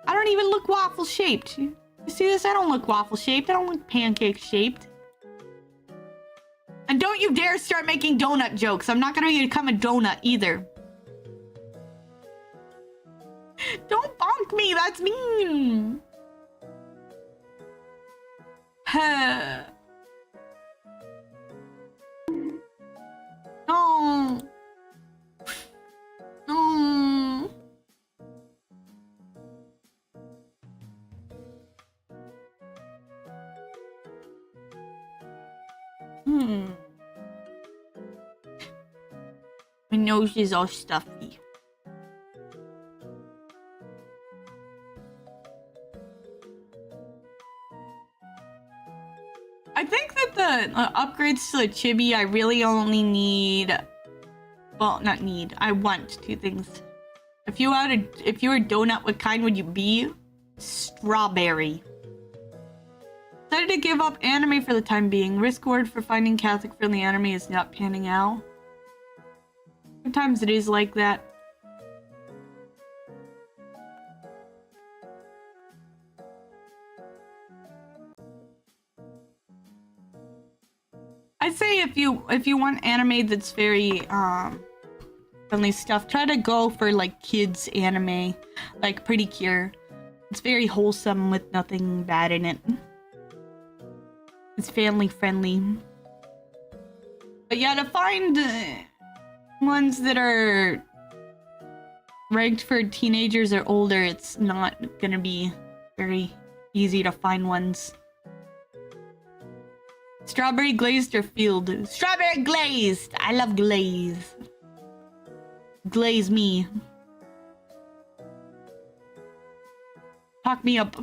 I don't even look waffle shaped. You see this? I don't look waffle shaped. I don't look pancake shaped. And don't you dare start making donut jokes. I'm not gonna become a donut either. Don't bonk me. That's mean. No. No. My nose is all stuffy. I think that the upgrades to the chibi, I really only need... Well, not need. I want 2 things. If you were a donut, what kind would you be? Strawberry. Decided to give up anime for the time being. Risk reward for finding Catholic-friendly anime is not panning out. Sometimes it is like that. I'd say if you want anime that's very friendly stuff, try to go for like kids anime, like Pretty Cure. It's very wholesome with nothing bad in it. It's family friendly. But yeah, to find ones that are ranked for teenagers or older, it's not gonna be very easy to find ones. Strawberry glazed or filled? Strawberry glazed! I love glaze. Glaze me. Talk me up.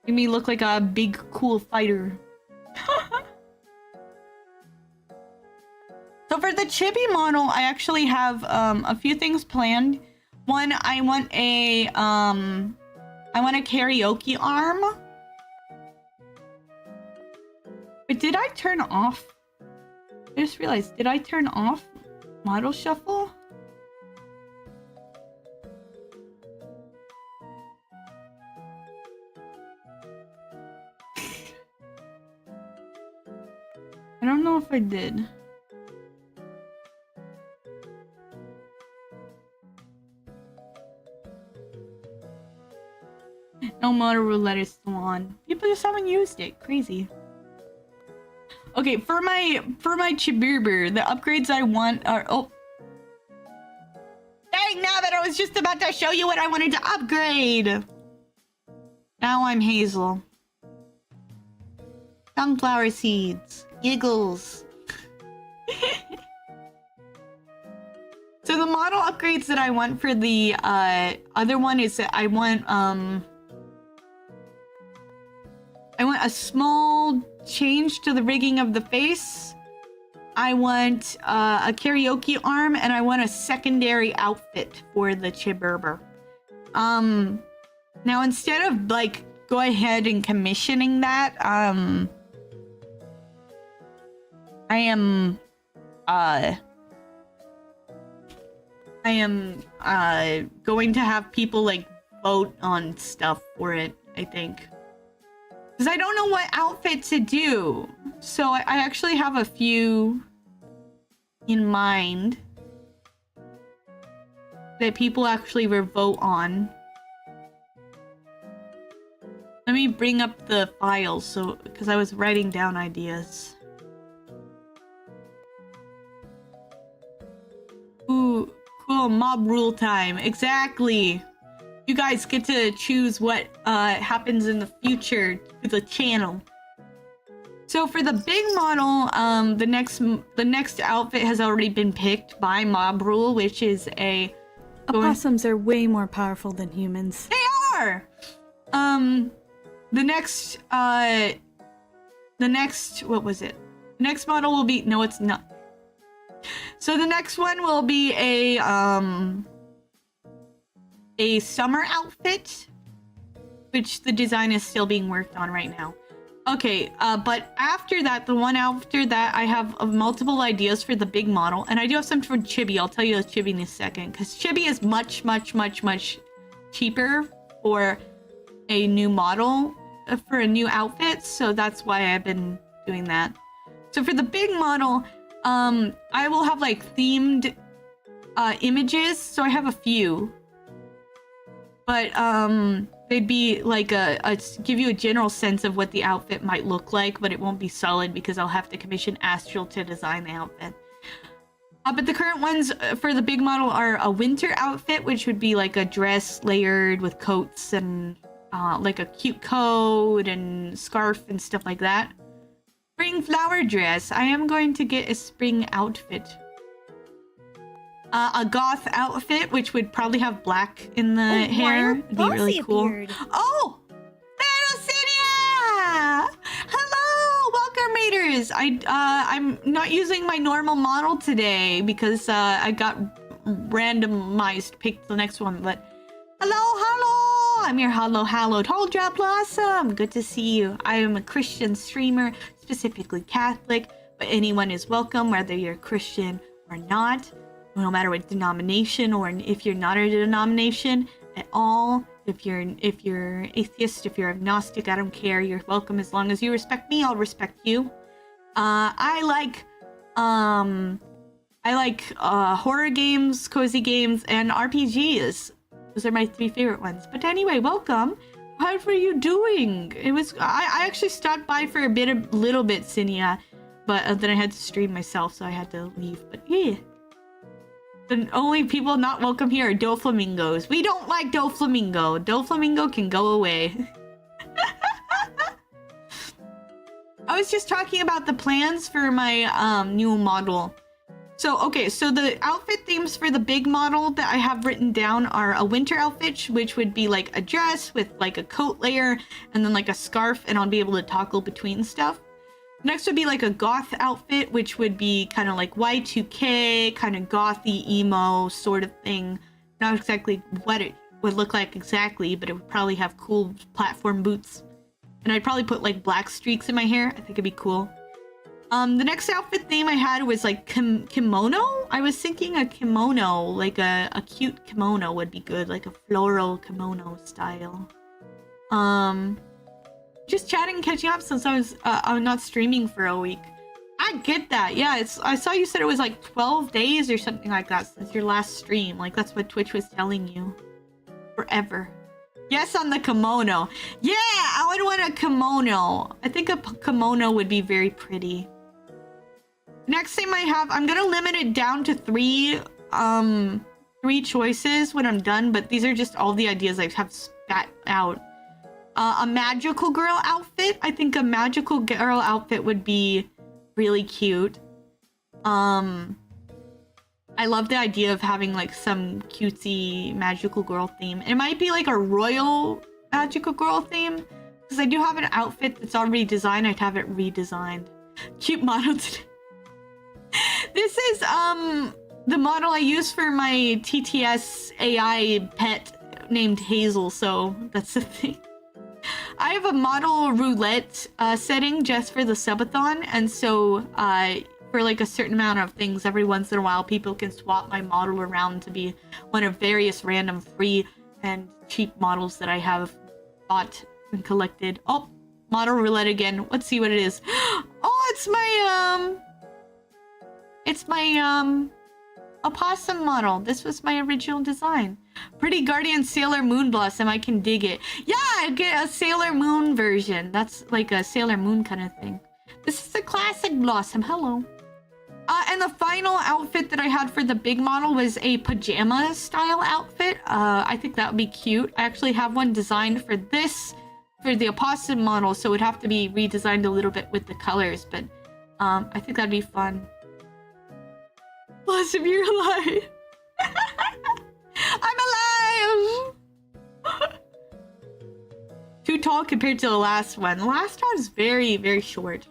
Make me look like a big, cool fighter. So for the chibi model, I actually have a few things planned. One, I want a karaoke arm. But did I turn off? I just realized, did I turn off model shuffle? never did. No motor roulette is still on. People just haven't used it. Crazy. Okay, for my Chiberber, the upgrades I want are dang nabbit, I was just about to show you what I wanted to upgrade. Now I'm Hazel. Sunflower seeds. Giggles. So the model upgrades that I want for the other one is that I want a small change to the rigging of the face. I want a karaoke arm, and I want a secondary outfit for the Chiberber. Now instead of like go ahead and commissioning that, I am going to have people like vote on stuff for it, I think. Because I don't know what outfit to do. So I actually have a few in mind that people actually will vote on. Let me bring up the files so because I was writing down ideas. Ooh, cool, mob rule time. Exactly. You guys get to choose what happens in the future to the channel. So for the big model, the next outfit has already been picked by Mob Rule, which is a Opossums are way more powerful than humans. They are. The next what was it? The next model will be no, it's not. So the next one will be a summer outfit, which the design is still being worked on right now. Okay, but after that, the one after that, I have multiple ideas for the big model, and I do have some for Chibi. I'll tell you the Chibi in a second, because Chibi is much cheaper for a new model, for a new outfit, so that's why I've been doing that. So for the big model, I will have like themed images, so I have a few. But they'd be like give you a general sense of what the outfit might look like, but it won't be solid because I'll have to commission Astral to design the outfit. But the current ones for the big model are a winter outfit, which would be like a dress layered with coats and like a cute coat and scarf and stuff like that. Spring flower dress. I am going to get a spring outfit. A goth outfit, which would probably have black in the hair. It'd be really cool. Appeared. Oh! Thanosinia! Hello! Welcome, Raiders! I'm not using my normal model today because I got randomized, picked the next one, but hello! I'm your hallowed Huldra Blossom! Good to see you. I am a Christian streamer, specifically Catholic, but anyone is welcome, whether you're Christian or not. No matter what denomination, or if you're not a denomination at all, if you're atheist, if you're agnostic, I don't care. You're welcome as long as you respect me. I'll respect you. I like horror games, cozy games, and RPGs. Those are my 3 favorite ones. But anyway, welcome. How are you doing? I actually stopped by for a little bit, Cinia, but then I had to stream myself, so I had to leave. But yeah. The only people not welcome here are Doflamingos. We don't like Doflamingo. Doflamingo can go away. I was just talking about the plans for my new model. So, okay, so the outfit themes for the big model that I have written down are a winter outfit, which would be like a dress with like a coat layer and then like a scarf, and I'll be able to toggle between stuff. Next would be like a goth outfit, which would be kind of like Y2K, kind of gothy, emo sort of thing. Not exactly what it would look like exactly, but it would probably have cool platform boots. And I'd probably put like black streaks in my hair. I think it'd be cool. The next outfit theme I had was like kimono. I was thinking a kimono, like a cute kimono would be good, like a floral kimono style. Just chatting and catching up since I'm not streaming for a week. I get that. Yeah, I saw you said it was like 12 days or something like that since your last stream. Like, that's what Twitch was telling you. Forever. Yes, on the kimono. Yeah, I would want a kimono. I think a kimono would be very pretty. Next thing I have, I'm gonna limit it down to three choices when I'm done, but these are just all the ideas I have spat out. A magical girl outfit. I think a magical girl outfit would be really cute. I love the idea of having like some cutesy magical girl theme. It might be like a royal magical girl theme, because I do have an outfit that's already designed. I'd have it redesigned. Cute model today. This is the model I use for my TTS AI pet named Hazel, so that's the thing. I have a model roulette setting just for the subathon, and so for like a certain amount of things, every once in a while, people can swap my model around to be one of various random free and cheap models that I have bought and collected. Oh, model roulette again. Let's see what it is. Oh, it's my opossum model. This was my original design. Pretty Guardian Sailor Moon Blossom. I can dig it. Yeah, I get a Sailor Moon version. That's like a Sailor Moon kind of thing. This is a classic Blossom. Hello. And the final outfit that I had for the big model was a pajama style outfit. I think that would be cute. I actually have one designed for this, for the opossum model, so it would have to be redesigned a little bit with the colors, but I think that'd be fun. Blossom, you're alive. I'm alive! Too tall compared to the last one. The last one is very, very short.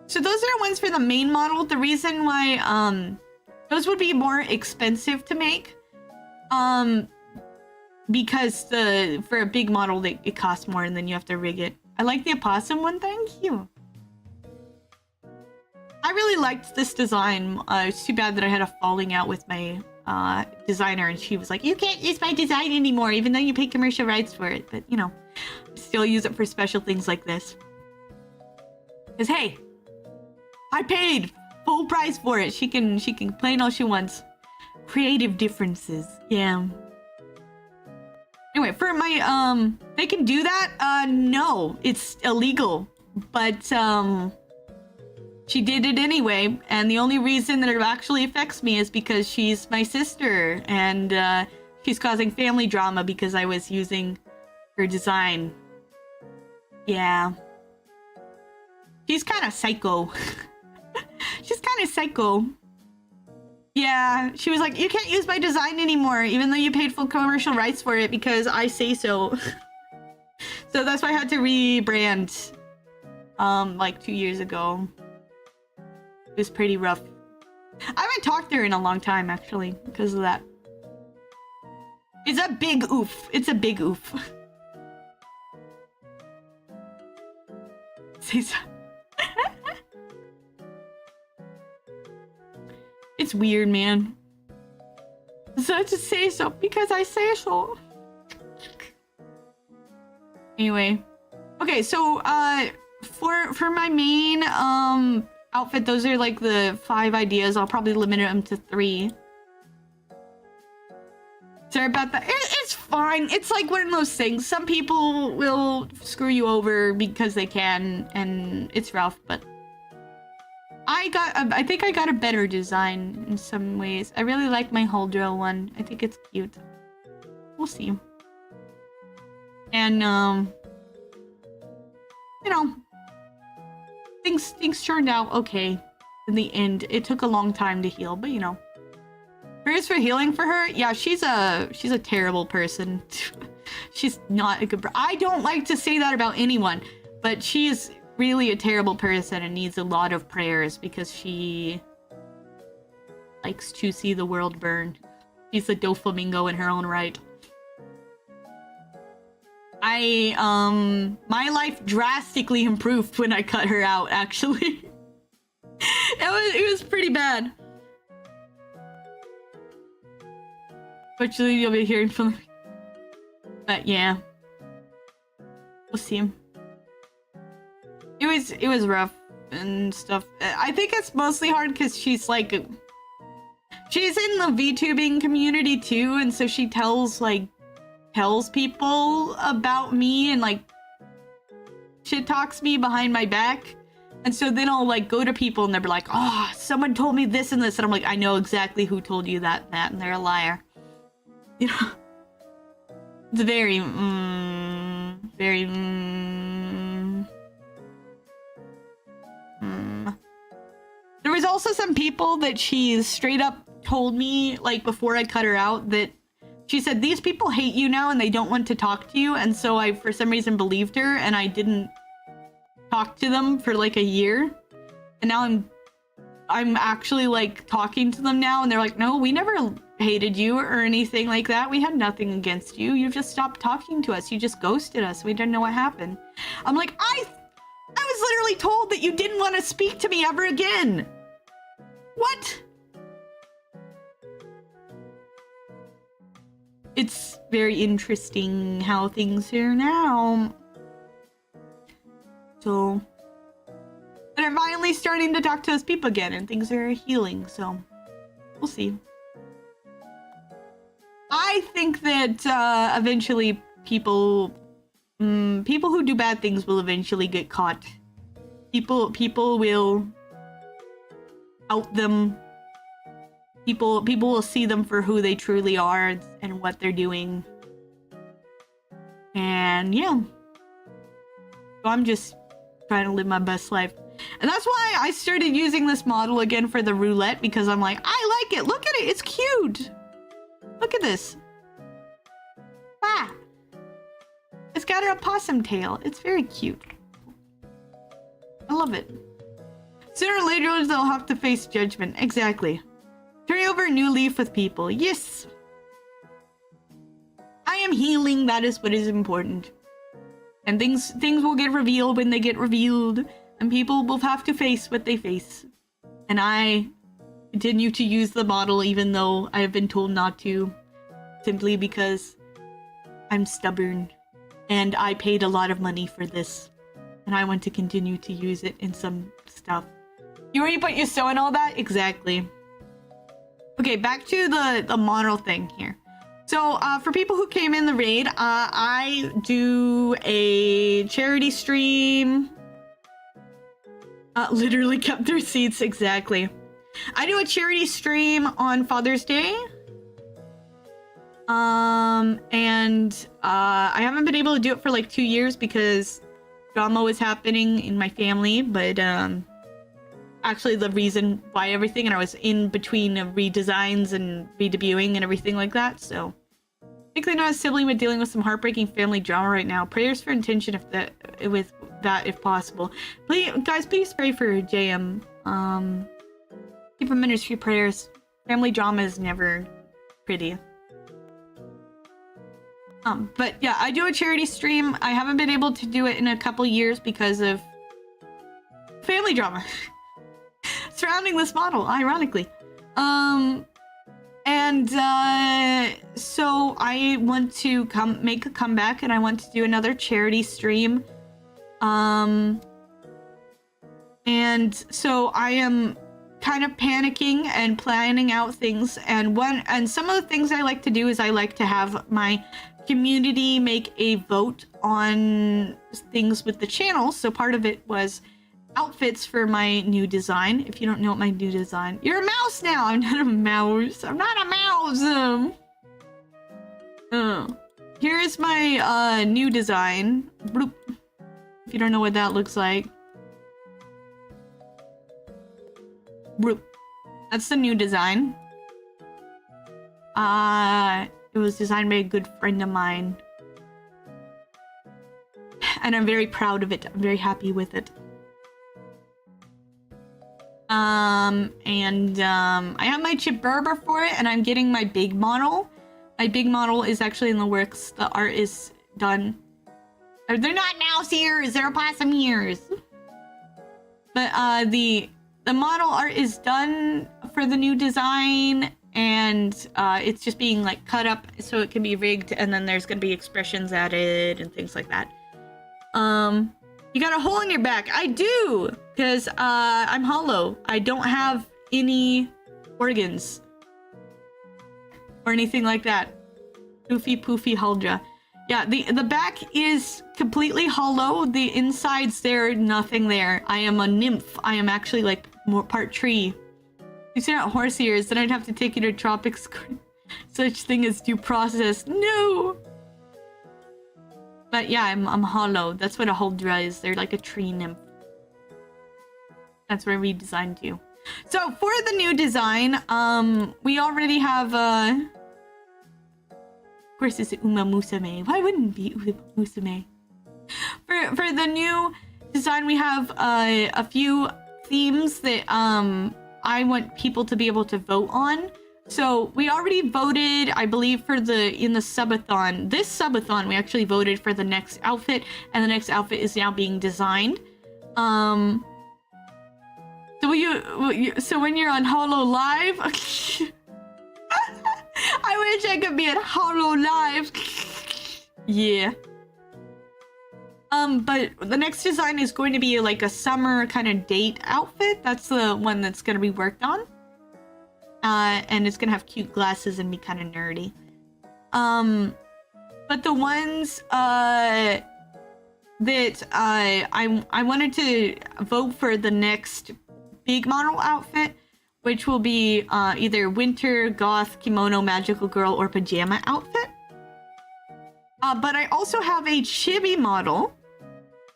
So those are the ones for the main model. The reason why those would be more expensive to make, because for a big model it costs more and then you have to rig it. I like the opossum one. Thank you. I really liked this design. It's too bad that I had a falling out with my designer, and she was like, "You can't use my design anymore, even though you pay commercial rights for it." But you know, still use it for special things like this. Cause hey, I paid full price for it. She can complain all she wants. Creative differences, yeah. Anyway, for my they can do that. No, it's illegal, but she did it anyway, and the only reason that it actually affects me is because she's my sister, and she's causing family drama because I was using her design. Yeah. She's kind of psycho. She's kind of psycho. Yeah, she was like, "You can't use my design anymore, even though you paid full commercial rights for it, because I say so." So that's why I had to rebrand, like 2 years ago. It was pretty rough. I haven't talked to her in a long time, actually, because of that. It's a big oof. It's a big oof. Say so. It's weird, man. So I just say so because I say so. Anyway. Okay, so for my main outfit, those are like the 5 ideas. I'll probably limit them to 3. Sorry about that. It's fine. It's like one of those things. Some people will screw you over because they can, and it's rough, but I think I got a better design in some ways. I really like my Huldra one. I think it's cute. We'll see. And you know, things turned out okay in the end. It took a long time to heal, but you know. Prayers for healing for her? Yeah, she's a terrible person. She's not a good I don't like to say that about anyone, but she is really a terrible person and needs a lot of prayers because she likes to see the world burn. She's a doflamingo in her own right. My life drastically improved when I cut her out, actually. It was pretty bad. Fortunately, you'll be hearing from me. But yeah. We'll see. It was rough. and stuff. I think it's mostly hard because she's like, she's in the VTubing community too, and so she tells people about me and like shit talks me behind my back. And so then I'll like go to people and they're like, oh, someone told me this and this, and I'm like, I know exactly who told you that, and they're a liar. You know, it's very There was also some people that she straight up told me, like before I cut her out, that she said, these people hate you now and they don't want to talk to you. And so I, for some reason, believed her and I didn't talk to them for like a year. And now I'm actually like talking to them now and they're like, no, we never hated you or anything like that. We had nothing against you. You just stopped talking to us. You just ghosted us. We didn't know what happened. I'm like, I was literally told that you didn't want to speak to me ever again. What? It's very interesting how things are now. So, but I'm finally starting to talk to those people again and things are healing, so we'll see. I think that eventually people who do bad things will eventually get caught. People will out them. People will see them for who they truly are and what they're doing. And yeah. So I'm just trying to live my best life. And that's why I started using this model again for the roulette, because I'm like, I like it. Look at it. It's cute. Look at this. Ah. It's got a possum tail. It's very cute. I love it. Sooner or later, they'll have to face judgment. Exactly. Turning over a new leaf with people. Yes. I am healing. That is what is important. And things will get revealed when they get revealed. And people will have to face what they face. And I continue to use the model even though I have been told not to. Simply because I'm stubborn. And I paid a lot of money for this. And I want to continue to use it in some stuff. You already put your sew and all that? Exactly. Okay, back to the model thing here. So, for people who came in the raid, I do a charity stream. Literally kept their seats, exactly. I do a charity stream on Father's Day. And I haven't been able to do it for like 2 years because drama was happening in my family, but actually the reason why everything, and I was in between redesigns and redebuting and everything like that, so particularly not a sibling, but dealing with some heartbreaking family drama right now. Prayers for intention if possible. Please, guys, please pray for JM. Keep him in his few prayers. Family drama is never pretty. But yeah, I do a charity stream. I haven't been able to do it in a couple years because of family drama surrounding this model, ironically. So I want to make a comeback, and I want to do another charity stream. And so I am kind of panicking and planning out things, and some of the things I like to do is I like to have my community make a vote on things with the channel. So part of it was outfits for my new design. If you don't know what my new design, you're a mouse now. I'm not a mouse. I'm not a mouse. Here's my new design. Bloop. If you don't know what that looks like. Bloop. That's the new design. It was designed by a good friend of mine. And I'm very proud of it. I'm very happy with it. I have my chip Berber for it, and I'm getting my big model. My big model is actually in the works. The art is done. They're not mouse ears, they're possum ears. But the model art is done for the new design, and it's just being like cut up so it can be rigged, and then there's gonna be expressions added and things like that. You got a hole in your back. I do, because I'm hollow. I don't have any organs or anything like that. Poofy poofy Huldra. Yeah, the back is completely hollow. The insides there, nothing there. I am a nymph. I am actually like more part tree. If you're not horse ears, then I'd have to take you to tropics. Such thing as due process. No. But yeah, I'm hollow. That's what a Huldra is. They're like a tree nymph. That's where we designed you. So for the new design, we already have of course it's Uma Musume. Why wouldn't it be Uma Musume? For the new design, we have a few themes that I want people to be able to vote on. So we already voted, I believe, in the Subathon. This Subathon, we actually voted for the next outfit, and the next outfit is now being designed. So when you're on Hollow Live, I wish I could be at Hollow Live. Yeah. But the next design is going to be like a summer kind of date outfit. That's the one that's going to be worked on. And it's gonna have cute glasses and be kind of nerdy. But the ones that I wanted to vote for the next big model outfit, which will be either winter, goth, kimono, magical girl, or pajama outfit. But I also have a chibi model,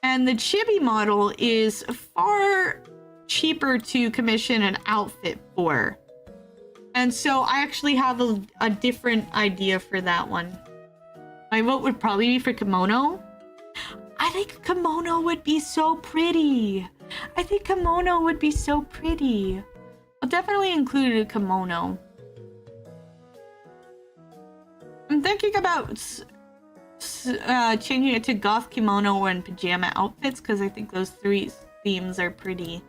and the chibi model is far cheaper to commission an outfit for. And so I actually have a different idea for that one. My vote would probably be for kimono. I think kimono would be so pretty. I think kimono would be so pretty. I'll definitely include a kimono. I'm thinking about changing it to goth, kimono, and pajama outfits because I think those three themes are pretty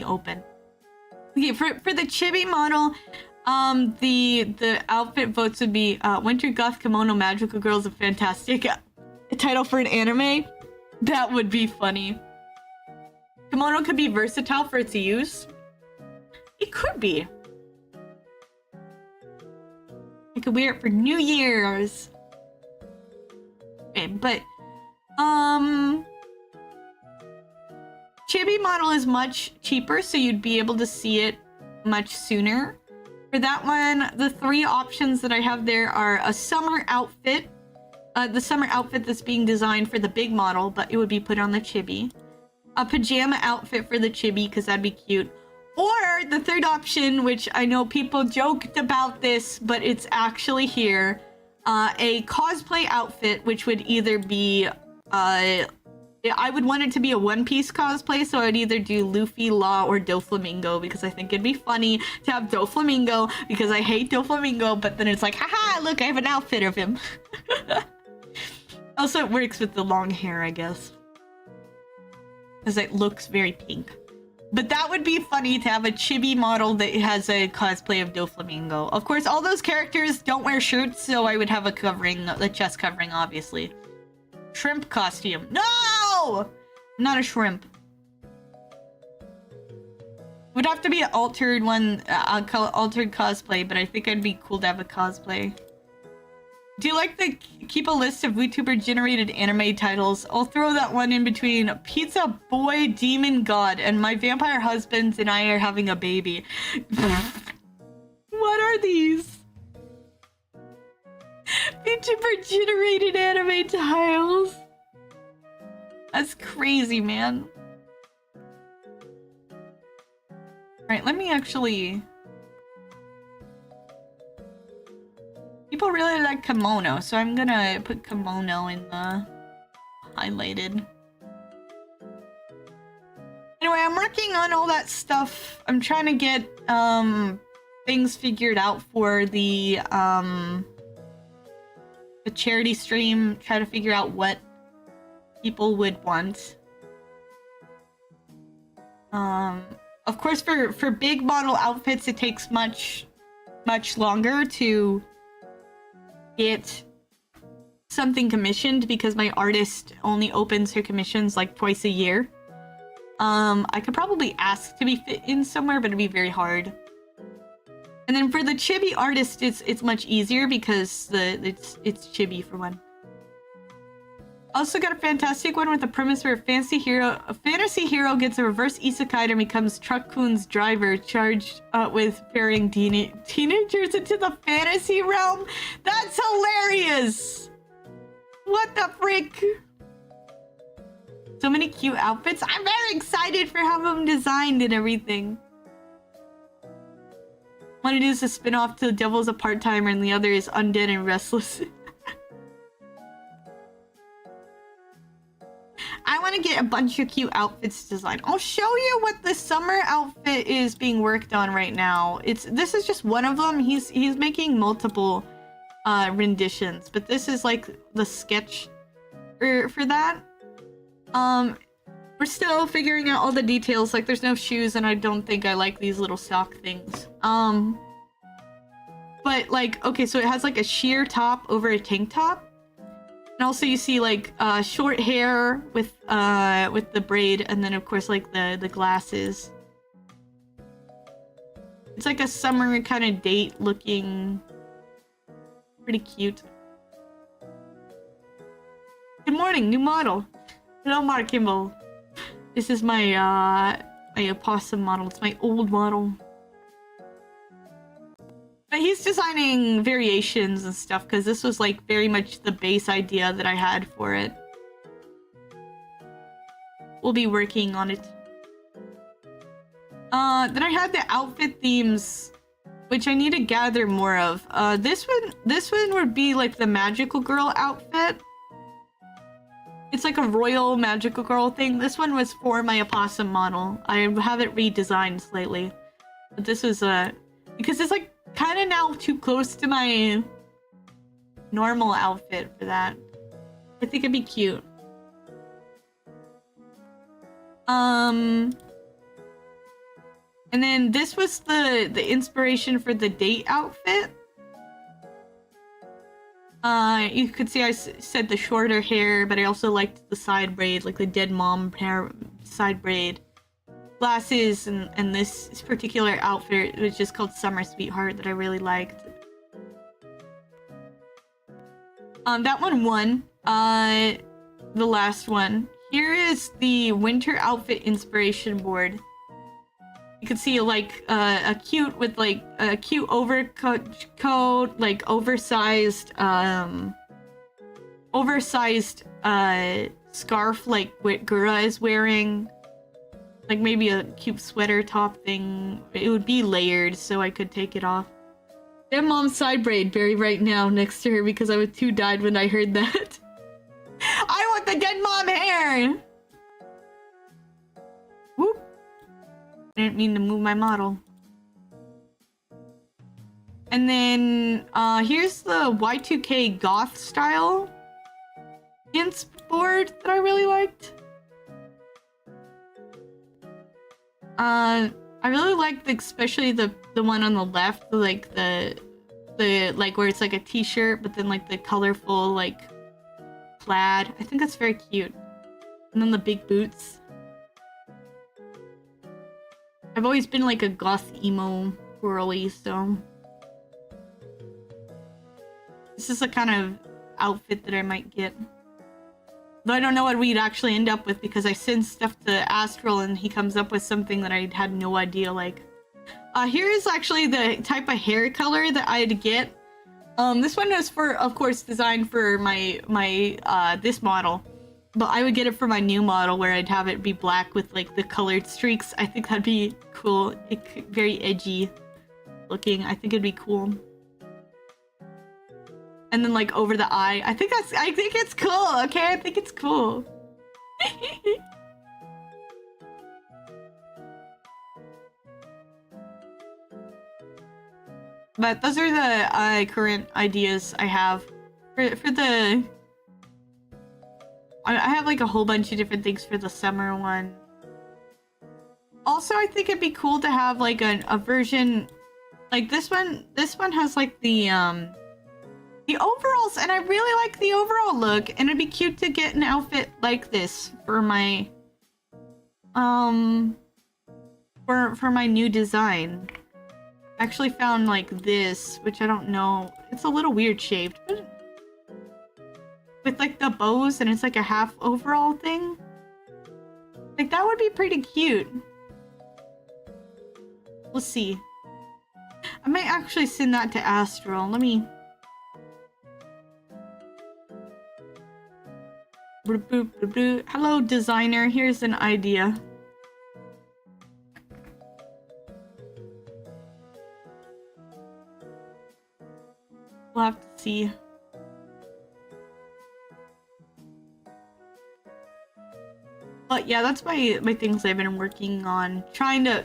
open. Okay, for the chibi model, the outfit votes would be winter, goth, kimono, magical girl is a fantastic title for an anime. That would be funny. Kimono could be versatile for its use. It could be. I could wear it for New Year's. Okay, but chibi model is much cheaper, so you'd be able to see it much sooner. For that one, the three options that I have there are a summer outfit, the summer outfit that's being designed for the big model, but it would be put on the chibi. A pajama outfit for the chibi, because that'd be cute. Or the third option, which I know people joked about this, but it's actually here, a cosplay outfit, which would either be, I would want it to be a One Piece cosplay, so I'd either do Luffy, Law, or Doflamingo, because I think it'd be funny to have Doflamingo, because I hate Doflamingo, but then it's like, haha, look, I have an outfit of him. Also, it works with the long hair, I guess. Because it looks very pink. But that would be funny to have a chibi model that has a cosplay of Doflamingo. Of course, all those characters don't wear shirts, so I would have a covering, the chest covering, obviously. Shrimp costume. No! Not a shrimp. Would have to be an altered one, altered cosplay, but I think it'd be cool to have a cosplay. Do you like the keep a list of VTuber generated anime titles? I'll throw that one in between Pizza Boy Demon God and My Vampire Husband and I Are Having a Baby. What are these? VTuber generated anime titles. That's crazy, man. Alright, let me actually... People really like kimono, so I'm gonna put kimono in the highlighted. Anyway, I'm working on all that stuff. I'm trying to get things figured out for the charity stream. Try to figure out what people would want. Of course, for big model outfits, it takes much longer to get something commissioned because my artist only opens her commissions like twice a year. I could probably ask to be fit in somewhere, but it'd be very hard. And then for the chibi artist, it's much easier because it's chibi for one. Also got a fantastic one with a premise where a fantasy hero gets a reverse isekai and becomes Truck-kun's driver, charged with ferrying teenagers into the fantasy realm. That's hilarious! What the frick? So many cute outfits. I'm very excited for how them designed and everything. One it is a spin-off to The Devil's a Part-Timer and the other is Undead and Restless. I want to get a bunch of cute outfits designed. I'll show you what the summer outfit is being worked on right now. This is just one of them. He's making multiple renditions, but this is like the sketch for that. We're still figuring out all the details. Like there's no shoes and I don't think I like these little sock things. But like, okay, so it has like a sheer top over a tank top. And also you see like short hair with the braid, and then of course like the glasses. It's like a summer kind of date looking, pretty cute. Good morning, new model. Hello, Mark Kimball. This is my my opossum model. It's my old model. But he's designing variations and stuff because this was like very much the base idea that I had for it. We'll be working on it. Then I had the outfit themes, which I need to gather more of. This one would be like the magical girl outfit. It's like a royal magical girl thing. This one was for my opossum model. I have it redesigned slightly. But this was because it's like kind of now too close to my normal outfit for that. I think it'd be cute. And then this was the inspiration for the date outfit. You could see I said the shorter hair, but I also liked the side braid, like the dead mom hair side braid. Glasses and this particular outfit was just called Summer Sweetheart that I really liked. That one won. The last one. Here is the winter outfit inspiration board. You can see like a cute with like a cute overcoat, like oversized scarf like what Gura is wearing. Like maybe a cute sweater top thing. It would be layered so I could take it off. Dead mom's side braid buried right now next to her because I was too died when I heard that. I want the dead mom hair! Whoop. I didn't mean to move my model. And then here's the Y2K goth style hints board that I really liked. I really liked especially the one on the left, like the like where it's like a t-shirt but then like the colorful like plaid. I think that's very cute. And then the big boots. I've always been like a goth emo girly, so this is the kind of outfit that I might get. Though I don't know what we'd actually end up with because I send stuff to Astral and he comes up with something that I had no idea like. Here is actually the type of hair color that I'd get. This one is for, of course, designed for my this model. But I would get it for my new model where I'd have it be black with like the colored streaks. I think that'd be cool. Very edgy looking. I think it'd be cool. And then like over the eye. I think it's cool, okay? I think it's cool. But those are the current ideas I have for the. I have like a whole bunch of different things for the summer one. Also, I think it'd be cool to have like a version like this one. This one has like the the overalls, and I really like the overall look, and it'd be cute to get an outfit like this for my for my new design. I actually found like this, which I don't know. It's a little weird shaped, but with like the bows, and it's like a half overall thing. Like that would be pretty cute. We'll see. I might actually send that to Astral. Let me. Hello, designer. Here's an idea. We'll have to see. But yeah, that's my things I've been working on. Trying to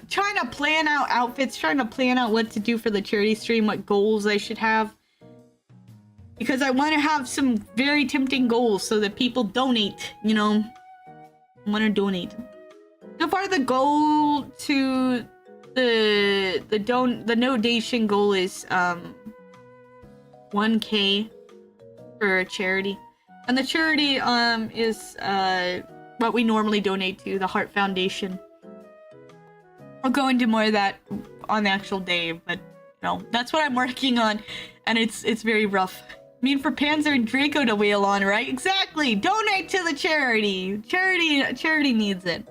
plan out outfits, trying to plan out what to do for the charity stream, what goals I should have. Because I want to have some very tempting goals so that people donate, you know. I want to donate. So far the goal to the donation goal is 1K for a charity. And the charity is what we normally donate to, the Heart Foundation. I'll go into more of that on the actual day, but you know, that's what I'm working on, and it's very rough. I mean, for Panzer and Draco to wheel on, right? Exactly! Donate to the charity! Charity needs it.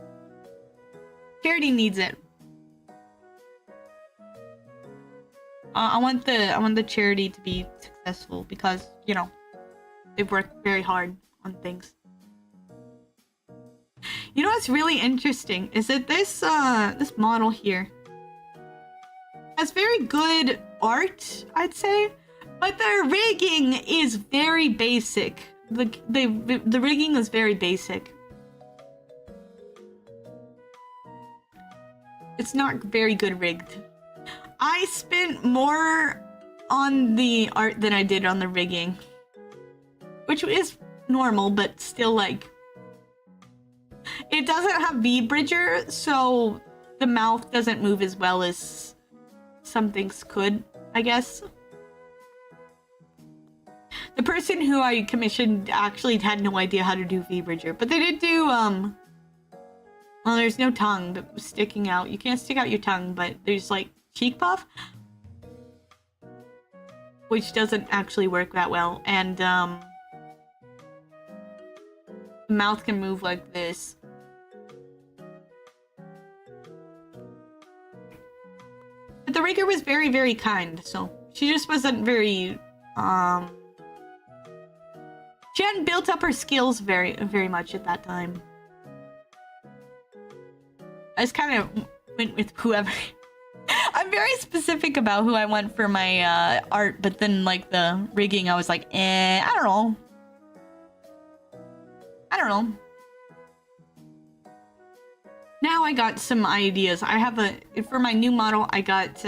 Charity needs it. I want the charity to be successful because, you know, they've worked very hard on things. You know what's really interesting is that this this model here has very good art, I'd say, but the rigging is very basic. The rigging is very basic. It's not very good rigged. I spent more on the art than I did on the rigging, which is normal, but still, like, it doesn't have V-Bridger, so the mouth doesn't move as well as some things could, I guess. The person who I commissioned actually had no idea how to do V-Bridger, but they did do, well, there's no tongue that was sticking out. You can't stick out your tongue, but there's, like, cheek puff, which doesn't actually work that well, and, the mouth can move like this. But the rigger was very, very kind, so she just wasn't very, she hadn't built up her skills very, very much at that time. I just kind of went with whoever. I'm very specific about who I want for my, art, but then, like, the rigging, I was like, I don't know. I don't know. Now I got some ideas. I have for my new model, I got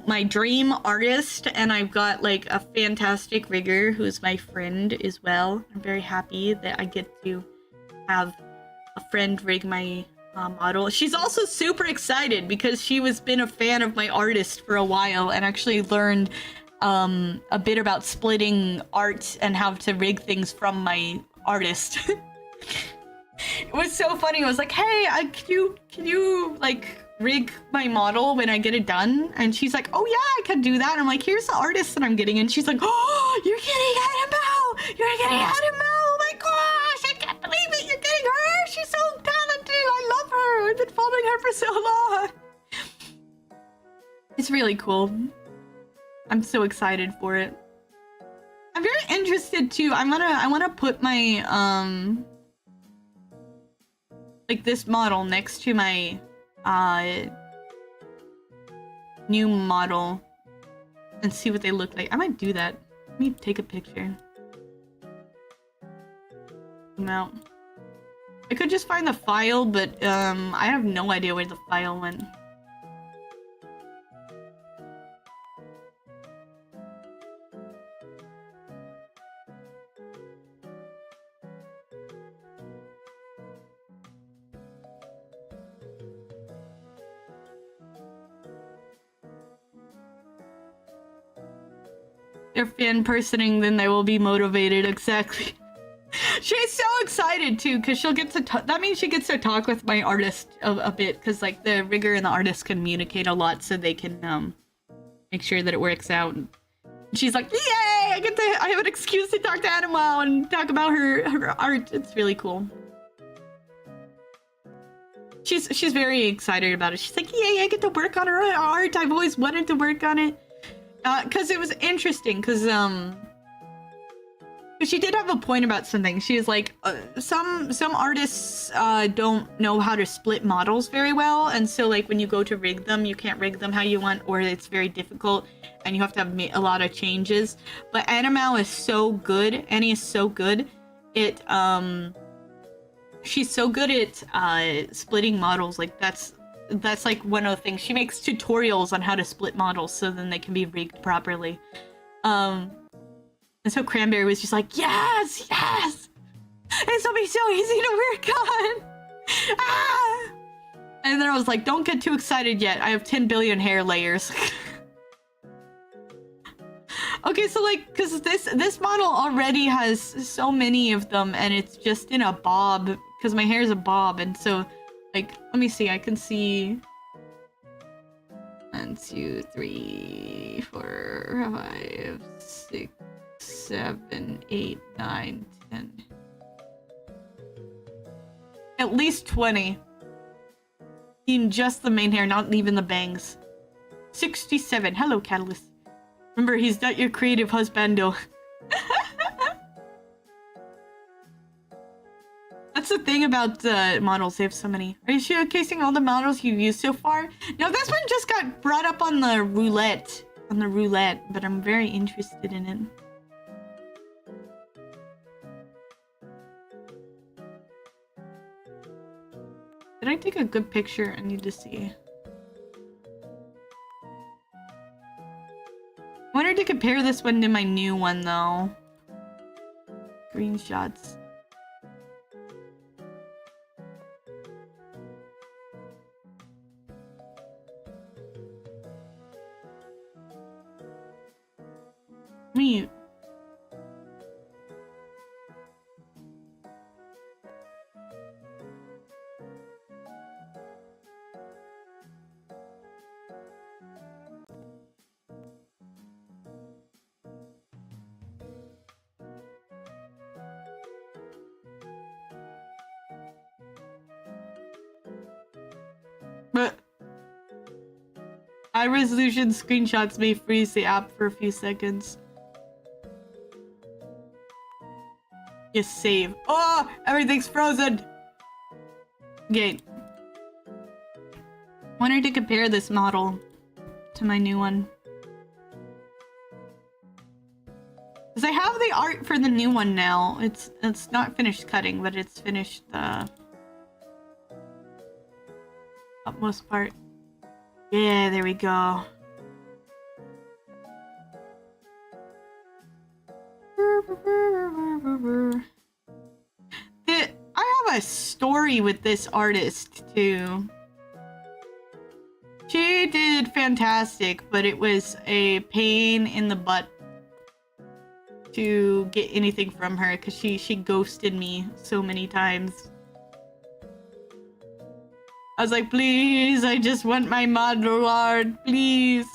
my dream artist, and I've got, like, a fantastic rigger who's my friend as well. I'm very happy that I get to have a friend rig my model. She's also super excited because she was been a fan of my artist for a while and actually learned a bit about splitting art and how to rig things from my artist. It was so funny. I was like, hey, can you like rig my model when I get it done? And she's like, oh yeah, I can do that. And I'm like, here's the artist that I'm getting. And she's like, oh, you're getting Annabelle! You're getting Annabelle! Oh my gosh, I can't believe it! You're getting her! She's so talented! I love her! I've been following her for so long! It's really cool. I'm so excited for it. I'm very interested too. I wanna put my like this model next to my new model and see what they look like. I might do that. Let me take a picture. No. I could just find the file, but I have no idea where the file went. they're fan personing, then they will be motivated. Exactly. She's so excited too, because she'll get to that means she gets to talk with my artist a bit, because like the rigger and the artist communicate a lot, so they can make sure that it works out. And she's like, yay! I have an excuse to talk to Animal and talk about her art. It's really cool. She's very excited about it. She's like, yay! I get to work on her art. I've always wanted to work on it, because it was interesting. Because she did have a point about something. She was like, some artists don't know how to split models very well, and so like when you go to rig them, you can't rig them how you want, or it's very difficult, and you have to have a lot of changes. But Animal is so good. Annie is so good. She's so good at splitting models. Like that's like one of the things. She makes tutorials on how to split models so then they can be rigged properly. And so Cranberry was just like, yes, yes! This will be so easy to work on! Ah! And then I was like, don't get too excited yet. I have 10 billion hair layers. Okay, so like, because this model already has so many of them, and it's just in a bob, because my hair is a bob, and so, like, let me see, I can see... 1, 2, 3, 4, 5, 6... 7, 8, 9, 10. At least 20. In just the main hair, not even the bangs. 67. Hello, Catalyst. Remember, he's not your creative husbando. That's the thing about models. They have so many. Are you showcasing all the models you've used so far? No, this one just got brought up on the roulette. But I'm very interested in it. Did I take a good picture? I need to see. I wanted to compare this one to my new one though. Screenshots. Me. But high resolution screenshots may freeze the app for a few seconds. Just save. Oh, everything's frozen. Okay. Wanted to compare this model to my new one. Because I have the art for the new one now. It's not finished cutting, but it's finished the utmost part. Yeah, there we go. I have a story with this artist too. She did fantastic, but it was a pain in the butt to get anything from her because she ghosted me so many times. I was like, please, I just want my model art, please.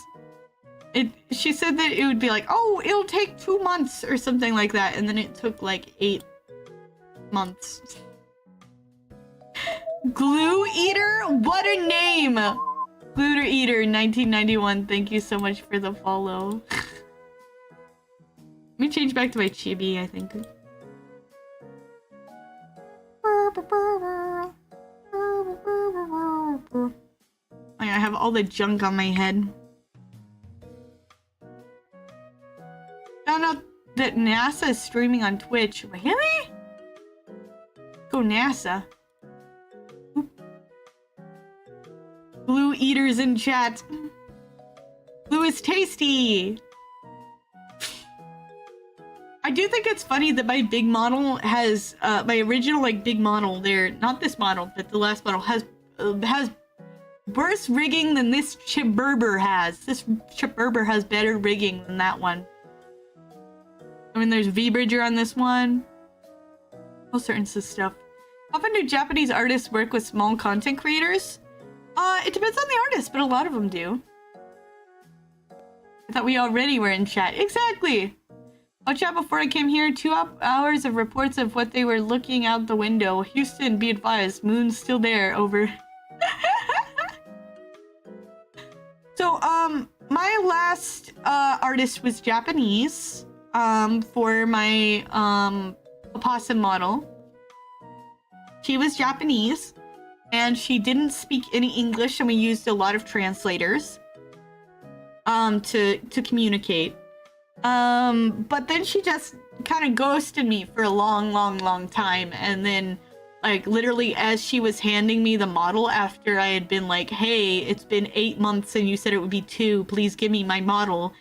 She said that it would be like, oh, it'll take 2 months or something like that, and then it took like 8 months. Glue Eater? What a name! Glue Eater 1991, thank you so much for the follow. Let me change back to my chibi, I think. I have all the junk on my head. Found out that NASA is streaming on Twitch. Really? Go NASA. Oop. Glue Eaters in chat. Glue is tasty. I do think it's funny that my big model has my original like big model there, not this model, but the last model has worse rigging than this Chipberber has. This Chipberber has better rigging than that one. mean, there's V-Bridger on this one. All sorts of stuff. How often do Japanese artists work with small content creators? It depends on the artist, but a lot of them do. I thought we already were in chat. Exactly! Watch out before I came here. 2 hours of reports of what they were looking out the window. Houston, be advised. Moon's still there. Over. So, my last artist was Japanese for my opossum model. She was Japanese, and she didn't speak any English, and we used a lot of translators to communicate. But then she just kind of ghosted me for a long time, and then like literally as she was handing me the model after I had been like, hey, it's been 8 months and you said it would be 2, please give me my model.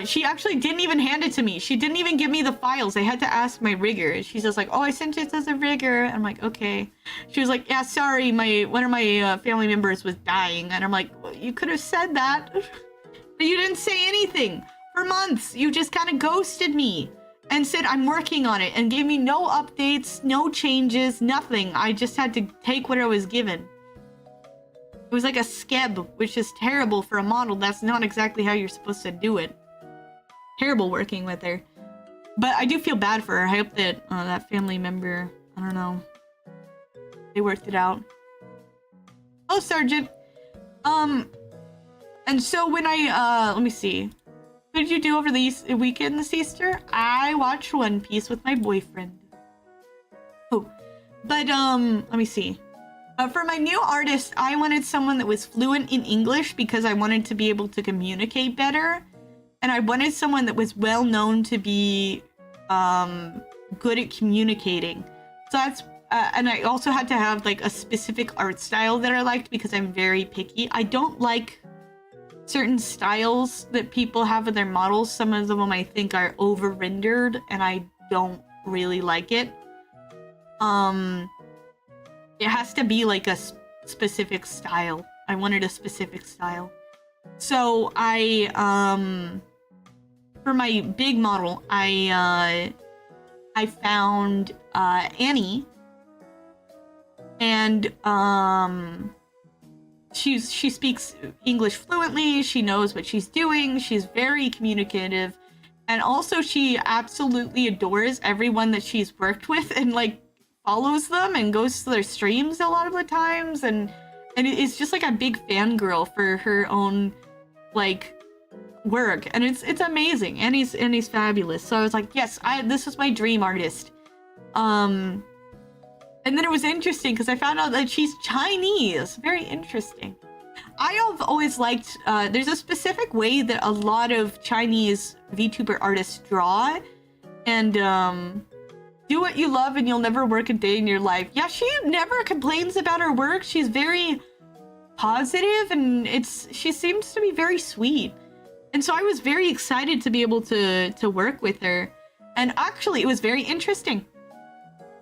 She actually didn't even hand it to me. She didn't even give me the files. I had to ask my rigger. She's just like, oh, I sent it as a rigger. I'm like, okay. She was like, yeah, sorry, one of my family members was dying. And I'm like, well, you could have said that. But you didn't say anything. For months, you just kind of ghosted me and said I'm working on it and gave me no updates, no changes, nothing. I just had to take what I was given. It was like a skeb, which is terrible for a model. That's not exactly how you're supposed to do it. Terrible working with her. But I do feel bad for her. I hope that that family member, I don't know, they worked it out. Oh, Sergeant. And so when I, let me see. What did you do over the weekend this Easter? I watched One Piece with my boyfriend. Oh, but let me see. For my new artist, I wanted someone that was fluent in English because I wanted to be able to communicate better. And I wanted someone that was well known to be good at communicating. So that's, and I also had to have like a specific art style that I liked because I'm very picky. I don't like certain styles that people have with their models. Some of them I think are over-rendered and I don't really like it. It has to be like a specific style. I wanted a specific style. So I, for my big model, I found Annie, and she speaks English fluently. She knows what she's doing. She's very communicative, and also she absolutely adores everyone that she's worked with, and like follows them and goes to their streams a lot of the times, and it's just like a big fangirl for her own like work, and it's amazing. Annie's fabulous. So I was like, yes, this is my dream artist. And then it was interesting because I found out that she's Chinese. Very interesting. I have always liked, there's a specific way that a lot of Chinese VTuber artists draw, and do what you love and you'll never work a day in your life. Yeah, she never complains about her work. She's very positive, and she seems to be very sweet. And so I was very excited to be able to work with her. And actually, it was very interesting.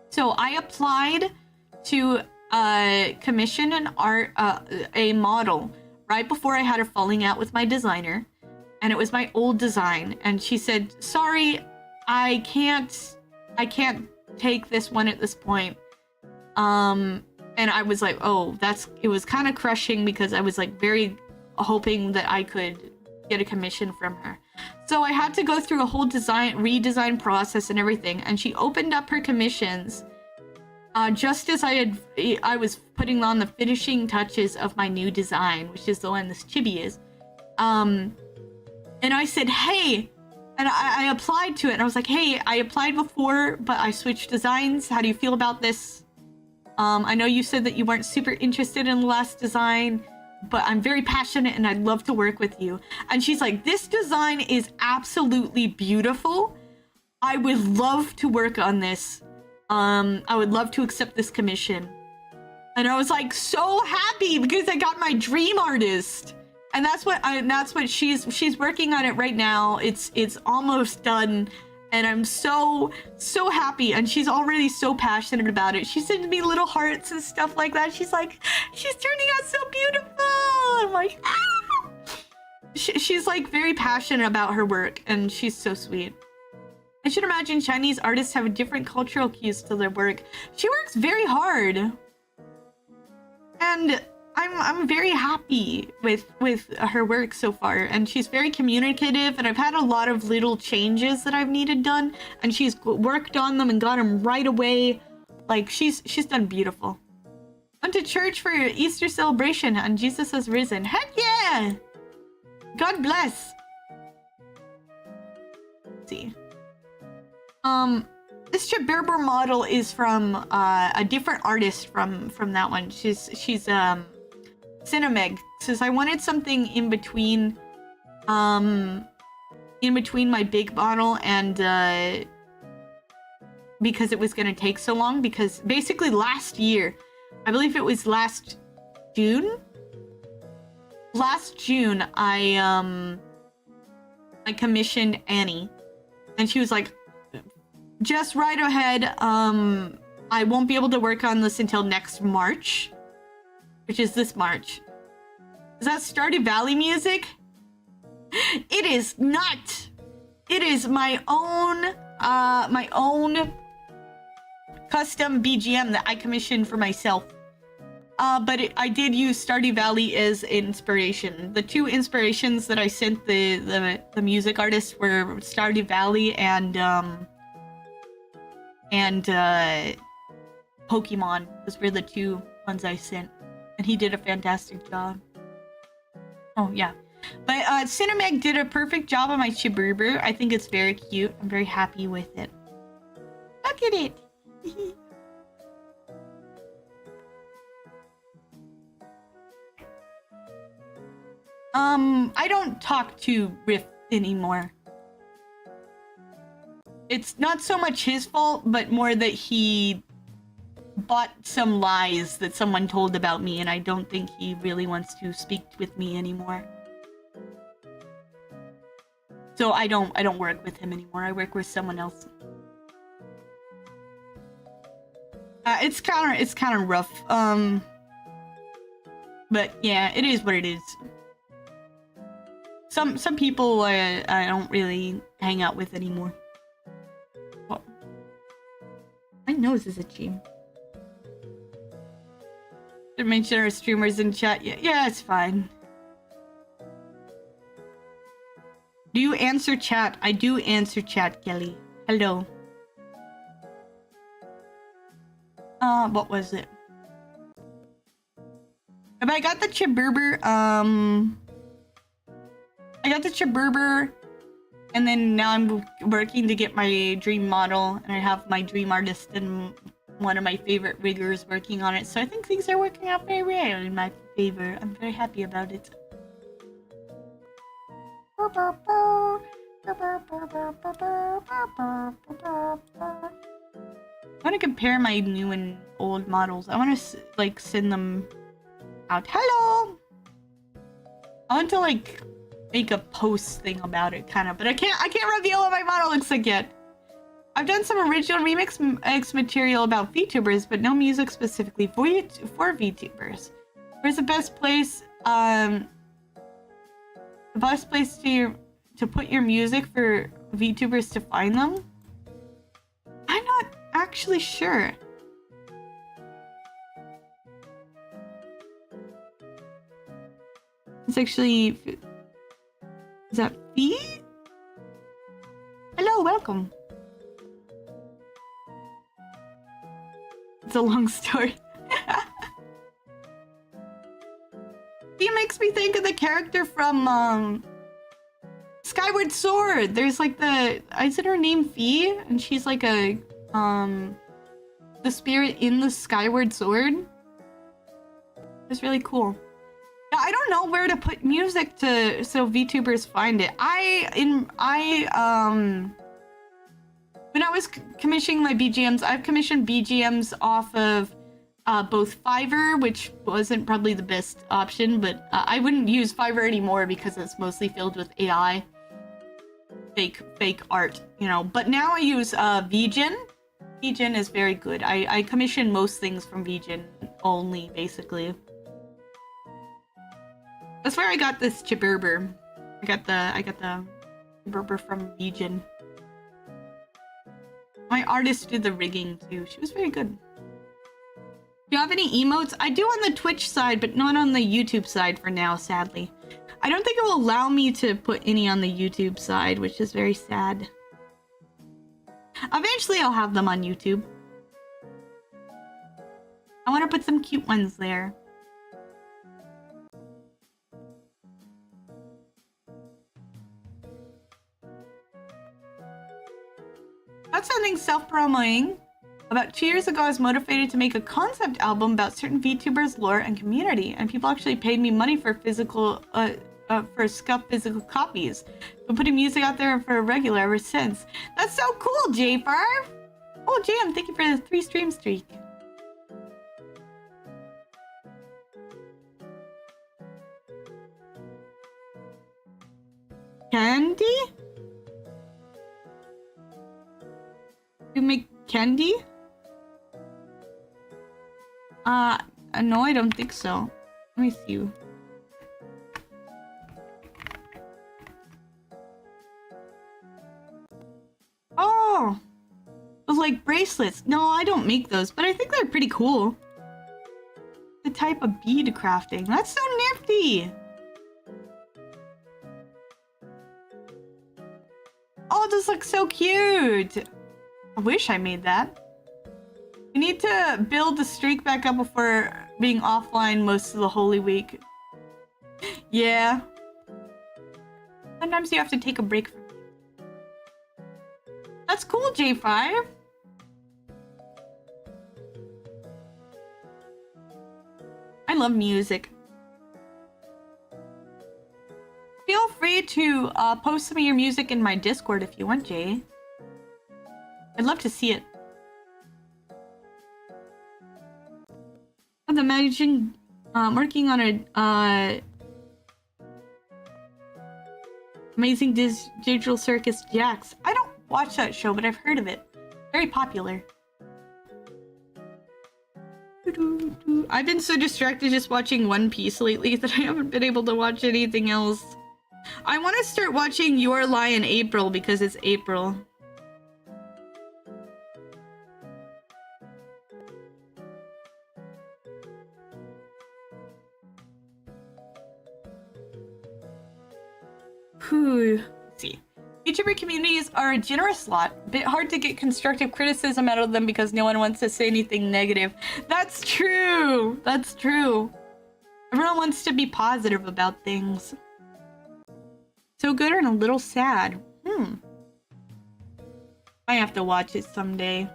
So I applied to commission a model right before I had a falling out with my designer. And it was my old design. And she said, sorry, I can't take this one at this point. And I was like, oh, it was kind of crushing because I was like very hoping that I could get a commission from her. So I had to go through a whole redesign process and everything, and she opened up her commissions just as I was putting on the finishing touches of my new design, which is the one this chibi is. And I said, hey, and I applied to it, and I was like, hey, I applied before, but I switched designs. How do you feel about this? I know you said that you weren't super interested in the last design, but I'm very passionate and I'd love to work with you. And she's like, this design is absolutely beautiful. I would love to work on this. I would love to accept this commission. And I was like so happy because I got my dream artist. And that's what she's working on it right now. It's almost done. And I'm so happy, and she's already so passionate about it. She sends me little hearts and stuff like that. She's like, she's turning out so beautiful. I'm like, ah! She's like very passionate about her work, and she's so sweet. I should imagine Chinese artists have different cultural cues to their work. She works very hard. And I'm very happy with her work so far, and she's very communicative, and I've had a lot of little changes that I've needed done, and she's worked on them and got them right away. Like, she's done beautiful. Went to church for Easter celebration and Jesus has risen. Heck yeah! God bless. Let's see. This Chiberber model is from a different artist from that one. She's Cinemeg. Says I wanted something in between my big model and because it was gonna take so long, because basically last year, I believe it was last June, I commissioned Annie, and she was like, just right ahead, I won't be able to work on this until next March, which is this March. Is that Stardew Valley music? It is not. It is my own custom BGM that I commissioned for myself. But I did use Stardew Valley as inspiration. The two inspirations that I sent the music artists were Stardew Valley and Pokemon. Those were the two ones I sent, and he did a fantastic job. Oh yeah, but Cinemeg did a perfect job on my Chiberber. I think it's very cute. I'm very happy with it. Look at it. I don't talk to Riff anymore. It's not so much his fault, but more that he bought some lies that someone told about me, and I don't think he really wants to speak with me anymore. So I don't work with him anymore. I work with someone else. It's kind of rough. But yeah, it is what it is. Some people I don't really hang out with anymore. What? My nose is itchy. Should mention our streamers in chat. Yeah, it's fine. Do you answer chat? I do answer chat, Kelly. Hello. What was it? But I got the Chiberber, I got the Chiberber, and then now I'm working to get my dream model, and I have my dream artist and one of my favorite riggers working on it, so I think things are working out very well in my favor. I'm very happy about it. I want to compare my new and old models. I want to like send them out. Hello. I want to like make a post thing about it, kind of, but I can't reveal what my model looks like yet. I've done some original remix material about VTubers, but no music specifically for VTubers. Where's the best place? The best place to put your music for VTubers to find them? I'm not actually sure. It's actually... Is that Fee? Hello, welcome. It's a long story. Fee makes me think of the character from Skyward Sword. There's like isn't her name Fee? And she's like a the spirit in the Skyward Sword. It's really cool. I don't know where to put music so VTubers find it. When I was commissioning my BGMs, I've commissioned BGMs off of both Fiverr, which wasn't probably the best option, but I wouldn't use Fiverr anymore because it's mostly filled with AI. Fake art, you know. But now I use VGen. VGen is very good. I commission most things from VGen only, basically. That's where I got this Chiberber. I got the Chiberber from VGen. My artist did the rigging too. She was very good. Do you have any emotes? I do on the Twitch side, but not on the YouTube side for now, sadly. I don't think it will allow me to put any on the YouTube side, which is very sad. Eventually I'll have them on YouTube. I want to put some cute ones there. That's something self-promoting. About 2 years ago, I was motivated to make a concept album about certain VTubers' lore and community, and people actually paid me money for scuffed physical copies. Been putting music out there for a regular ever since. That's so cool, J5! Oh, Jam, thank you for the 3 stream streak. Candy? You make candy? No, I don't think so. Let me see. Oh! Those like bracelets. No, I don't make those, but I think they're pretty cool. The type of bead crafting. That's so nifty! Oh, this looks so cute! I wish I made that. We need to build the streak back up before being offline most of the Holy Week. Yeah. Sometimes you have to take a break from it. That's cool, J5. I love music. Feel free to post some of your music in my Discord if you want, Jay. I'd love to see it. I'm imagining working on a Amazing Digital Circus Jax. I don't watch that show, but I've heard of it. Very popular. I've been so distracted just watching One Piece lately that I haven't been able to watch anything else. I want to start watching Your Lie in April because it's April. Let's see. VTuber communities are a generous lot. A bit hard to get constructive criticism out of them because no one wants to say anything negative. That's true! That's true. Everyone wants to be positive about things. So good and a little sad. I have to watch it someday.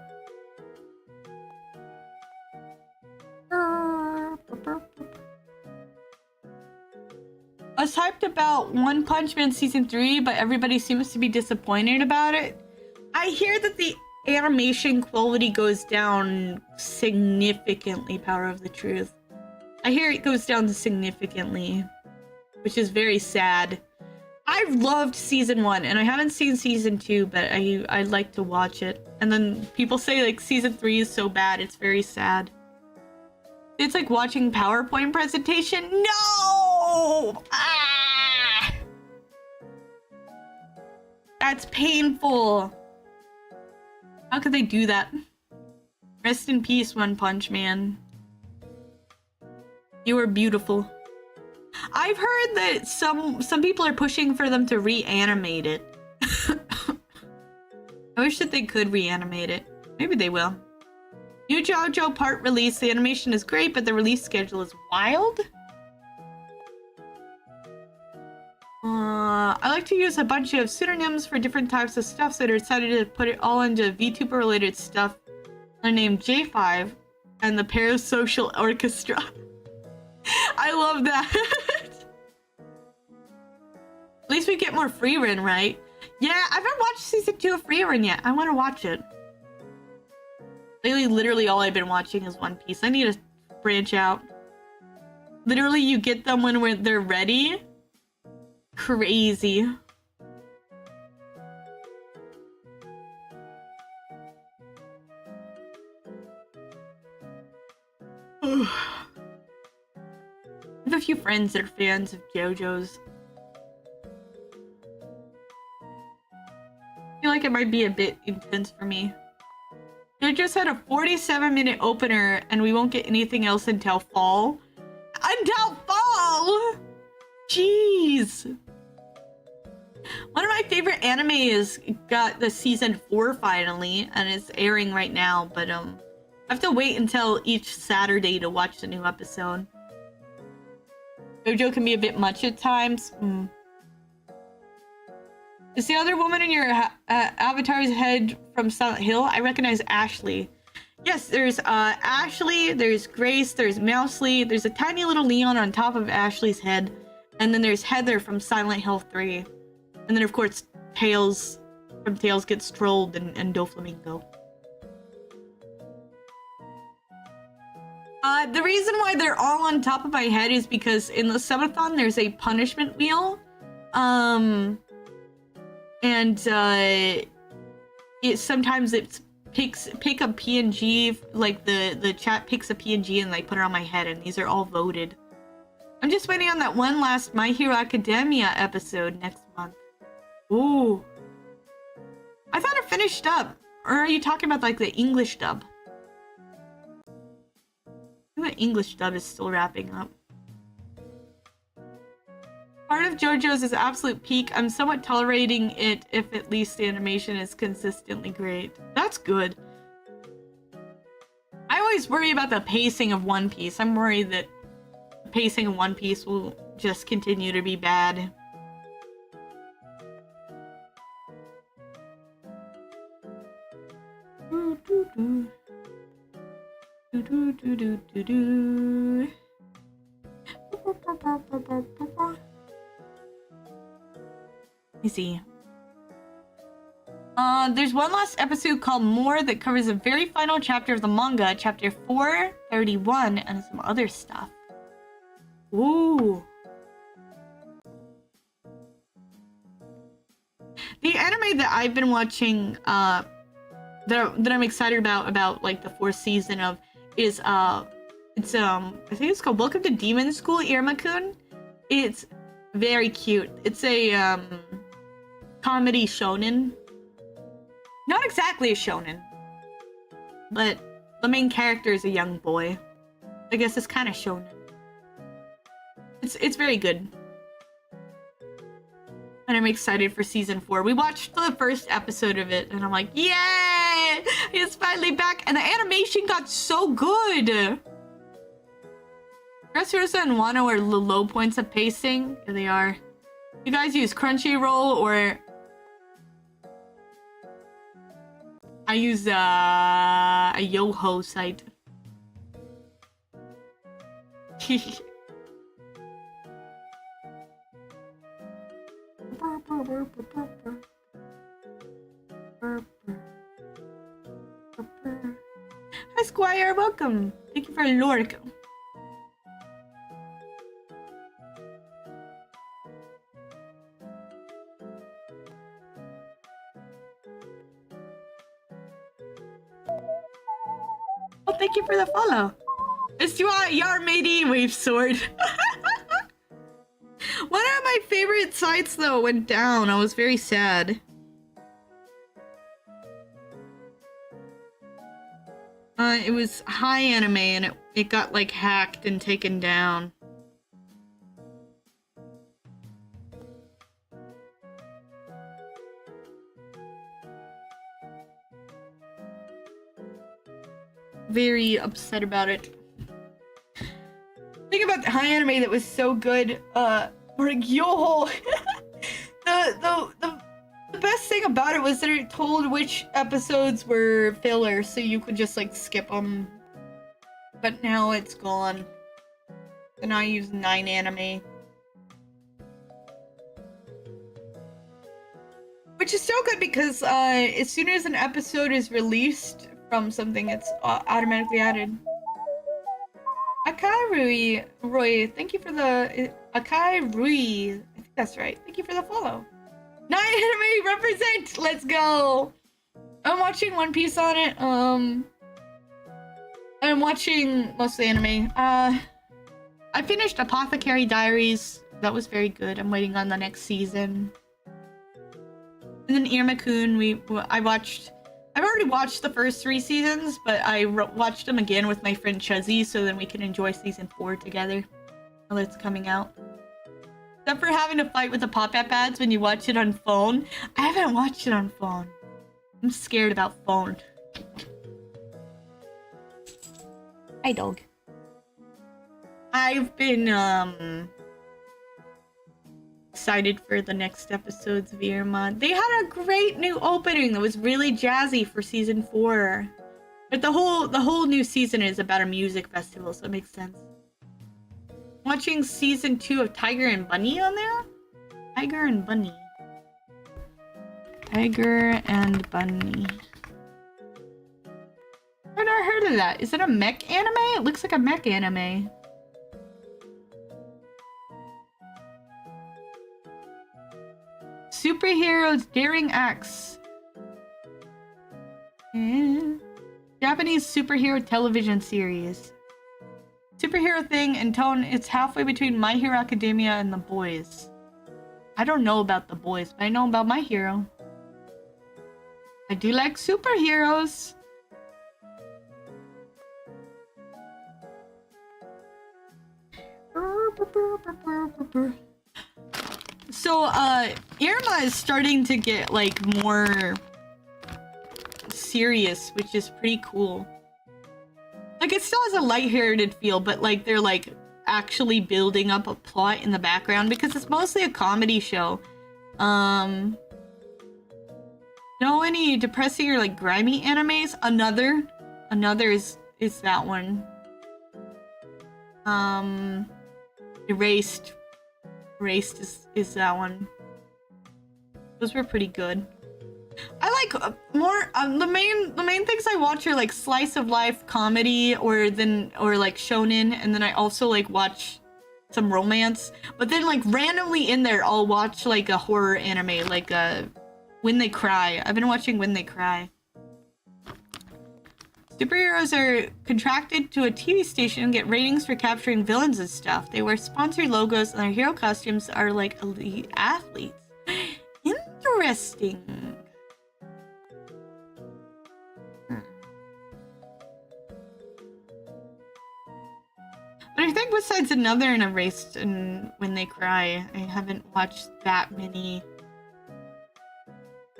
I was hyped about One Punch Man Season 3, but everybody seems to be disappointed about it. I hear that the animation quality goes down significantly, Power of the Truth. I hear it goes down significantly, which is very sad. I've loved Season 1, and I haven't seen Season 2, but I'd like to watch it. And then people say, like, Season 3 is so bad, it's very sad. It's like watching PowerPoint presentation. No! Ah! That's painful. How could they do that? Rest in peace, One Punch Man. You were beautiful. I've heard that some people are pushing for them to reanimate it. I wish that they could reanimate it. Maybe they will. New JoJo part release. The animation is great, but the release schedule is wild. I like to use a bunch of pseudonyms for different types of stuff, so I decided to put it all into VTuber related stuff. I named J5 and the Parasocial Orchestra. I love that. At least we get more free run, right? Yeah, I haven't watched season 2 of free run yet. I want to watch it. Lately, literally all I've been watching is One Piece. I need to branch out. Literally, you get them when they're ready. Crazy. I have a few friends that are fans of JoJo's. I feel like it might be a bit intense for me. We just had a 47-minute opener, and we won't get anything else until fall. Until fall! Jeez! One of my favorite animes got the season 4 finally, and it's airing right now, but I have to wait until each Saturday to watch the new episode. JoJo can be a bit much at times. Is the other woman in your avatar's head from Silent Hill? I recognize Ashley. Yes, there's Ashley, there's Grace, there's Mousely, there's a tiny little Leon on top of Ashley's head, and then there's Heather from Silent Hill 3. And then of course Tails from Tails Gets Trolled and Doflamingo. The reason why they're all on top of my head is because in the Subathon there's a punishment wheel. Sometimes it's pick a PNG, like the chat picks a PNG and like put it on my head, and these are all voted. I'm just waiting on that one last My Hero Academia episode next month. Ooh. I thought it finished up. Or are you talking about like the English dub? I think the English dub is still wrapping up. Part of JoJo's is absolute peak. I'm somewhat tolerating it if at least the animation is consistently great. That's good. I always worry about the pacing of One Piece. I'm worried that the pacing of One Piece will just continue to be bad. Let me see. There's one last episode called More that covers the very final chapter of the manga, chapter 431, and some other stuff. Ooh. The anime that I've been watching, that I'm excited about like the 4th season of is I think it's called Welcome to Demon School, Irma-kun. It's very cute. It's a comedy shonen. Not exactly a shonen, but the main character is a young boy. I guess it's kind of shonen. It's very good. And I'm excited for season 4. We watched the first episode of it, and I'm like, yay! It's finally back, and the animation got so good! Dressrosa and Wano are the low points of pacing. Here they are. You guys use Crunchyroll, or... I use a Yoho site. Hi Squire, welcome. Thank you for lurk. Oh, thank you for the follow. It's Yar Matey Wave Sword. One of my favorite sites though went down. I was very sad. It was High Anime and it got like hacked and taken down. Very upset about it. Think about the High Anime that was so good. Like, yo, the best thing about it was that it told which episodes were filler, so you could just like skip them. But now it's gone. And I use 9 Anime, which is so good because as soon as an episode is released from something, it's automatically added. Akai Rui, Roy, thank you for the Akai Rui. I think that's right. Thank you for the follow. 9 Anime represent. Let's go. I'm watching One Piece on it. I'm watching mostly anime. I finished Apothecary Diaries. That was very good. I'm waiting on the next season. And then Irma-kun, I've already watched the first 3 seasons, but I watched them again with my friend Chuzzy, so then we can enjoy season 4 together while it's coming out. Except for having to fight with the pop-up ads when you watch it on phone. I haven't watched it on phone. I'm scared about phone. Hi, dog. I've been, excited for the next episodes of Irma. They had a great new opening that was really jazzy for season 4. But the whole new season is about a music festival, so it makes sense. Watching season 2 of Tiger and Bunny on there? Tiger and Bunny. Tiger and Bunny. I've never heard of that. Is it a mech anime? It looks like a mech anime. Superheroes Daring Acts. Japanese superhero television series. Superhero thing in tone, it's halfway between My Hero Academia and The Boys. I don't know about The Boys, but I know about My Hero. I do like superheroes. So, Irma is starting to get, like, more serious, which is pretty cool. Like, it still has a lighthearted feel, but, like, they're, like, actually building up a plot in the background because it's mostly a comedy show. Know any depressing or, like, grimy animes? Another is that one. Erased is that one. Those were pretty good. I like more the main things I watch are like slice of life comedy or like shonen, and then I also like watch some romance. But then like randomly in there I'll watch like a horror anime, like When They Cry. I've been watching When They Cry. Superheroes are contracted to a TV station and get ratings for capturing villains and stuff. They wear sponsored logos and their hero costumes are like elite athletes. Interesting. But I think besides Another and Erased and When They Cry, I haven't watched that many.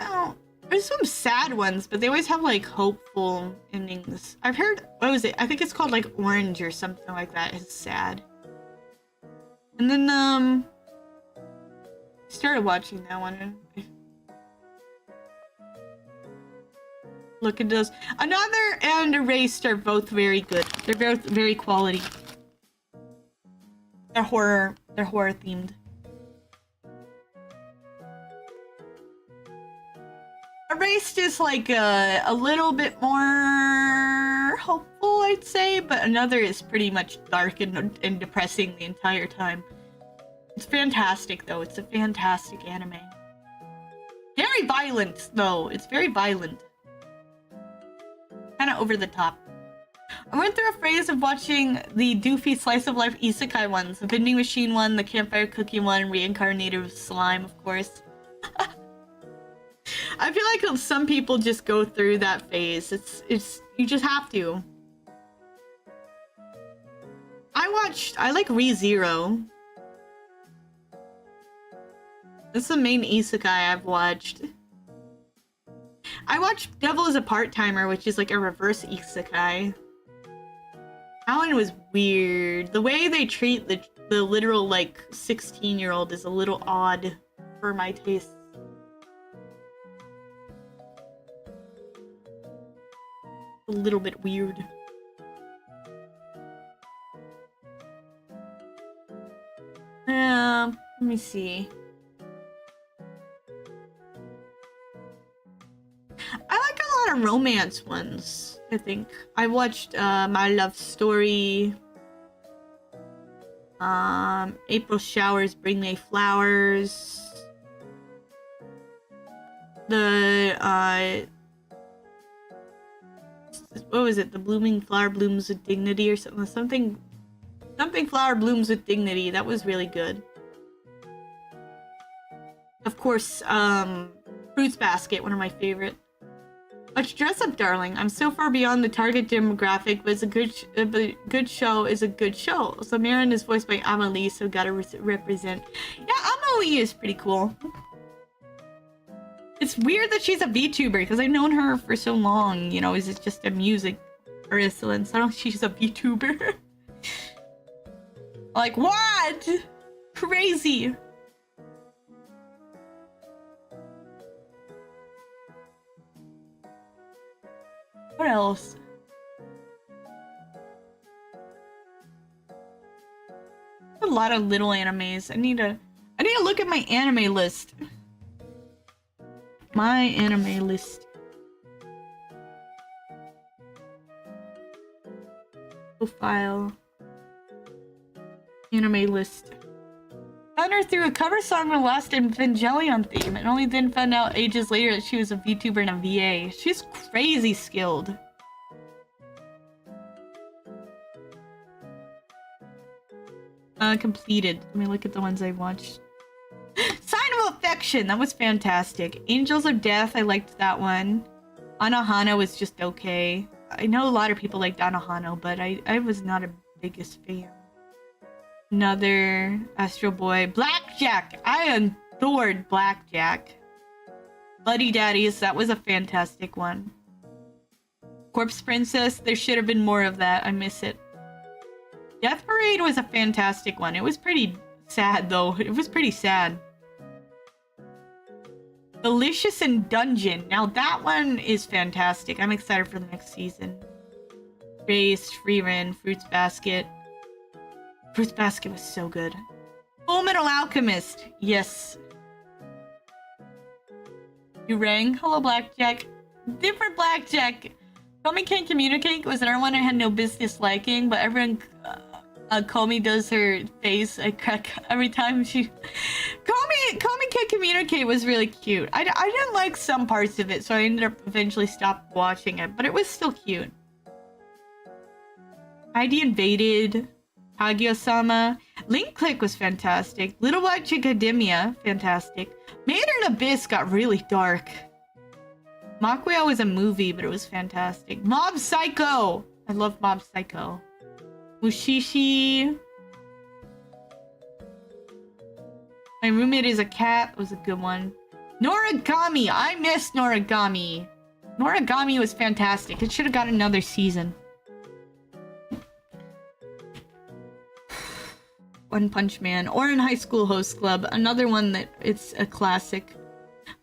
Oh. There's some sad ones, but they always have, like, hopeful endings. I've heard, what was it? I think it's called, like, Orange or something like that. It's sad. And then, I started watching that one. Look at those. Another and Erased are both very good. They're both very quality. They're horror themed. Erased is like a little bit more hopeful, I'd say, but Another is pretty much dark and depressing the entire time. It's fantastic, though. It's a fantastic anime. Very violent, though. It's very violent. Kind of over the top. I went through a phase of watching the doofy slice of life isekai ones. The vending machine one, the campfire cookie one, reincarnated slime, of course. I feel like some people just go through that phase. It's you just have to. I like ReZero. That's the main isekai I've watched. I watched Devil is a Part-Timer, which is like a reverse isekai. That one was weird. The way they treat the literal like 16-year-old is a little odd for my taste. A little bit weird. Let me see. I like a lot of romance ones, I think. I watched My Love Story. April Showers Bring May Flowers. What was it? The Blooming Flower Blooms with Dignity or something Flower Blooms with Dignity. That was really good. Of course, Fruits Basket, one of my favorite. Watch Dress Up Darling. I'm so far beyond the target demographic, but it's a good show is a good show. So Marin is voiced by Amelie, so gotta represent. Yeah, Amelie is pretty cool. It's weird that she's a VTuber because I've known her for so long. You know, is it just a music artist? So I don't know if she's a VTuber. Like, what? Crazy. What else? A lot of little animes. I need to look at my anime list. My anime list. Profile. Anime list. Found her through a cover song on the last Evangelion theme, and only then found out ages later that she was a VTuber and a VA. She's crazy skilled. Completed. Let me look at the ones I watched. Sign of Affection! That was fantastic. Angels of Death, I liked that one. Anohana was just okay. I know a lot of people liked Anohana, but I was not a biggest fan. Another Astro Boy. Blackjack! I adored Blackjack. Bloody Daddies, that was a fantastic one. Corpse Princess, there should have been more of that. I miss it. Death Parade was a fantastic one. It was pretty sad, though. It was pretty sad. Delicious and Dungeon. Now, that one is fantastic. I'm excited for the next season. Race, Free Ren, Fruits Basket. Fruits Basket was so good. Full Metal Alchemist. Yes. You rang? Hello, Blackjack. Different Blackjack. Komi Can't Communicate was another one I had no business liking, but everyone... Komi does her face. I crack every time she... Komi Can't Communicate was really cute. I didn't like some parts of it, so I ended up eventually stopped watching it, but it was still cute. ID Invaded... Kaguya-sama. Link Click was fantastic. Little Watch Academia, fantastic. Made in Abyss got really dark. Makuya was a movie, but it was fantastic. Mob Psycho! I love Mob Psycho. Mushishi. My Roommate is a Cat was a good one. Noragami! I miss Noragami. Noragami was fantastic. It should have got another season. One Punch Man, or in High School Host Club, another one that it's a classic.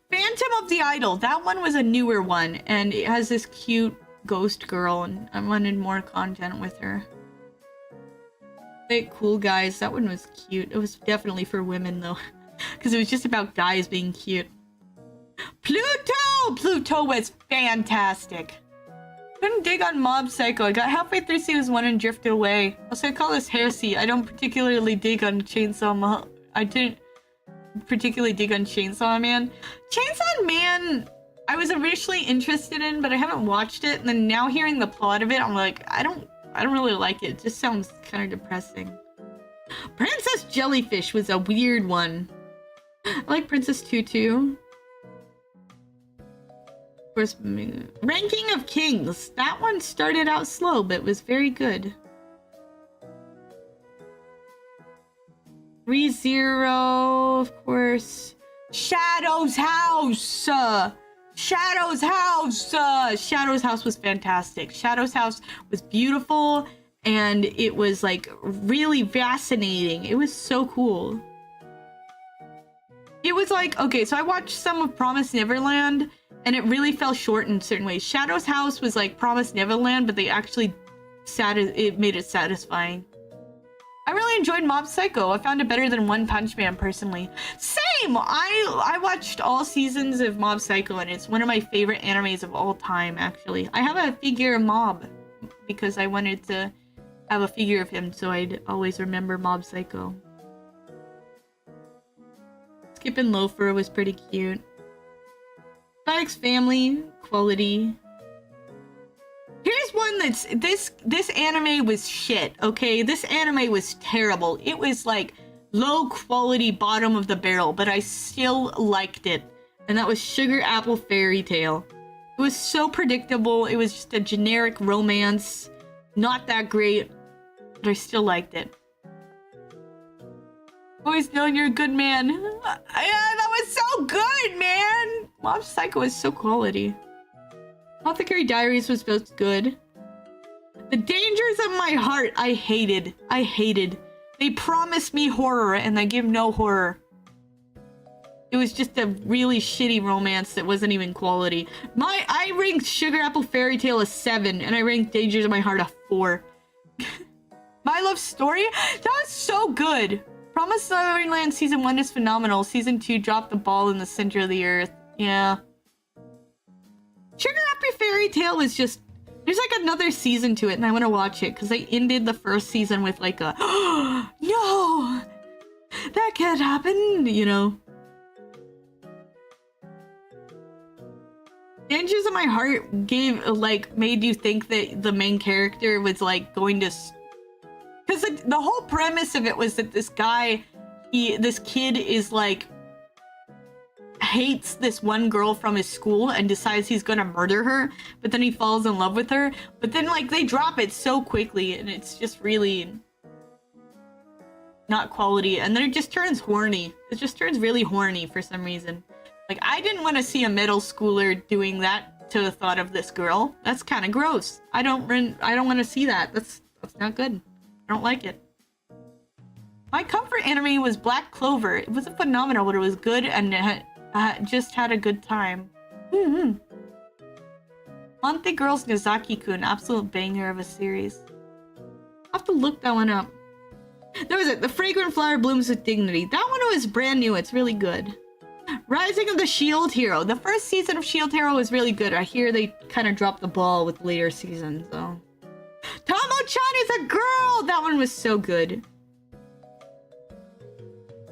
Phantom of the Idol, that one was a newer one, and it has this cute ghost girl, and I wanted more content with her. Hey, Cool Guys, that one was cute. It was definitely for women though, because it was just about guys being cute. Pluto! Pluto was fantastic. Couldn't dig on Mob Psycho. I got halfway through season 1 and drifted away. Also, I call this heresy. I don't particularly dig on Chainsaw I didn't particularly dig on Chainsaw Man. Chainsaw Man, I was originally interested in, but I haven't watched it. And then now hearing the plot of it, I'm like, I don't really like it. It just sounds kind of depressing. Princess Jellyfish was a weird one. I like Princess Tutu. Of course, Ranking of Kings. That one started out slow, but was very good. ReZero, of course. Shadow's House! Shadow's House! Shadow's House was fantastic. Shadow's House was beautiful, and it was, like, really fascinating. It was so cool. It was like, okay, so I watched some of Promised Neverland, and it really fell short in certain ways. Shadow's House was like Promised Neverland, but they actually made it satisfying. I really enjoyed Mob Psycho. I found it better than One Punch Man, personally. Same! I watched all seasons of Mob Psycho, and it's one of my favorite animes of all time, actually. I have a figure of Mob, because I wanted to have a figure of him, so I'd always remember Mob Psycho. Skip and Loafer was pretty cute. Spike's Family, quality. Here's one that's this anime was shit, okay? This anime was terrible. It was like low quality, bottom of the barrel, but I still liked it. And that was Sugar Apple Fairy Tale. It was so predictable. It was just a generic romance. Not that great, but I still liked it. Always known you're a good man. Yeah, that was so good, man! Mob Psycho was so quality. Apothecary Diaries was both good. The Dangers of My Heart, I hated. I hated. They promised me horror, and they give no horror. It was just a really shitty romance that wasn't even quality. I ranked Sugar Apple Fairy Tale a 7, and I ranked Dangers of My Heart a 4. My Love Story? That was so good. Promised Neverland Season 1 is phenomenal. Season 2 dropped the ball in the center of the earth. Yeah. Sugar Apple Fairy Tale was just... There's like another season to it, and I want to watch it, because they ended the first season with like a... No! That can't happen, you know. Dangers of My Heart made you think that the main character was like going to... Because the whole premise of it was that this kid is like... hates this one girl from his school and decides he's gonna murder her, but then he falls in love with her. But then like they drop it so quickly and it's just really not quality, and then it just turns horny. It just turns really horny for some reason. Like, I didn't want to see a middle schooler doing that to the thought of this girl. That's kind of gross. I don't want to see that. That's not good. I don't like it. My comfort anime was Black Clover. It wasn't phenomenal, but it was good, and it just had a good time. Monthly Girls Nozaki-kun, absolute banger of a series. I'll have to look that one up. There was it. The Fragrant Flower Blooms with Dignity. That one was brand new. It's really good. Rising of the Shield Hero. The first season of Shield Hero was really good. I hear they kind of dropped the ball with later seasons, though. Tomo-chan is a girl! That one was so good.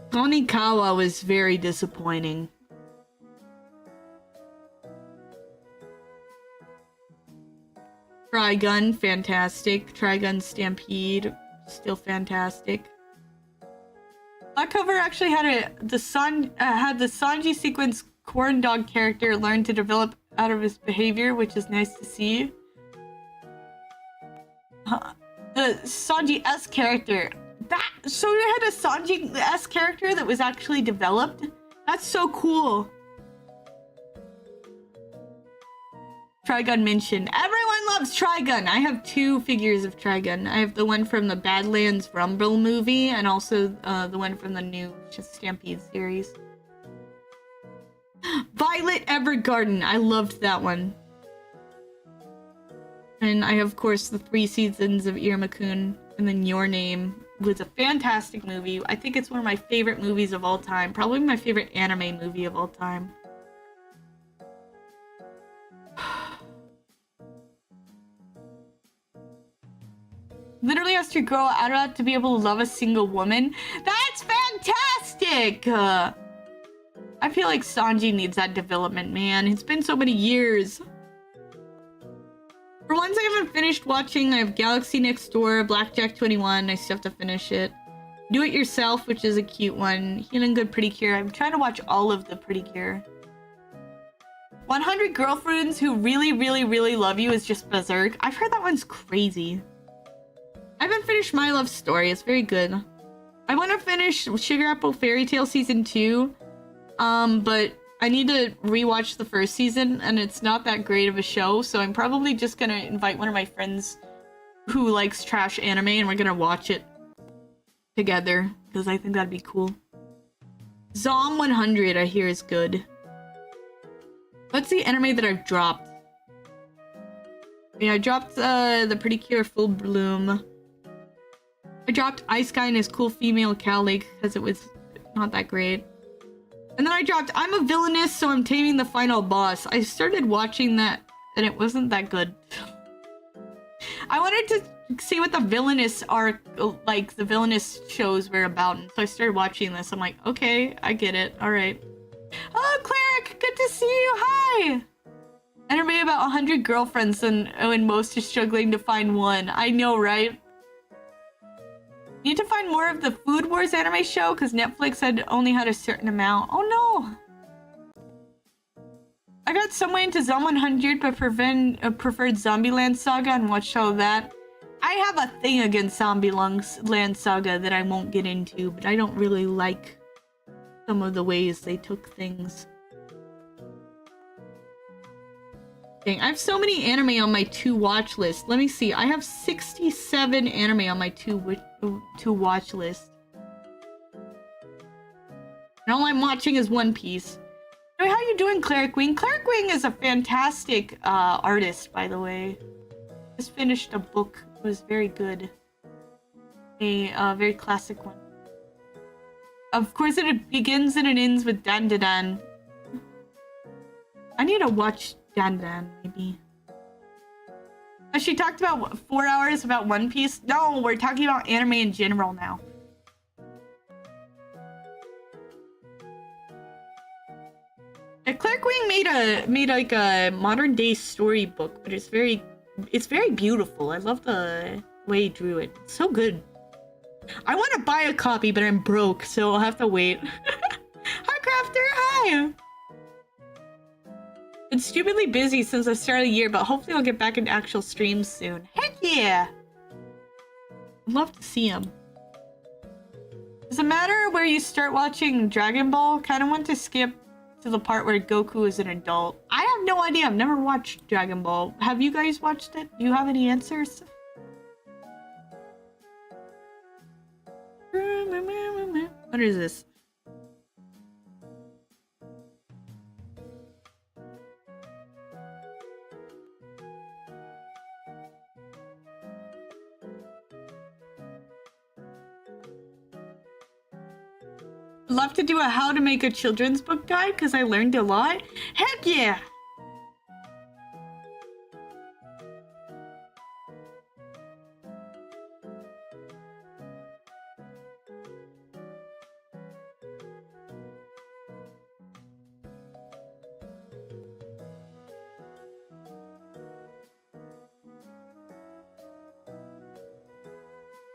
Konikawa was very disappointing. Trigun, fantastic. Trigun Stampede, still fantastic. That cover actually had the Sanji sequence corn dog character learn to develop out of his behavior, which is nice to see. The Sanji S character. So they had a Sanji S character that was actually developed? That's so cool. Trigun mentioned. Everyone loves Trigun. I have 2 figures of Trigun. I have the one from the Badlands Rumble movie and also the one from the new Stampede series. Violet Evergarden. I loved that one. And I have, of course, the 3 seasons of Iruma-kun, and then Your Name was a fantastic movie. I think it's one of my favorite movies of all time. Probably my favorite anime movie of all time. Literally has to grow out to be able to love a single woman. That's fantastic! I feel like Sanji needs that development, man. It's been so many years. For ones I haven't finished watching, I have Galaxy Next Door, Blackjack 21. I still have to finish it. Do It Yourself, which is a cute one. Healing Good Pretty Cure. I'm trying to watch all of the Pretty Cure. 100 Girlfriends Who Really, Really, Really Love You is just berserk. I've heard that one's crazy. I haven't finished My Love Story. It's very good. I want to finish Sugar Apple Fairy Tale Season 2. But I need to rewatch the first season, and it's not that great of a show, so I'm probably just gonna invite one of my friends who likes trash anime, and we're gonna watch it together, because I think that'd be cool. Zom 100, I hear, is good. What's the anime that I've dropped? Yeah, I dropped the Pretty Cure Full Bloom. I dropped Ice Guy and His Cool Female Colleague because it was not that great. And then I dropped I'm a Villainess, So I'm Taming the Final Boss. I started watching that and it wasn't that good. I wanted to see what the Villainous arc, like the Villainous shows were about. And so I started watching this. I'm like, okay, I get it. All right. Oh, Cleric, good to see you. Hi. Anime about 100 girlfriends and when most are struggling to find one. I know, right? Need to find more of the Food Wars anime show because Netflix only had a certain amount. Oh no! I got somewhere into Zom 100, but preferred Zombieland Saga and watched all of that. I have a thing against Zombieland Saga that I won't get into, but I don't really like some of the ways they took things. Dang, I have so many anime on my to watch list. Let me see. I have 67 anime on my to watch list. And all I'm watching is One Piece. Hey, how you doing, Cleric Wing? Cleric Wing is a fantastic artist, by the way. Just finished a book. It was very good. A very classic one. Of course, it begins and it ends with Dan Dan. I need to watch Dan Dan, maybe. She talked about what, 4 hours about One Piece? No, we're talking about anime in general now. Cleric Wing made like a modern day storybook, but it's very beautiful. I love the way he drew it. It's so good. I want to buy a copy, but I'm broke, so I'll have to wait. Hi, Crafter. Hi. Been stupidly busy since the start of the year, but hopefully I'll get back into actual streams soon. Heck yeah! I'd love to see him. Does it matter where you start watching Dragon Ball? Kind of want to skip to the part where Goku is an adult. I have no idea. I've never watched Dragon Ball. Have you guys watched it? Do you have any answers? What is this? Love to do a how to make a children's book guide because I learned a lot. Heck yeah!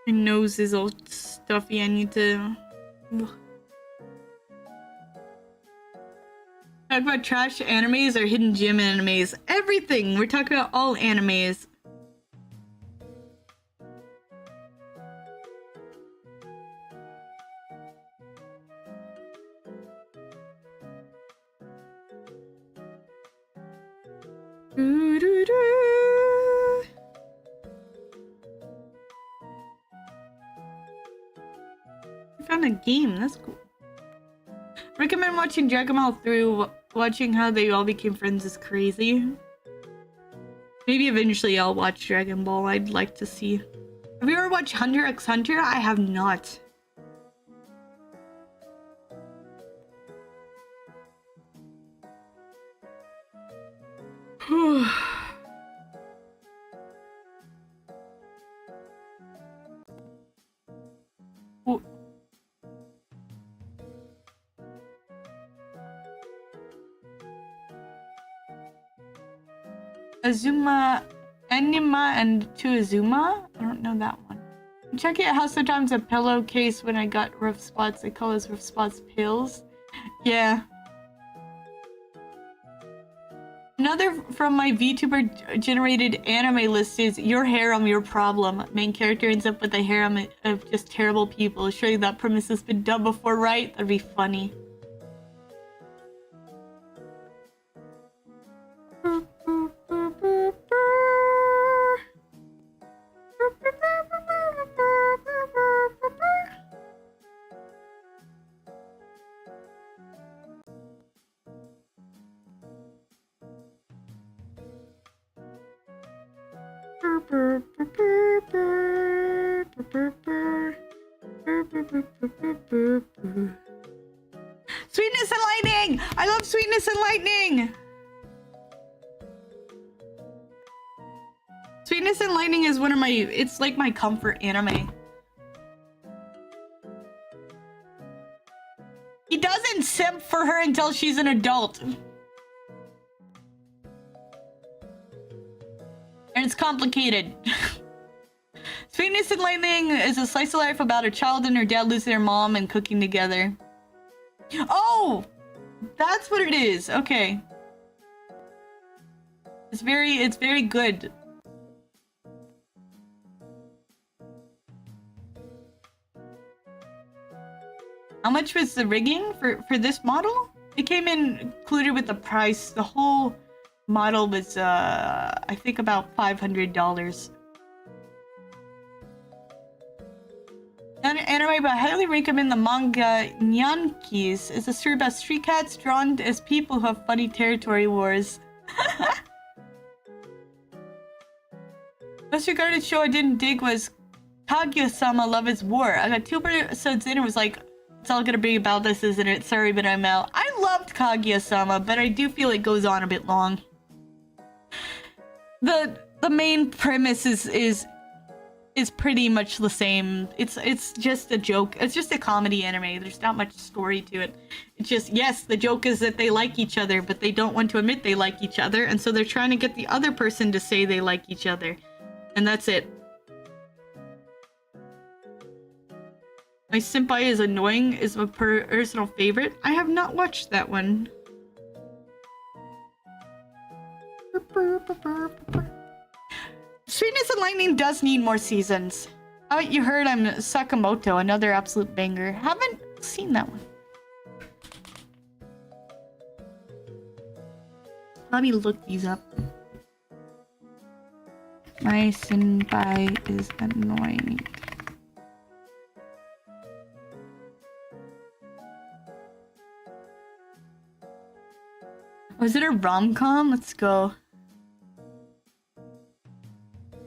My nose is all stuffy. I need to... Talk about trash animes or hidden gem animes. Everything! We're talking about all animes. I found a game. That's cool. Recommend watching Dragon Ball through. Watching how they all became friends is crazy. Maybe eventually I'll watch Dragon Ball. I'd like to see. Have you ever watched Hunter x Hunter? I have not. Azuma, Anima, and to Azuma? I don't know that one. Check it how sometimes a pillowcase when I got rough spots, they call those rough spots pills. Yeah. Another from my VTuber generated anime list is Your Harem, Your Problem. Main character ends up with a harem of just terrible people. Surely that premise has been done before, right? That'd be funny. Sweetness and Lightning! I love Sweetness and Lightning! Sweetness and Lightning is one of my... It's like my comfort anime. He doesn't simp for her until she's an adult. And it's complicated. Sweetness and Lightning is a slice of life about a child and her dad losing their mom and cooking together. Oh! That's what it is. Okay. It's very good. How much was the rigging for this model? It came in included with the price. The whole model was I think about $500. Anime, but I highly recommend the manga Nyankis. It's a story about street cats drawn as people who have funny territory wars. Most regarded show I didn't dig was Kaguya-sama Love is War. I got 2 episodes in and was like, it's all gonna be about this, isn't it? Sorry, but I'm out. I loved Kaguya-sama, but I do feel it goes on a bit long. The main premise is pretty much the same. It's just a joke. It's just a comedy anime. There's not much story to it. It's just, yes, the joke is that they like each other, but they don't want to admit they like each other, and so they're trying to get the other person to say they like each other. And that's it. My senpai is annoying is my personal favorite. I have not watched that one. Sweetness and Lightning does need more seasons. How about you heard I'm Sakamoto, another absolute banger. Haven't seen that one. Let me look these up. My senpai is annoying. Was it a rom-com? Let's go.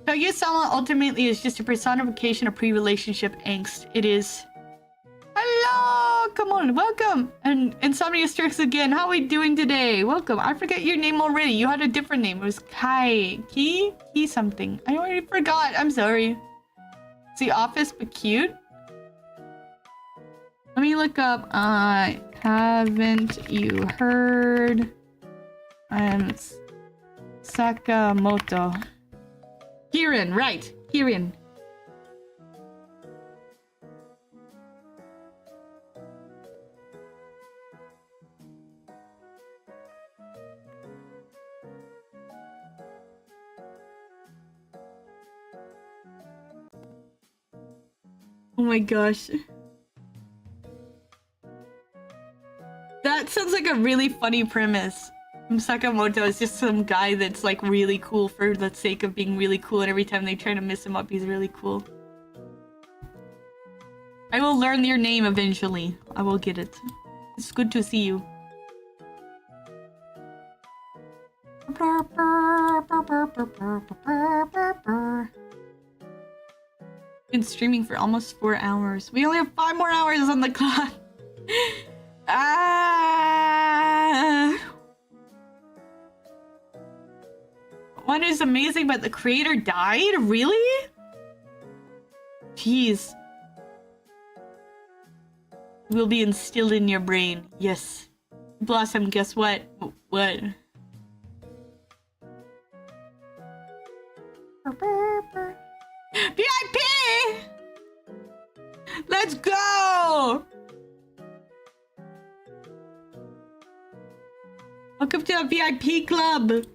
Kaguya-sama ultimately is just a personification of pre-relationship angst. It is. Hello! Come on, welcome! And Insomnia Strikes Again. How are we doing today? Welcome. I forget your name already. You had a different name. It was Ki something. I already forgot. I'm sorry. It's The Office, but cute. Let me look up. Haven't you heard? I'm Sakamoto. Kirin, right. Kirin. Oh my gosh. That sounds like a really funny premise. Sakamoto is just some guy that's like really cool for the sake of being really cool, and every time they try to mess him up, he's really cool. I will learn your name eventually. I will get it. It's good to see you. Been streaming for almost 4 hours. We only have 5 more hours on the clock. One is amazing, but the creator died? Really? Jeez. Will be instilled in your brain. Yes. Blossom, guess what? What? VIP! Let's go! Welcome to the VIP club.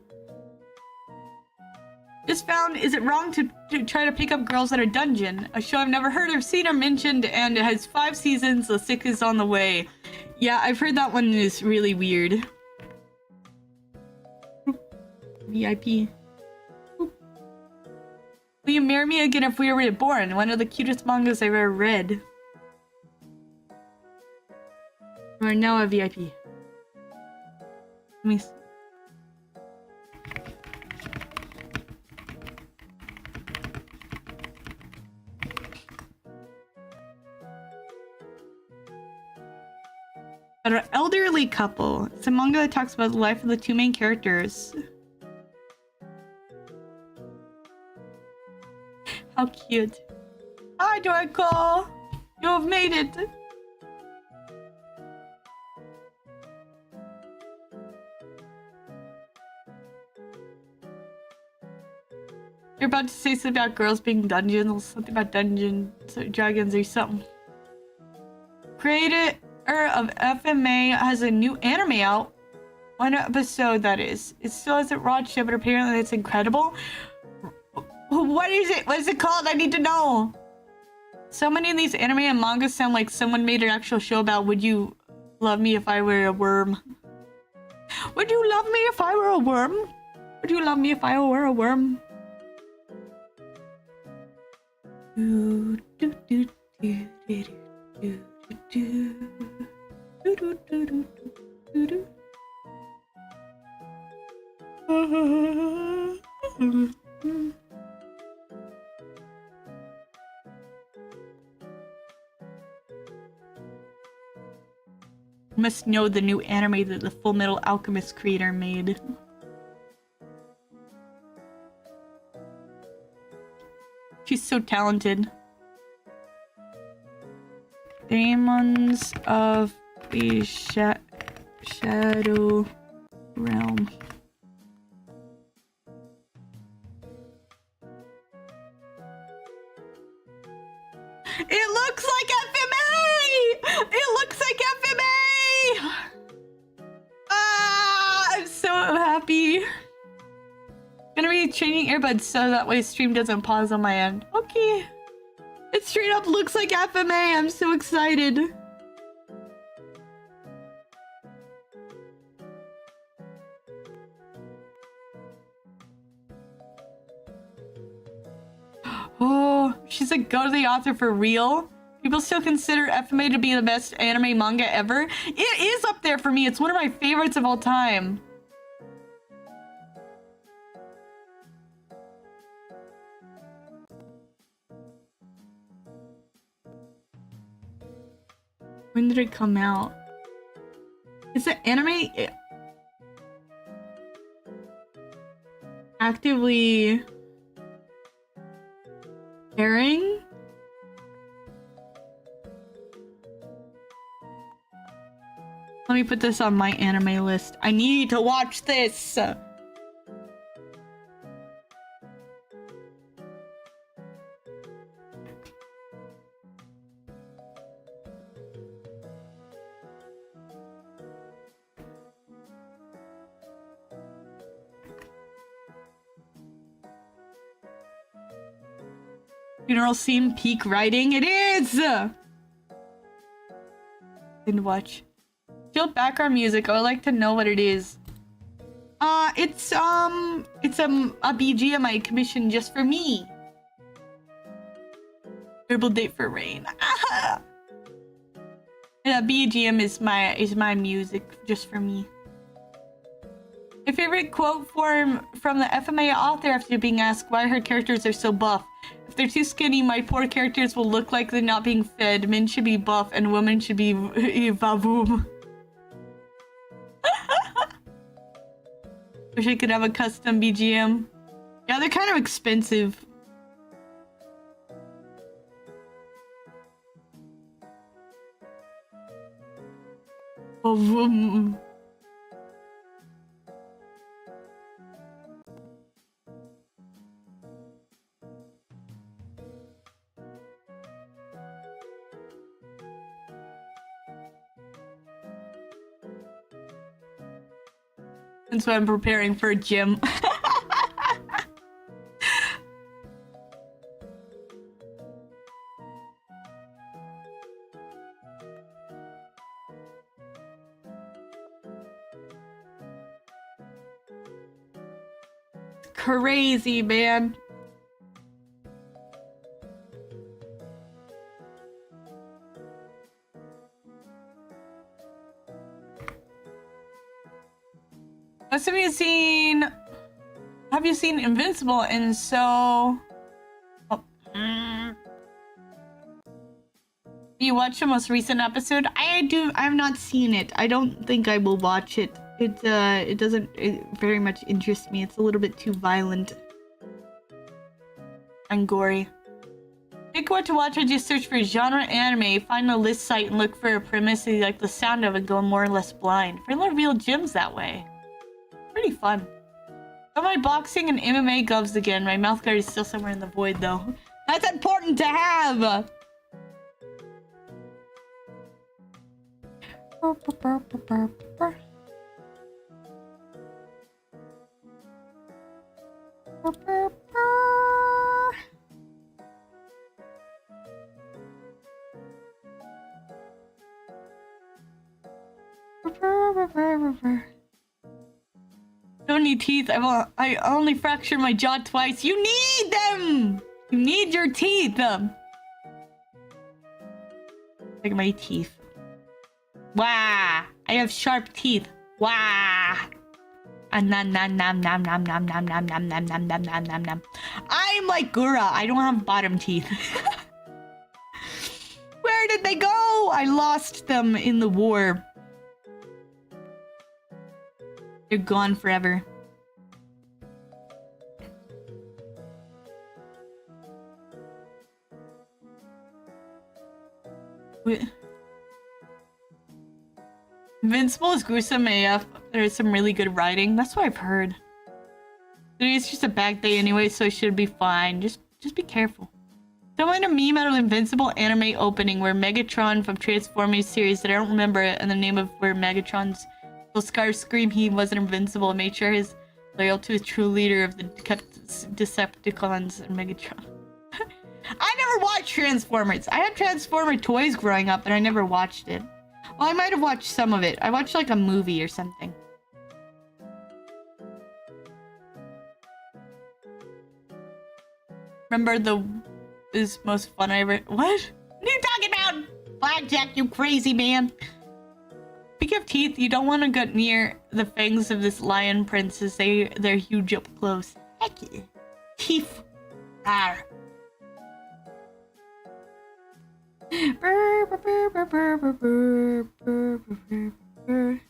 Just found, is it wrong to try to pick up girls at a dungeon? A show I've never heard of, seen or mentioned, and it has 5 seasons. The 6th is on the way. Yeah, I've heard that one is really weird. VIP. Will you marry me again if we were reborn? One of the cutest mangas I've ever read. You are now a VIP. Let me see. An elderly couple. It's a manga that talks about the life of the 2 main characters. How cute. Hi, Dorko! You have made it! You're about to say something about girls being dungeons, something about dungeons, dragons or something. Creator of FMA has a new anime out. One episode, that is. It still hasn't watched it, but apparently it's incredible. What is it? What is it called? I need to know. So many of these anime and manga sound like someone made an actual show about Would You Love Me If I Were a Worm? Would you love me if I were a worm? Would you love me if I were a worm? Do, do, do, do, do, do, do, do, do, do, do, do, do. Must know the new anime that the Full Metal Alchemist creator made. She's so talented. Demons of the Shadow Realm. It looks like FMA! It looks like FMA! Ah, I'm so happy. Gonna be changing earbuds so that way stream doesn't pause on my end. Okay. It straight up looks like FMA. I'm so excited. Oh, she's a go-to author for real. People still consider FMA to be the best anime manga ever. It is up there for me. It's one of my favorites of all time. When did it come out? Is the anime actively airing? Let me put this on my anime list. I need to watch this. Funeral scene, peak writing. It is! Didn't watch. Chill background music. I would like to know what it is. It's a BGM I commissioned just for me. Herbal date for rain. And a BGM is my music just for me. My favorite quote from the FMA author after being asked why her characters are so buff. If they're too skinny, my poor characters will look like they're not being fed. Men should be buff and women should be vavoom. Wish I could have a custom BGM. Yeah, they're kind of expensive. Vavoom. And so I'm preparing for a gym. Crazy, man. Have you seen Invincible? And so you watched the most recent episode? I have not seen it. I don't think I will watch it. It doesn't very much interest me. It's a little bit too violent and gory. Pick what to watch. I just search for genre anime, find a list site and look for a premise that you like the sound of and go more or less blind. Really real gyms that way. Pretty fun. Got my boxing and MMA gloves again. My mouth guard is still somewhere in the void though. That's important to have! Don't need teeth. I only fractured my jaw twice. You need them! You need your teeth! Look at my teeth. Wow! I have sharp teeth. Wow! Nom nom nom nom nom nom nom nom nom nom nom nom nom nom nom. I'm like Gura. I don't have bottom teeth. Where did they go? I lost them in the war. They're gone forever. Wait. Invincible is gruesome AF. There's some really good writing. That's what I've heard. Today's just a bad day anyway, so it should be fine. Just be careful. Someone a meme out of Invincible anime opening where Megatron from Transformers series that I don't remember it, and the name of where Megatron's Scar scream he wasn't invincible and made sure his loyal to his true leader of the Decepticons and Megatron. I never watched Transformers. I had Transformer toys growing up, and I never watched it. Well, I might have watched some of it. I watched like a movie or something. Remember the most fun I ever... What? What are you talking about? Blackjack, you crazy man. Speaking of teeth, you don't want to get near the fangs of this lion princess. They're huge up close. Heck yeah. Teeth. Arr. Burr, burr, burr, burr, burr, burr, burr, burr, burr.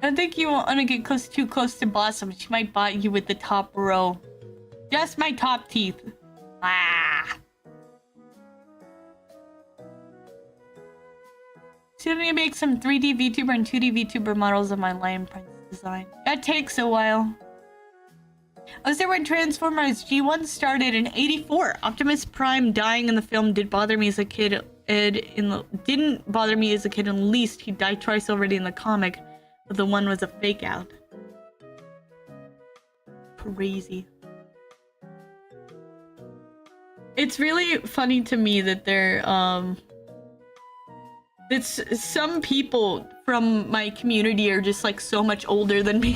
I don't think you want to get too close to Blossom. She might bite you with the top row. Just my top teeth. Ah. So I need to make some 3D VTuber and 2D VTuber models of my Lion Prince design. That takes a while. I was there when Transformers G1 started in '84. Optimus Prime dying in the film didn't bother me as a kid. Didn't bother me as a kid in the least. He died twice already in the comic, but the one was a fake out. Crazy. It's really funny to me that it's some people from my community are just like so much older than me.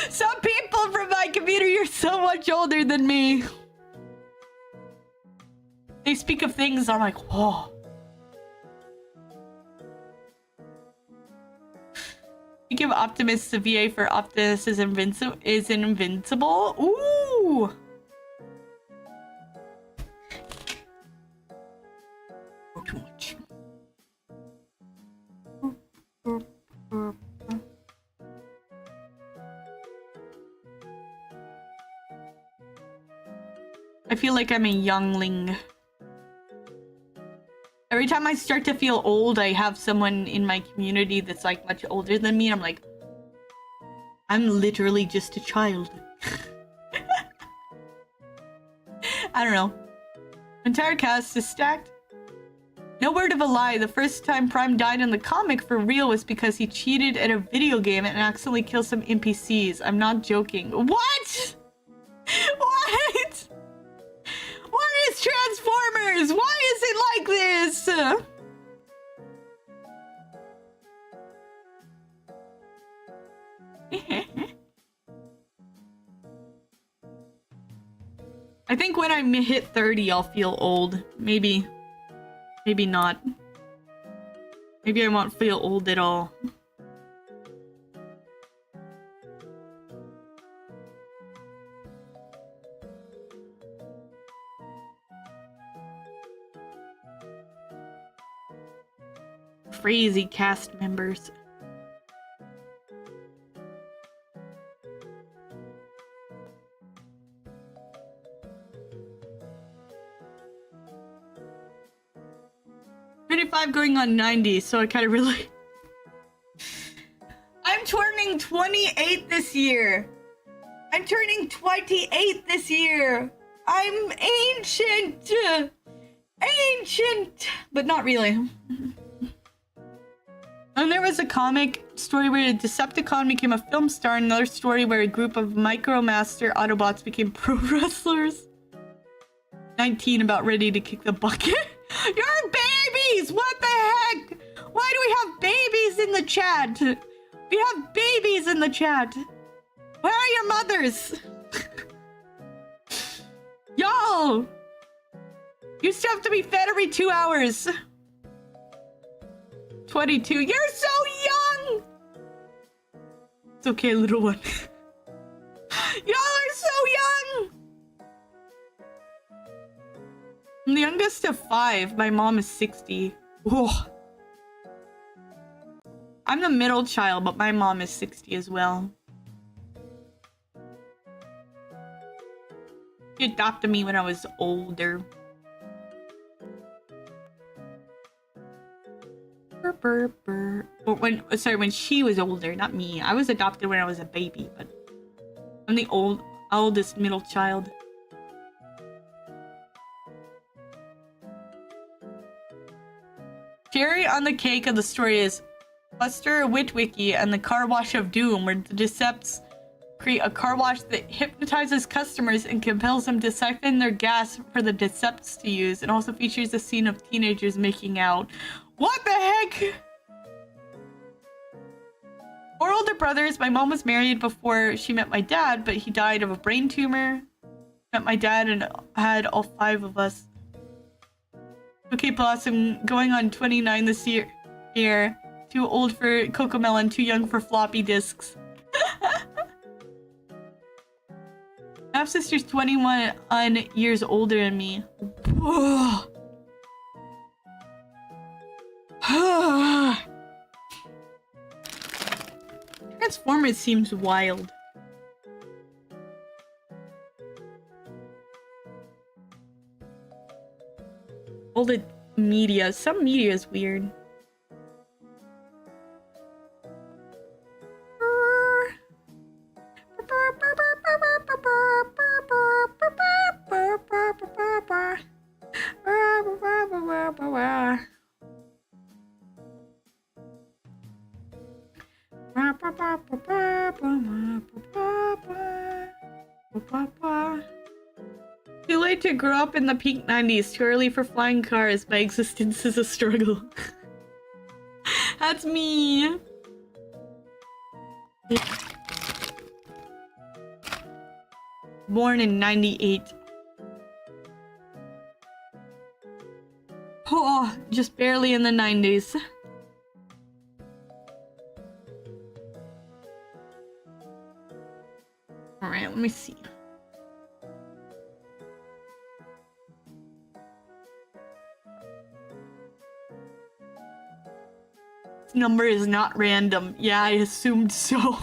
Some people from my community are so much older than me. They speak of things I'm like, whoa. You give Optimus the VA for Optimus is invincible. Ooh. Too much. I feel like I'm a youngling. Every time I start to feel old, I have someone in my community that's like much older than me. And I'm like, I'm literally just a child. I don't know. Entire cast is stacked. No word of a lie, the first time Prime died in the comic for real was because he cheated at a video game and accidentally killed some NPCs. I'm not joking. What? What? What is Transformers? Why is it like this? I think when I hit 30, I'll feel old. Maybe. Maybe not. Maybe I won't feel old at all. Crazy cast members. 25 going on 90, so I kind of really... I'm turning 28 this year. I'm turning 28 this year. I'm ancient. Ancient. But not really. And there was a comic story where a Decepticon became a film star, and another story where a group of Micromaster Autobots became pro wrestlers. 19 about ready to kick the bucket. You're babies! What the heck? Why do we have babies in the chat? We have babies in the chat. Where are your mothers? Y'all! You still have to be fed every 2 hours. 22. You're so young! It's okay, little one. Y'all are so young! I'm the youngest of 5. My mom is 60. Whoa. I'm the middle child, but my mom is 60 as well. She adopted me when I was older. When she was older, not me. I was adopted when I was a baby, but I'm the oldest middle child. Cherry on the cake of the story is Buster Witwicky and the Car Wash of Doom, where the Decepts create a car wash that hypnotizes customers and compels them to siphon their gas for the Decepts to use. It also features a scene of teenagers making out. What the heck? 4 older brothers. My mom was married before she met my dad, but he died of a brain tumor. Met my dad and had all 5 of us. Okay, Blossom, going on 29 this year. Too old for Cocomelon, too young for floppy disks. My half-sister's 21 years older than me. Transformers seems wild. All the media. Some media is weird. Too late to grow up in the peak 90s, too early for flying cars. My existence is a struggle. That's me. Born in 98. Oh, just barely in the 90s. Alright, let me see. This number is not random. Yeah, I assumed so.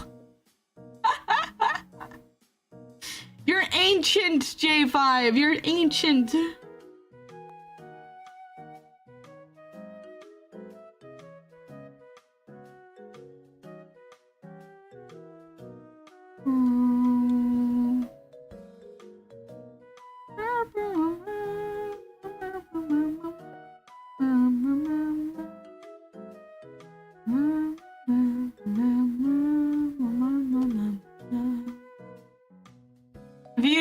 You're ancient, J5. You're ancient.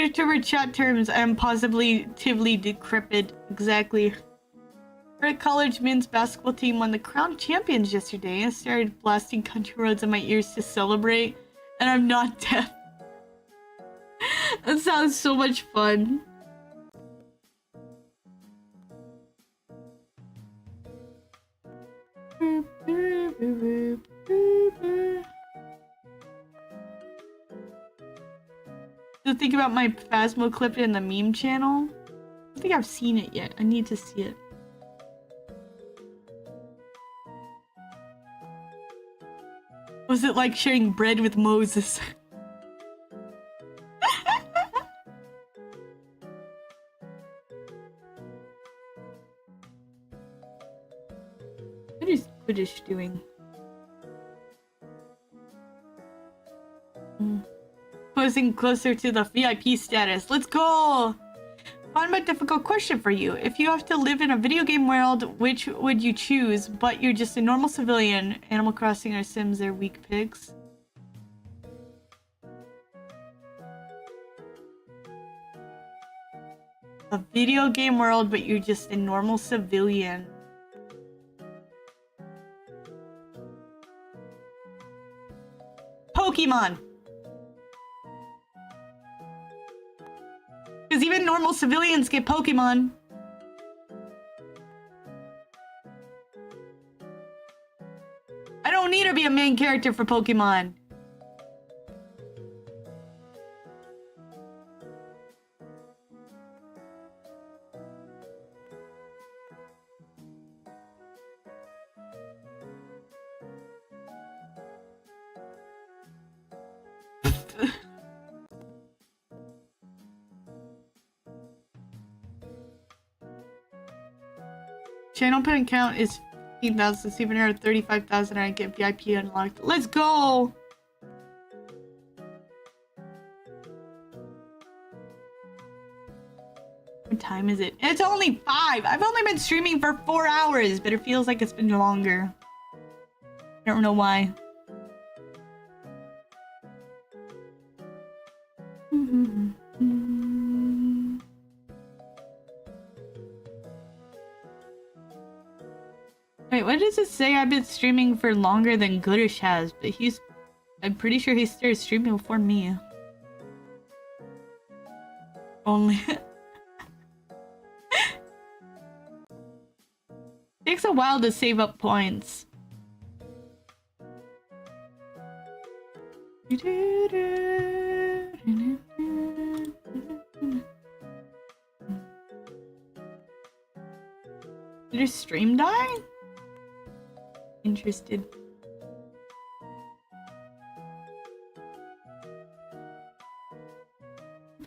Vtuber chat terms, I am positively decrepit. Exactly. Our college men's basketball team won the crown champions yesterday. I started blasting country roads in my ears to celebrate, and I'm not deaf. That sounds so much fun. So think about my Phasmo clip in the meme channel. I don't think I've seen it yet. I need to see it. Was it like sharing bread with Moses? What is British doing? Posing closer to the VIP status. Let's go! Fun but difficult question for you. If you have to live in a video game world, which would you choose? But you're just a normal civilian. Animal Crossing or Sims, they're weak pigs. A video game world, but you're just a normal civilian. Pokemon! Because even normal civilians get Pokemon. I don't need to be a main character for Pokemon. Channel pin count is 15,000, 735,000, and I get VIP unlocked. Let's go! What time is it? It's only 5! I've only been streaming for 4 hours, but it feels like it's been longer. I don't know why. Wait, what does it say? I've been streaming for longer than Goodish has, but I'm pretty sure he started streaming before me. Only. Takes a while to save up points. Did your stream die? Interested.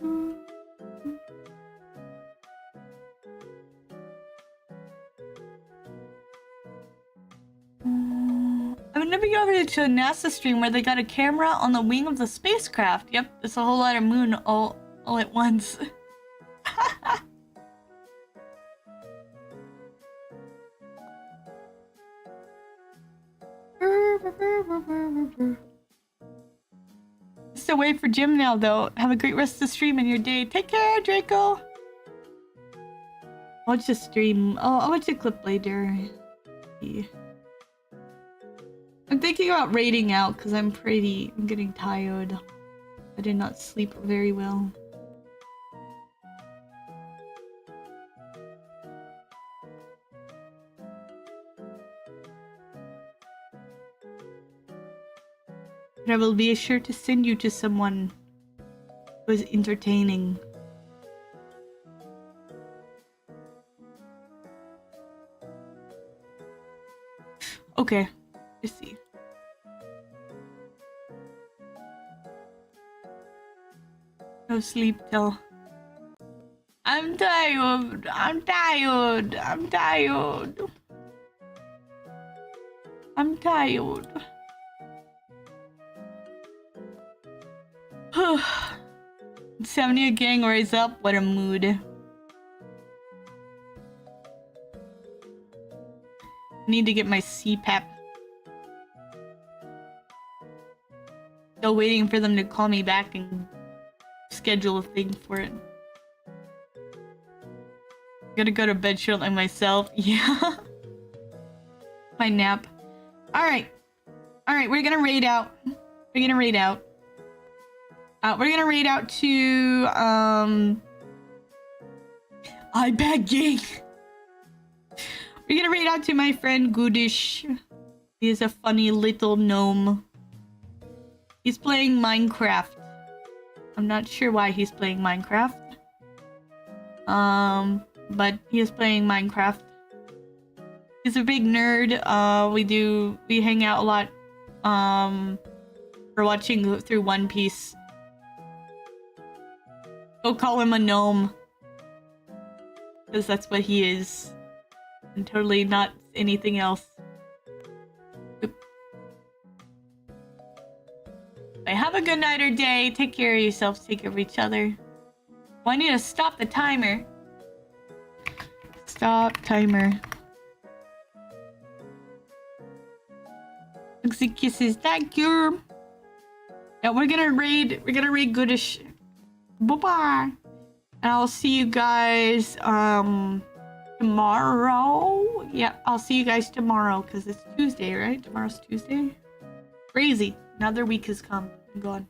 I'm gonna be over to a NASA stream where they got a camera on the wing of the spacecraft. Yep, it's a whole lot of moon all at once. Just wait for Jim now, though. Have a great rest of the stream and your day. Take care, Draco. I'll just stream. Oh, I'll watch a clip later. Yeah. I'm thinking about raiding out because I'm getting tired. I did not sleep very well. But I will be sure to send you to someone who is entertaining. Okay, let's see. No sleep till. I'm tired. I'm tired. I'm tired. I'm tired. Insomnia gang, rise up. What a mood. Need to get my CPAP. Still waiting for them to call me back and schedule a thing for it. Gotta go to bed shortly myself. Yeah. My nap. Alright. Alright, we're gonna raid out. We're gonna raid out. We're gonna raid out to, iPad Gang. We're gonna raid out to my friend Goodish. He is a funny little gnome. He's playing Minecraft. I'm not sure why he's playing Minecraft. But he is playing Minecraft. He's a big nerd. We hang out a lot. We're watching through One Piece. Go call him a gnome. Because that's what he is. And totally not anything else. Have a good night or day. Take care of yourselves. Take care of each other. Well, I need to stop the timer. Stop timer. Hugs and kisses. Thank you. Yeah, we're gonna raid Goodish. Bye-bye. And I'll see you guys tomorrow. Yeah, I'll see you guys tomorrow because it's Tuesday, right? Tomorrow's Tuesday. Crazy. Another week has come and gone.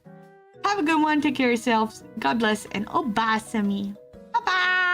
Have a good one. Take care of yourselves. God bless and oh, bye, Sammy. Bye-bye.